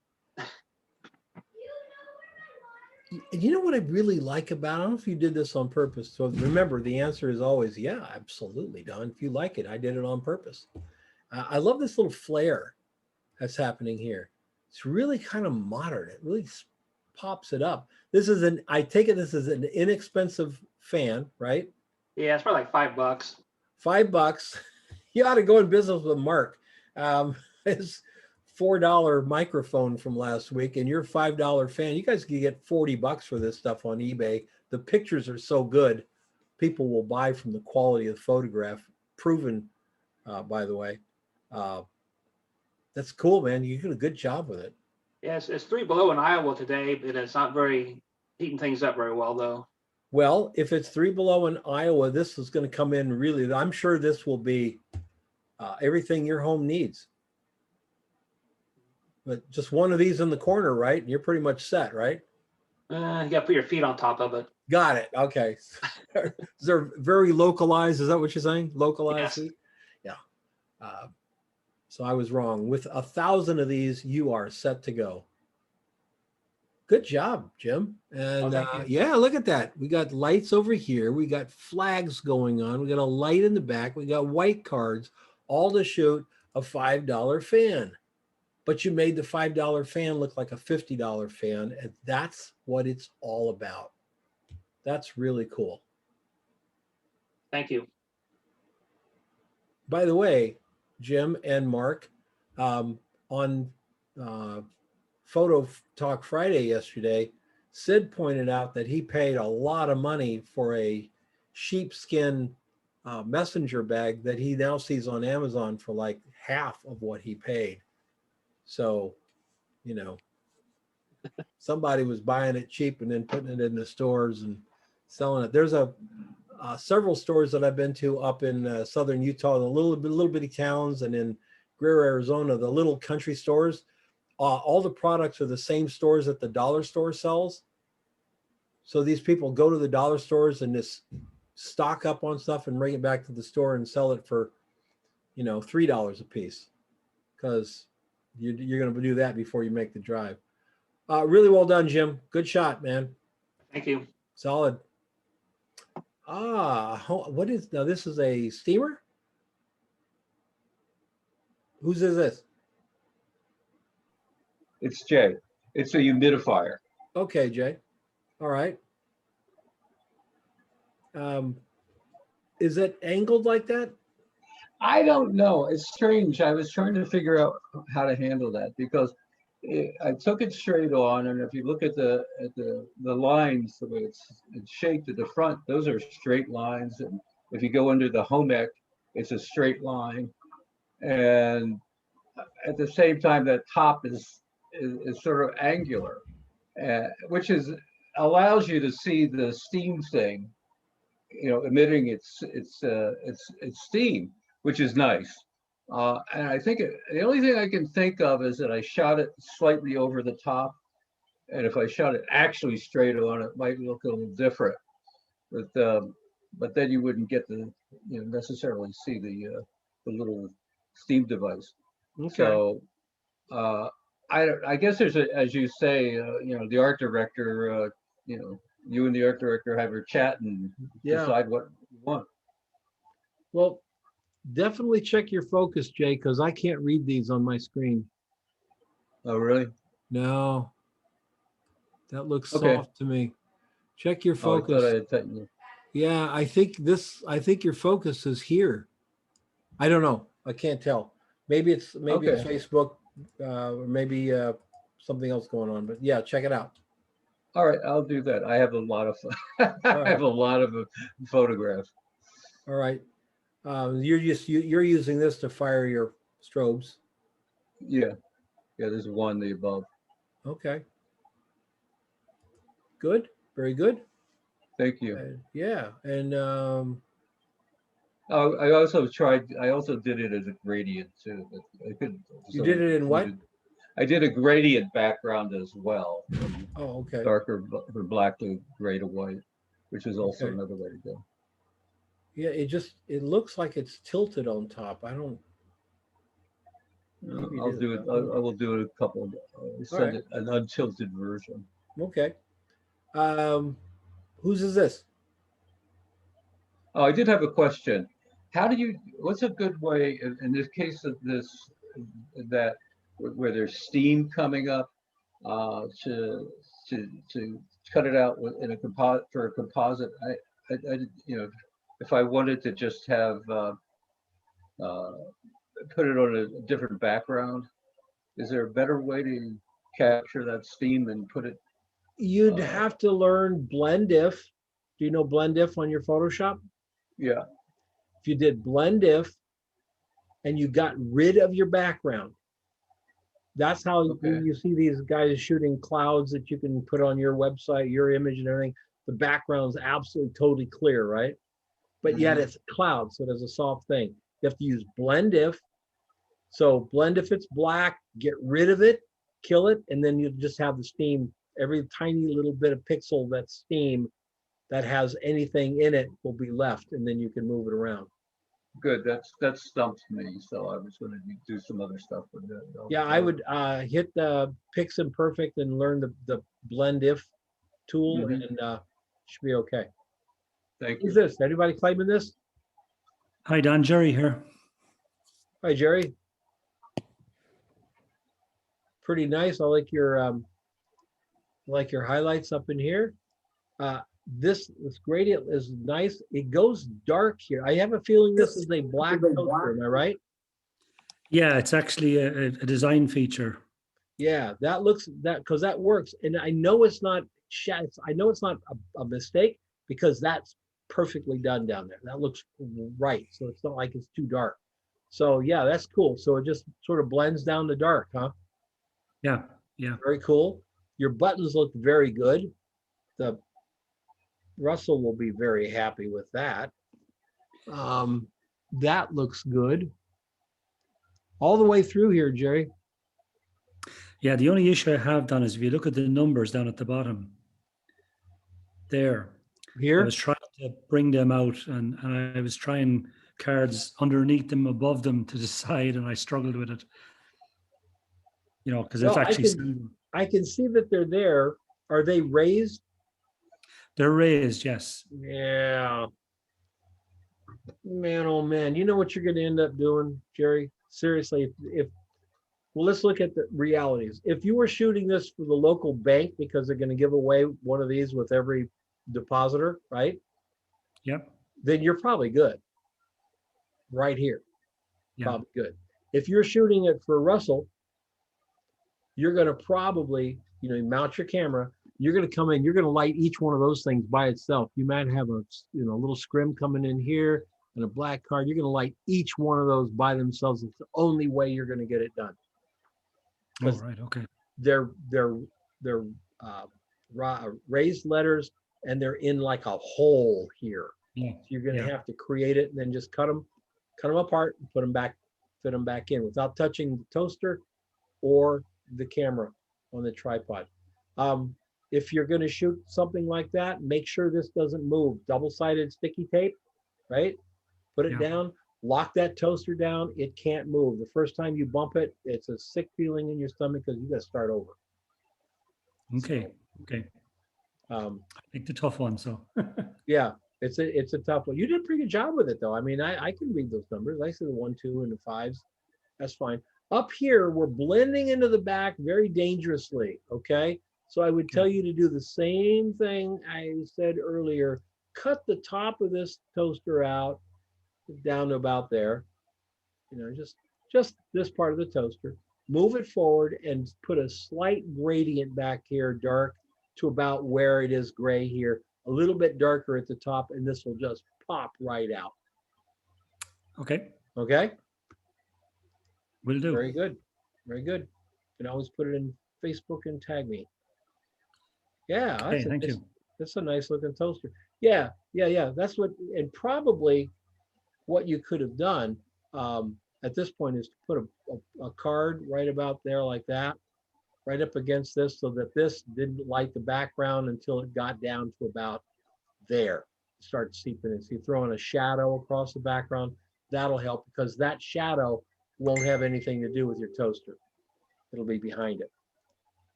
A: You know what I really like about it? I don't know if you did this on purpose. So remember, the answer is always, yeah, absolutely, Don. If you like it, I did it on purpose. I love this little flare that's happening here. It's really kind of modern. It really pops it up. This is I take it this is an inexpensive fan, right?
I: Yeah, it's probably like $5.
A: $5. You ought to go in business with Mark. His $4 microphone from last week and your $5 fan. You guys can get $40 for this stuff on eBay. The pictures are so good. People will buy from the quality of the photograph. Proven, by the way. That's cool, man. You did a good job with it.
I: Yes, it's 3 below in Iowa today, but it's not very heating things up very well, though.
A: Well, if it's 3 below in Iowa, this is going to come in really. I'm sure this will be everything your home needs. But just one of these in the corner, right? And you're pretty much set, right?
I: You got to put your feet on top of it.
A: Got it. Okay. They're very localized. Is that what you're saying? Localized?
I: Yes.
A: Yeah. So I was wrong. With 1,000 of these, you are set to go. Good job, Jim. And yeah, look at that. We got lights over here. We got flags going on. We got a light in the back. We got white cards, all to shoot a $5 fan. But you made the $5 fan look like a $50 fan. And that's what it's all about. That's really cool.
I: Thank you.
A: By the way, Jim and Mark, on Photo Talk Friday yesterday, Sid pointed out that he paid a lot of money for a sheepskin messenger bag that he now sees on Amazon for like half of what he paid. So, you know, somebody was buying it cheap and then putting it in the stores and selling it. There's several stores that I've been to up in southern Utah, the little bitty towns, and in Greer, Arizona, the little country stores. All the products are the same stores that the dollar store sells. So these people go to the dollar stores and just stock up on stuff and bring it back to the store and sell it for, you know, $3 a piece, because you're going to do that before you make the drive. Really well done, Jim. Good shot, man.
I: Thank you.
A: Solid. What is now? This is a steamer. Whose is this?
W: It's Jay. It's a humidifier.
A: Okay, Jay. All right. Is it angled like that?
W: I don't know. It's strange. I was trying to figure out how to handle that because I took it straight on, and if you look at the lines, the way it's shaped at the front, those are straight lines. And if you go under the Homec, it's a straight line. And at the same time, that top is sort of angular, which allows you to see the steam thing, you know, emitting its steam, which is nice. And I think the only thing I can think of is that I shot it slightly over the top, and if I shot it actually straight on, it might look a little different. But then you wouldn't get necessarily see the little steam device.
A: Okay.
W: So I guess there's as you say, the art director, you and the art director have your chat and decide what you want.
A: Well, definitely check your focus, Jay, because I can't read these on my screen.
W: Oh, really?
A: No. That looks
W: Okay.
A: soft to me. Check your
W: Oh, I
A: focus.
W: thought I had tightened it.
A: Yeah, I think your focus is here. I don't know. I can't tell. Maybe it's
W: Okay.
A: Facebook, or maybe something else going on. But yeah, check it out.
W: All right, I'll do that. I have a lot of I have a lot of photographs.
A: All right. You're using this to fire your strobes.
W: Yeah, there's one the above.
A: Okay. Good. Very good.
W: Thank you.
A: Yeah, and
W: I also did it as a gradient too. But I couldn't.
A: You did it in what?
W: I did a gradient background as well.
A: Oh, okay.
W: Darker from black to gray to white, which is also
A: Okay.
W: another way to go.
A: Yeah, it looks like it's tilted on top. I don't. Maybe
W: I'll do it. I will do it a couple. Send
A: right.
W: it an untilted version.
A: Okay. Whose is this?
W: Oh, I did have a question. What's a good way in this case of this, that where there's steam coming up, to cut it out in a composite for a composite. I you know, if I wanted to just have put it on a different background, is there a better way to capture that steam and put it?
A: You'd have to learn blend if. Do you know blend if on your Photoshop?
W: Yeah.
A: If you did blend if and you got rid of your background, that's how you see these guys shooting clouds that you can put on your website, your image and everything. The background's absolutely totally clear, right? But yet it's cloud, so there's a soft thing. You have to use blend if. So blend if it's black, get rid of it, kill it, and then you just have the steam. Every tiny little bit of pixel that's steam that has anything in it will be left, and then you can move it around.
W: Good, that stumped me. So I was going to do some other stuff with it.
A: Yeah, I would hit the Pix Imperfect and learn the blend if tool, and should be okay.
W: Thank
A: you. Who's this? Anybody claiming this?
J: Hi, Dan. Jerry here.
A: Hi, Jerry. Pretty nice. I like your highlights up in here. This gradient is nice. It goes dark here. I have a feeling this is a black toaster. Am I right?
J: Yeah, it's actually a design feature.
A: Yeah, that looks because that works, and I know it's not. I know it's not a mistake because that's perfectly done down there. That looks right. So it's not like it's too dark. So yeah, that's cool. So it just sort of blends down the dark, huh?
J: Yeah, yeah.
A: Very cool. Your buttons look very good. The Russell will be very happy with that. That looks good. All the way through here, Jerry.
J: Yeah, the only issue I have done is if you look at the numbers down at the bottom, there.
A: Here?
J: I was trying to bring them out and I was trying cards underneath them, above them to decide, and I struggled with it. You know, because it's actually...
A: I can see that they're there. Are they raised?
J: They're raised, yes.
A: Yeah. Man, oh man. You know what you're going to end up doing, Jerry? Seriously, well, let's look at the realities. If you were shooting this for the local bank because they're going to give away one of these with every depositor, right?
J: Yep.
A: Then you're probably good. Right here.
J: Yeah.
A: Probably good. If you're shooting it for Russell, you're going to probably, mount your camera. You're going to come in, you're going to light each one of those things by itself. You might have a little scrim coming in here and a black card. You're going to light each one of those by themselves. It's the only way you're going to get it done.
J: Oh, right. Okay.
A: They're raised letters and they're in like a hole here.
J: Yeah.
A: So you're going to have to create it and then just cut them apart and put them back, fit them back in without touching the toaster or the camera on the tripod. If you're going to shoot something like that, make sure this doesn't move. Double-sided sticky tape, right? Put it down, lock that toaster down. It can't move. The first time you bump it, it's a sick feeling in your stomach because you got to start over.
J: Okay. Okay. I think the tough one. So
A: yeah, it's a tough one. You did a pretty good job with it, though. I mean, I can read those numbers. I see the 1, 2, and the 5s. That's fine. Up here, we're blending into the back very dangerously. Okay. So I would tell you to do the same thing I said earlier. Cut the top of this toaster out down to about there. Just this part of the toaster. Move it forward and put a slight gradient back here, dark to about where it is gray here. A little bit darker at the top, and this will just pop right out.
J: Okay.
A: Okay.
J: Will do.
A: Very good. Very good. You can always put it in Facebook and tag me. Yeah,
J: hey, thank you.
A: That's a nice looking toaster. Yeah. That's what, and probably what you could have done at this point is to put a card right about there like that, right up against this so that this didn't light the background until it got down to about there. Start seeping in. So you throw in a shadow across the background. That'll help because that shadow won't have anything to do with your toaster. It'll be behind it.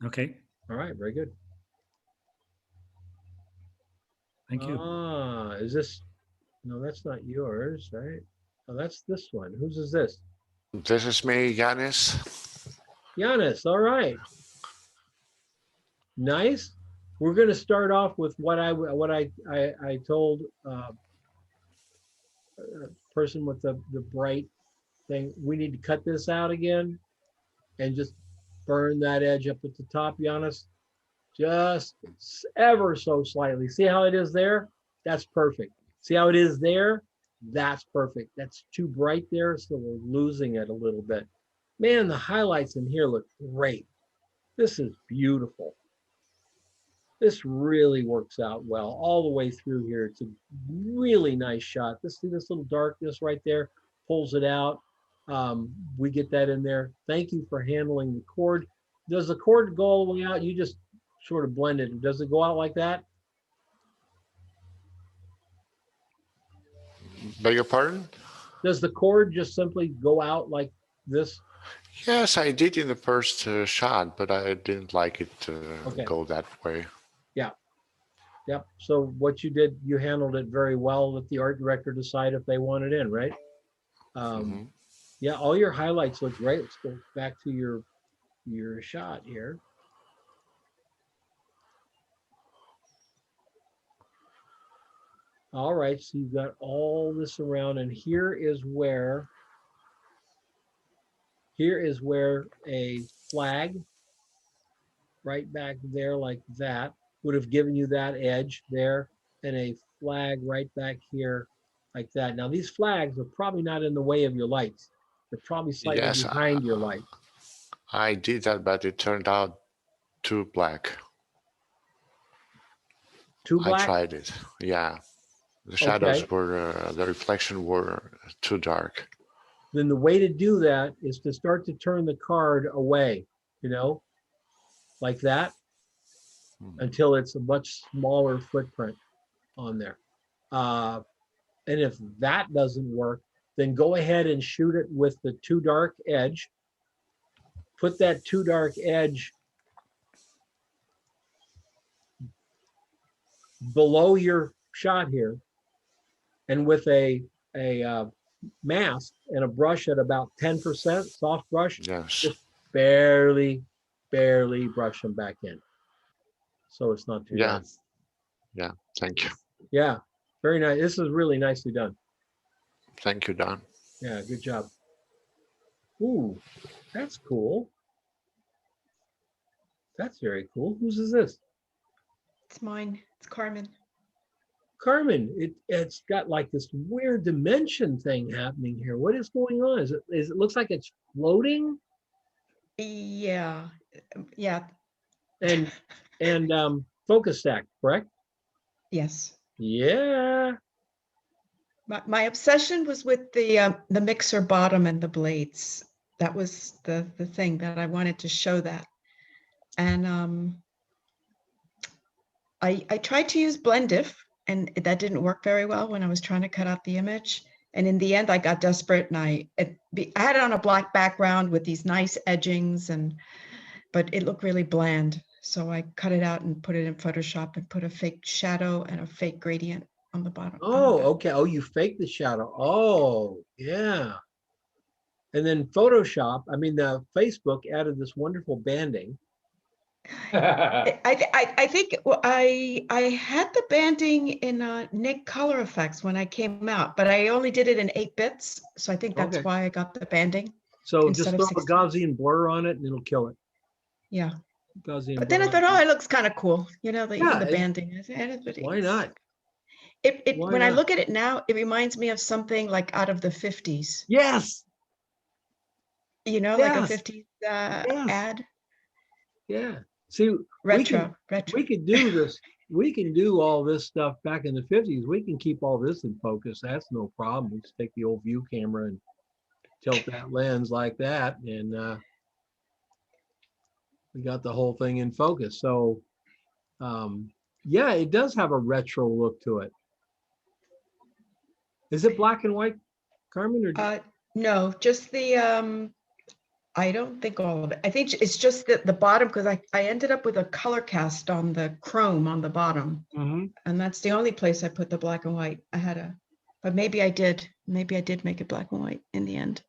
J: Okay.
A: All right, very good.
J: Thank you.
A: Is this, no, that's not yours, right? Oh, that's this one. Whose is this?
K: This is me, Yanis.
A: Giannis, all right. Nice. We're going to start off with what I told person with the bright thing. We need to cut this out again and just burn that edge up at the top, Giannis. Just ever so slightly. See how it is there? That's perfect. See how it is there? That's perfect. That's too bright there, so we're losing it a little bit. Man, the highlights in here look great. This is beautiful. This really works out well all the way through here. It's a really nice shot. See this little darkness right there, pulls it out. We get that in there. Thank you for handling the cord. Does the cord go all the way out? You just sort of blend it. Does it go out like that?
K: Beg your pardon?
A: Does the cord just simply go out like this?
K: Yes, I did in the first shot, but I didn't like it to go that way.
A: Yeah. Yep. So what you did, you handled it very well. Let the art director decide if they want it in, right? Yeah, all your highlights look great. Let's go back to your shot here. All right, so you've got all this around, and here is where a flag right back there like that would have given you that edge there, and a flag right back here like that. Now these flags are probably not in the way of your lights. They're probably slightly behind your light.
K: I did that, but it turned out too black.
A: Too black?
K: I tried it, yeah. The shadows were, the reflection were too dark.
A: Then the way to do that is to start to turn the card away, you know, like that, until it's a much smaller footprint on there. And if that doesn't work, then go ahead and shoot it with the too dark edge. Put that too dark edge below your shot here, and with a mask and a brush at about 10%, soft brush, just barely brush them back in. So it's not too dark.
K: Yeah, thank you.
A: Yeah, very nice. This is really nicely done.
K: Thank you, Don.
A: Yeah, good job. Ooh, that's cool. That's very cool. Whose is this?
D: It's mine. It's Carmen.
A: Carmen, it's got like this weird dimension thing happening here. What is going on? Is it looks like it's floating?
D: Yeah. Yeah.
A: And focus stack, correct?
D: Yes.
A: Yeah.
D: My obsession was with the mixer bottom and the blades. That was the thing that I wanted to show that. And I tried to use Blendif, and that didn't work very well when I was trying to cut out the image. And in the end, I got desperate, and I had it on a black background with these nice edgings, but it looked really bland. So I cut it out and put it in Photoshop and put a fake shadow and a fake gradient on the bottom.
A: Oh, okay. Oh, you faked the shadow. Oh, yeah. And then Photoshop, the Facebook added this wonderful banding.
D: I think I had the banding in Nick Color Effects when I came out, but I only did it in 8 bits. So I think that's why I got the banding.
A: So just throw a Gaussian blur on it and it'll kill it.
D: Yeah.
A: Gaussian
D: but then I thought, oh, it looks kind of cool. You know, even the banding.
A: Why not?
D: When I look at it now, it reminds me of something like out of the 50s.
A: Yes.
D: You know, like a 50s ad.
A: Yeah. See,
D: retro.
A: We could do this. We can do all this stuff back in the 50s. We can keep all this in focus. That's no problem. We just take the old view camera and tilt that lens like that, and we got the whole thing in focus. So, yeah, it does have a retro look to it. Is it black and white, Carmen? Or
D: no, just the I don't think all of it. I think it's just the bottom, because I ended up with a color cast on the chrome on the bottom. And that's the only place I put the black and white. But maybe I did make it black and white in the end.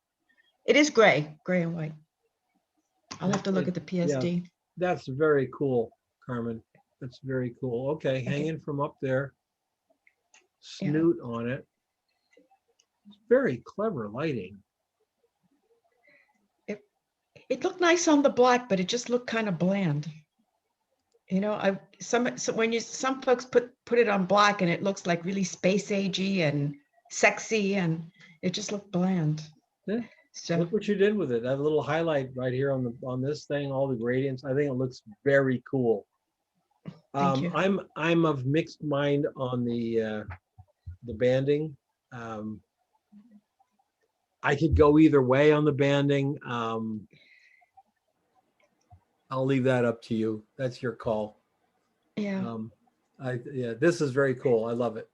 D: It is gray and white. I'll have to look at the
A: Yeah,
D: PSD.
A: that's very cool, Carmen. That's very cool. Okay, hanging from up there. Snoot on it. Very clever lighting.
D: It looked nice on the black, but it just looked kind of bland. You know, some folks put it on black and it looks like really space agey and sexy, and it just looked bland.
A: Yeah.
D: So
A: look what you did with it. That little highlight right here on this thing, all the gradients. I think it looks very cool.
D: Thank you.
A: I'm of mixed mind on the banding. I could go either way on the banding. I'll leave that up to you. That's your call.
D: Yeah.
A: Yeah, this is very cool. I love it.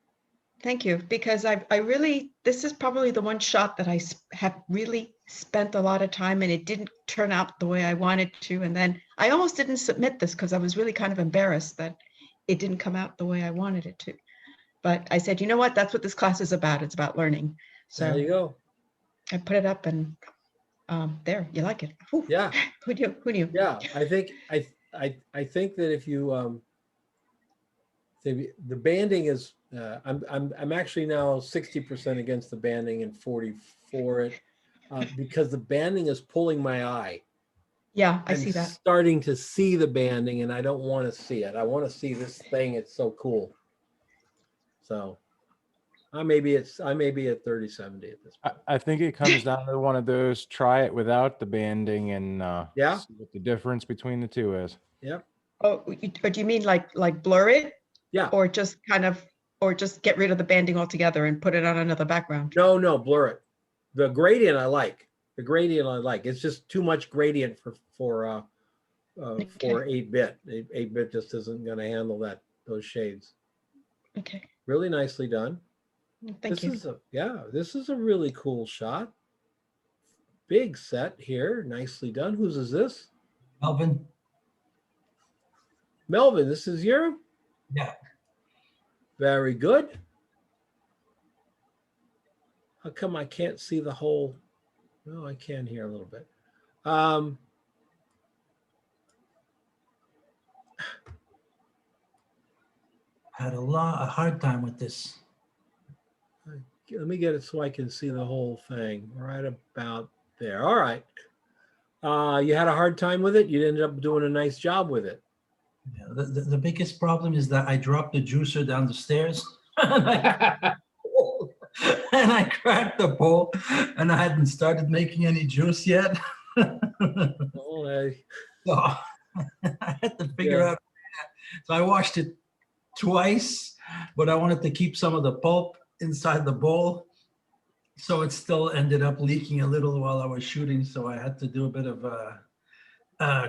D: Thank you, because I really, this is probably the one shot that I have really spent a lot of time, and it didn't turn out the way I wanted to. And then I almost didn't submit this because I was really kind of embarrassed that it didn't come out the way I wanted it to. But I said, you know what? That's what this class is about. It's about learning. So
A: there you go.
D: I put it up, and there, you like it. Whew.
A: Yeah.
D: Who knew?
A: Yeah, I think that if you the banding is I'm actually now 60% against the banding and 40 for it because the banding is pulling my eye.
D: Yeah, I
A: I'm
D: see that.
A: starting to see the banding and I don't want to see it. I want to see this thing. It's so cool. So I may be at 30-70 at this point.
P: I think it comes down to one of those, try it without the banding and
A: yeah,
P: see what the difference between the two is.
A: Yep.
D: Oh, or do you mean like blur it?
A: Yeah.
D: Or just just get rid of the banding altogether and put it on another background?
A: No, blur it. The gradient I like. It's just too much gradient for 8-bit. 8-bit just isn't going to handle those shades.
D: Okay.
A: Really nicely done.
D: Thank you.
A: This is a really cool shot. Big set here, nicely done. Whose is this? Melvin, this is your?
L: Yeah.
A: Very good. How come I can't see the whole? No, I can hear a little bit.
L: Had a hard time with this.
A: Let me get it so I can see the whole thing right about there. All right. You had a hard time with it. You ended up doing a nice job with it.
L: Yeah, the biggest problem is that I dropped the juicer down the stairs and I cracked the bowl and I hadn't started making any juice yet. So I had to figure out. So I washed it twice, but I wanted to keep some of the pulp inside the bowl. So it still ended up leaking a little while I was shooting. So I had to do a bit of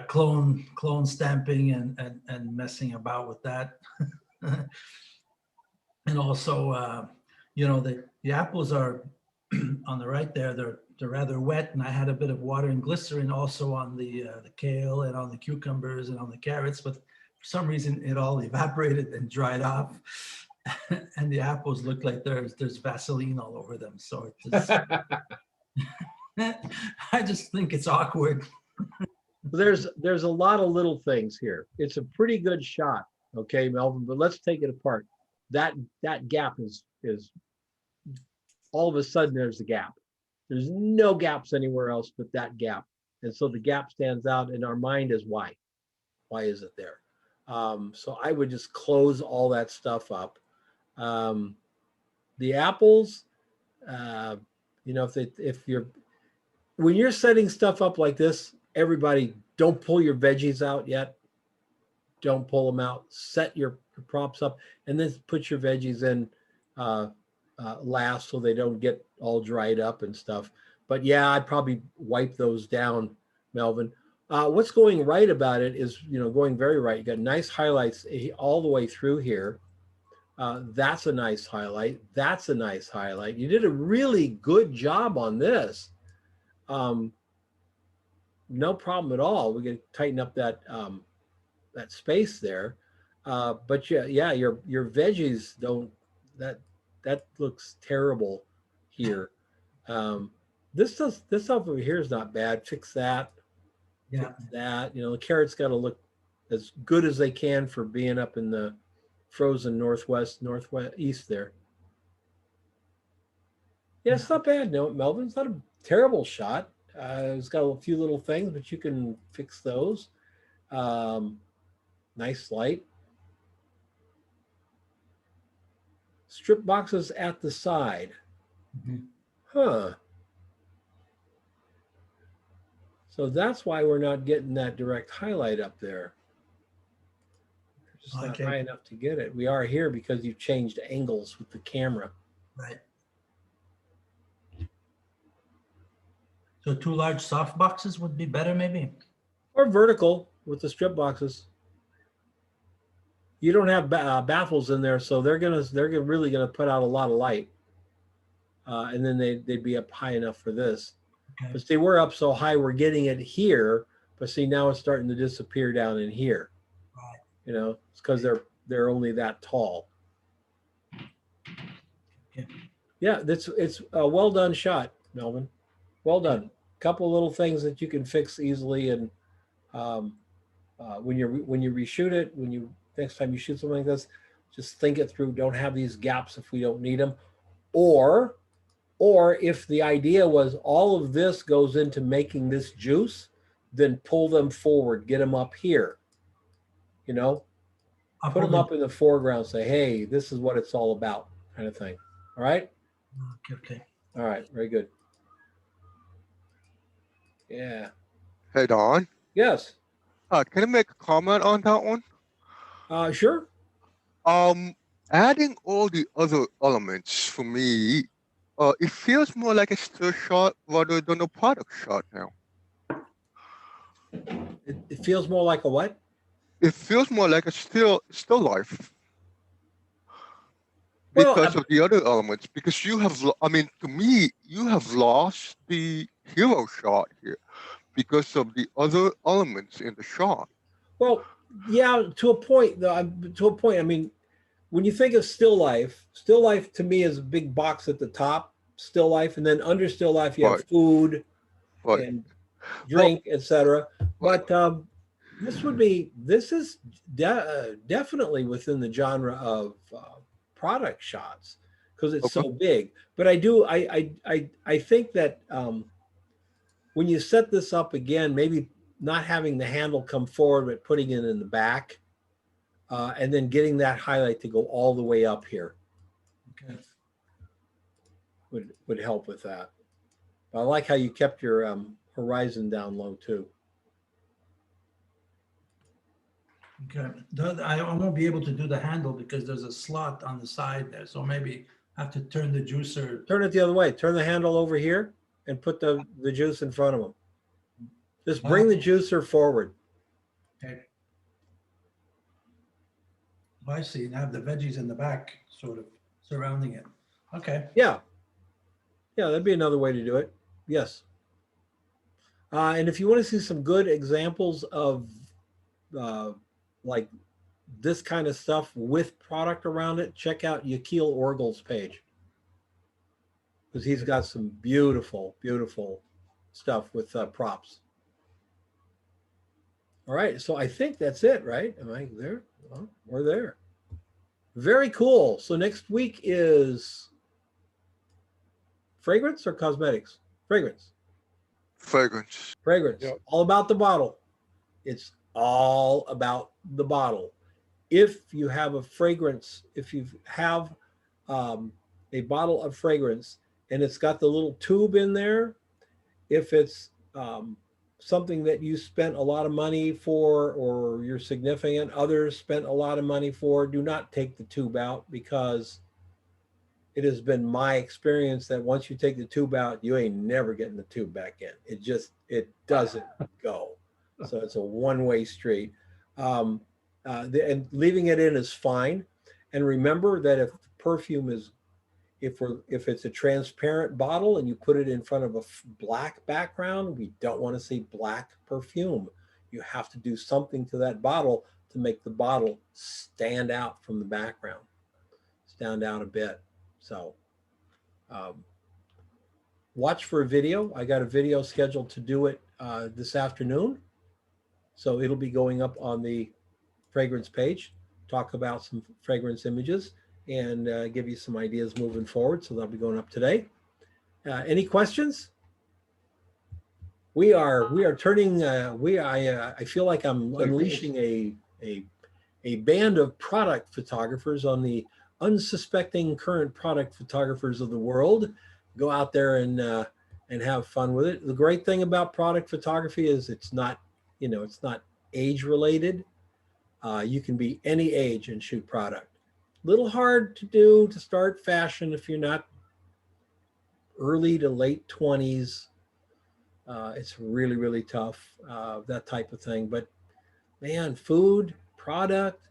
L: clone stamping and messing about with that. And also, the apples are on the right there. They're rather wet, and I had a bit of water and glycerin also on the kale and on the cucumbers and on the carrots, but for some reason it all evaporated and dried off. And the apples look like there's Vaseline all over them. So it just, I just think it's awkward.
A: There's a lot of little things here. It's a pretty good shot, okay, Melvin, but let's take it apart. That gap is all of a sudden there's a gap. There's no gaps anywhere else but that gap. And so the gap stands out in our mind as why? Why is it there? So I would just close all that stuff up. The apples, when you're setting stuff up like this, everybody don't pull your veggies out yet. Don't pull them out. Set your props up and then put your veggies in last so they don't get all dried up and stuff. But yeah, I'd probably wipe those down, Melvin. What's going right about it is, going very right. You got nice highlights all the way through here. That's a nice highlight. That's a nice highlight. You did a really good job on this. No problem at all. We can tighten up that that space there. But yeah, your veggies don't. That looks terrible here. this stuff over here is not bad. Fix that.
L: Yeah.
A: Fix that. You know, the carrot's got to look as good as they can for being up in the frozen northwest, east there. Yeah, it's not bad. No, Melvin, it's not a terrible shot. It's got a few little things, but you can fix those. Nice light. Strip boxes at the side. Huh. So that's why we're not getting that direct highlight up there. It's just not high enough to get it. We are here because you changed angles with the camera.
L: Right. So 2 large soft boxes would be better maybe?
A: Or vertical with the strip boxes. You don't have baffles in there, so they're really gonna put out a lot of light, and then they'd be up high enough for this.
L: Okay.
A: But see, we're up so high, we're getting it here, but see now it's starting to disappear down in here.
L: Right.
A: You know, it's because they're only that tall.
L: Okay.
A: Yeah, it's a well done shot, Melvin. Well done. Couple little things that you can fix easily, and when you reshoot it, next time you shoot something like this, just think it through. Don't have these gaps if we don't need them, or if the idea was all of this goes into making this juice, then pull them forward, get them up here. You know, put them up in the foreground. Say, hey, this is what it's all about, kind of thing. All right.
L: Okay.
A: All right. Very good. Yeah.
C: Hey, Don.
A: Yes.
C: Can I make a comment on that one?
A: Sure.
C: Adding all the other elements for me, it feels more like a still shot rather than a product shot now.
A: It feels more like a what?
C: It feels more like a still life. Because of the other elements, because you have, I mean, to me, you have lost the hero shot here because of the other elements in the shot.
A: Well, yeah, to a point, though. To a point, I mean, when you think of still life to me is a big box at the top, still life, and then under still life you have food and drink, etc. But this is definitely within the genre of product shots because it's so big. But I think that when you set this up again, maybe not having the handle come forward, but putting it in the back, and then getting that highlight to go all the way up here.
L: Okay.
A: Would help with that. But I like how you kept your horizon down low too.
L: Okay. I won't be able to do the handle because there's a slot on the side there. So maybe I have to turn the juicer.
A: Turn it the other way. Turn the handle over here and put the juice in front of them. Just bring the juicer forward.
L: Okay. I see. And have the veggies in the back, sort of surrounding it. Okay.
A: Yeah. Yeah, that'd be another way to do it. Yes. And if you want to see some good examples of like this kind of stuff with product around it, check out Yakil Orgel's page. Because he's got some beautiful, beautiful stuff with props. All right, so I think that's it, right? Am I there? Well, we're there. Very cool. So next week is fragrance or cosmetics? Fragrance.
C: Fragrance.
A: Fragrance. Yep. All about the bottle. It's all about the bottle. If you have a fragrance, if you have a bottle of fragrance and it's got the little tube in there, if it's something that you spent a lot of money for or your significant others spent a lot of money for, do not take the tube out, because it has been my experience that once you take the tube out, you ain't never getting the tube back in. It doesn't go. So it's a one-way street. And leaving it in is fine. And remember that if the perfume is, if it's a transparent bottle and you put it in front of a black background, we don't want to see black perfume. You have to do something to that bottle to make the bottle stand out from the background, stand out a bit. So watch for a video. I got a video scheduled to do it this afternoon. So it'll be going up on the fragrance page, talk about some fragrance images and give you some ideas moving forward. So that'll be going up today. Any questions? We are turning, I feel like I'm unleashing a band of product photographers on the unsuspecting current product photographers of the world. Go out there and have fun with it. The great thing about product photography is it's not, it's not age related. You can be any age and shoot product. Little hard to do to start fashion if you're not early to late 20s. It's really, really tough, that type of thing. But man, food, product,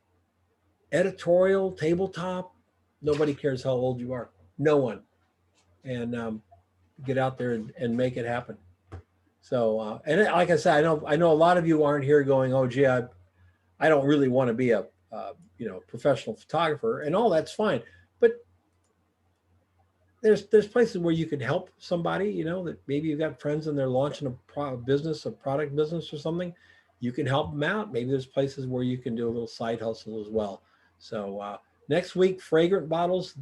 A: editorial, tabletop, nobody cares how old you are. No one. And get out there and make it happen. So, and like I said, I know a lot of you aren't here going, oh, gee, I don't really want to be a professional photographer, and all that's fine. But there's places where you can help somebody, that maybe you've got friends and they're launching a product business or something. You can help them out. Maybe there's places where you can do a little side hustle as well. So next week, fragrance bottles.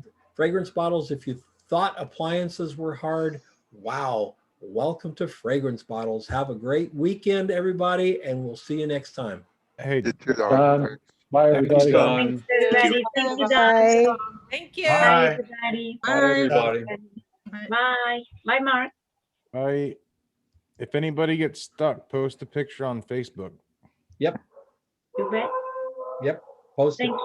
A: If you thought appliances were hard, wow. Welcome to fragrance bottles. Have a great weekend, everybody, and we'll see you next time.
P: Hey,
U: bye, everybody.
N: Thanks, everybody. Thank you,
S: Bye.
N: Don.
E: Thank you.
N: Bye, everybody.
W: Bye, everybody.
N: Bye. Bye, Mark.
P: bye. If anybody gets stuck, post a picture on Facebook.
A: Yep.
N: You bet.
A: Yep. Post it.
N: Thank you.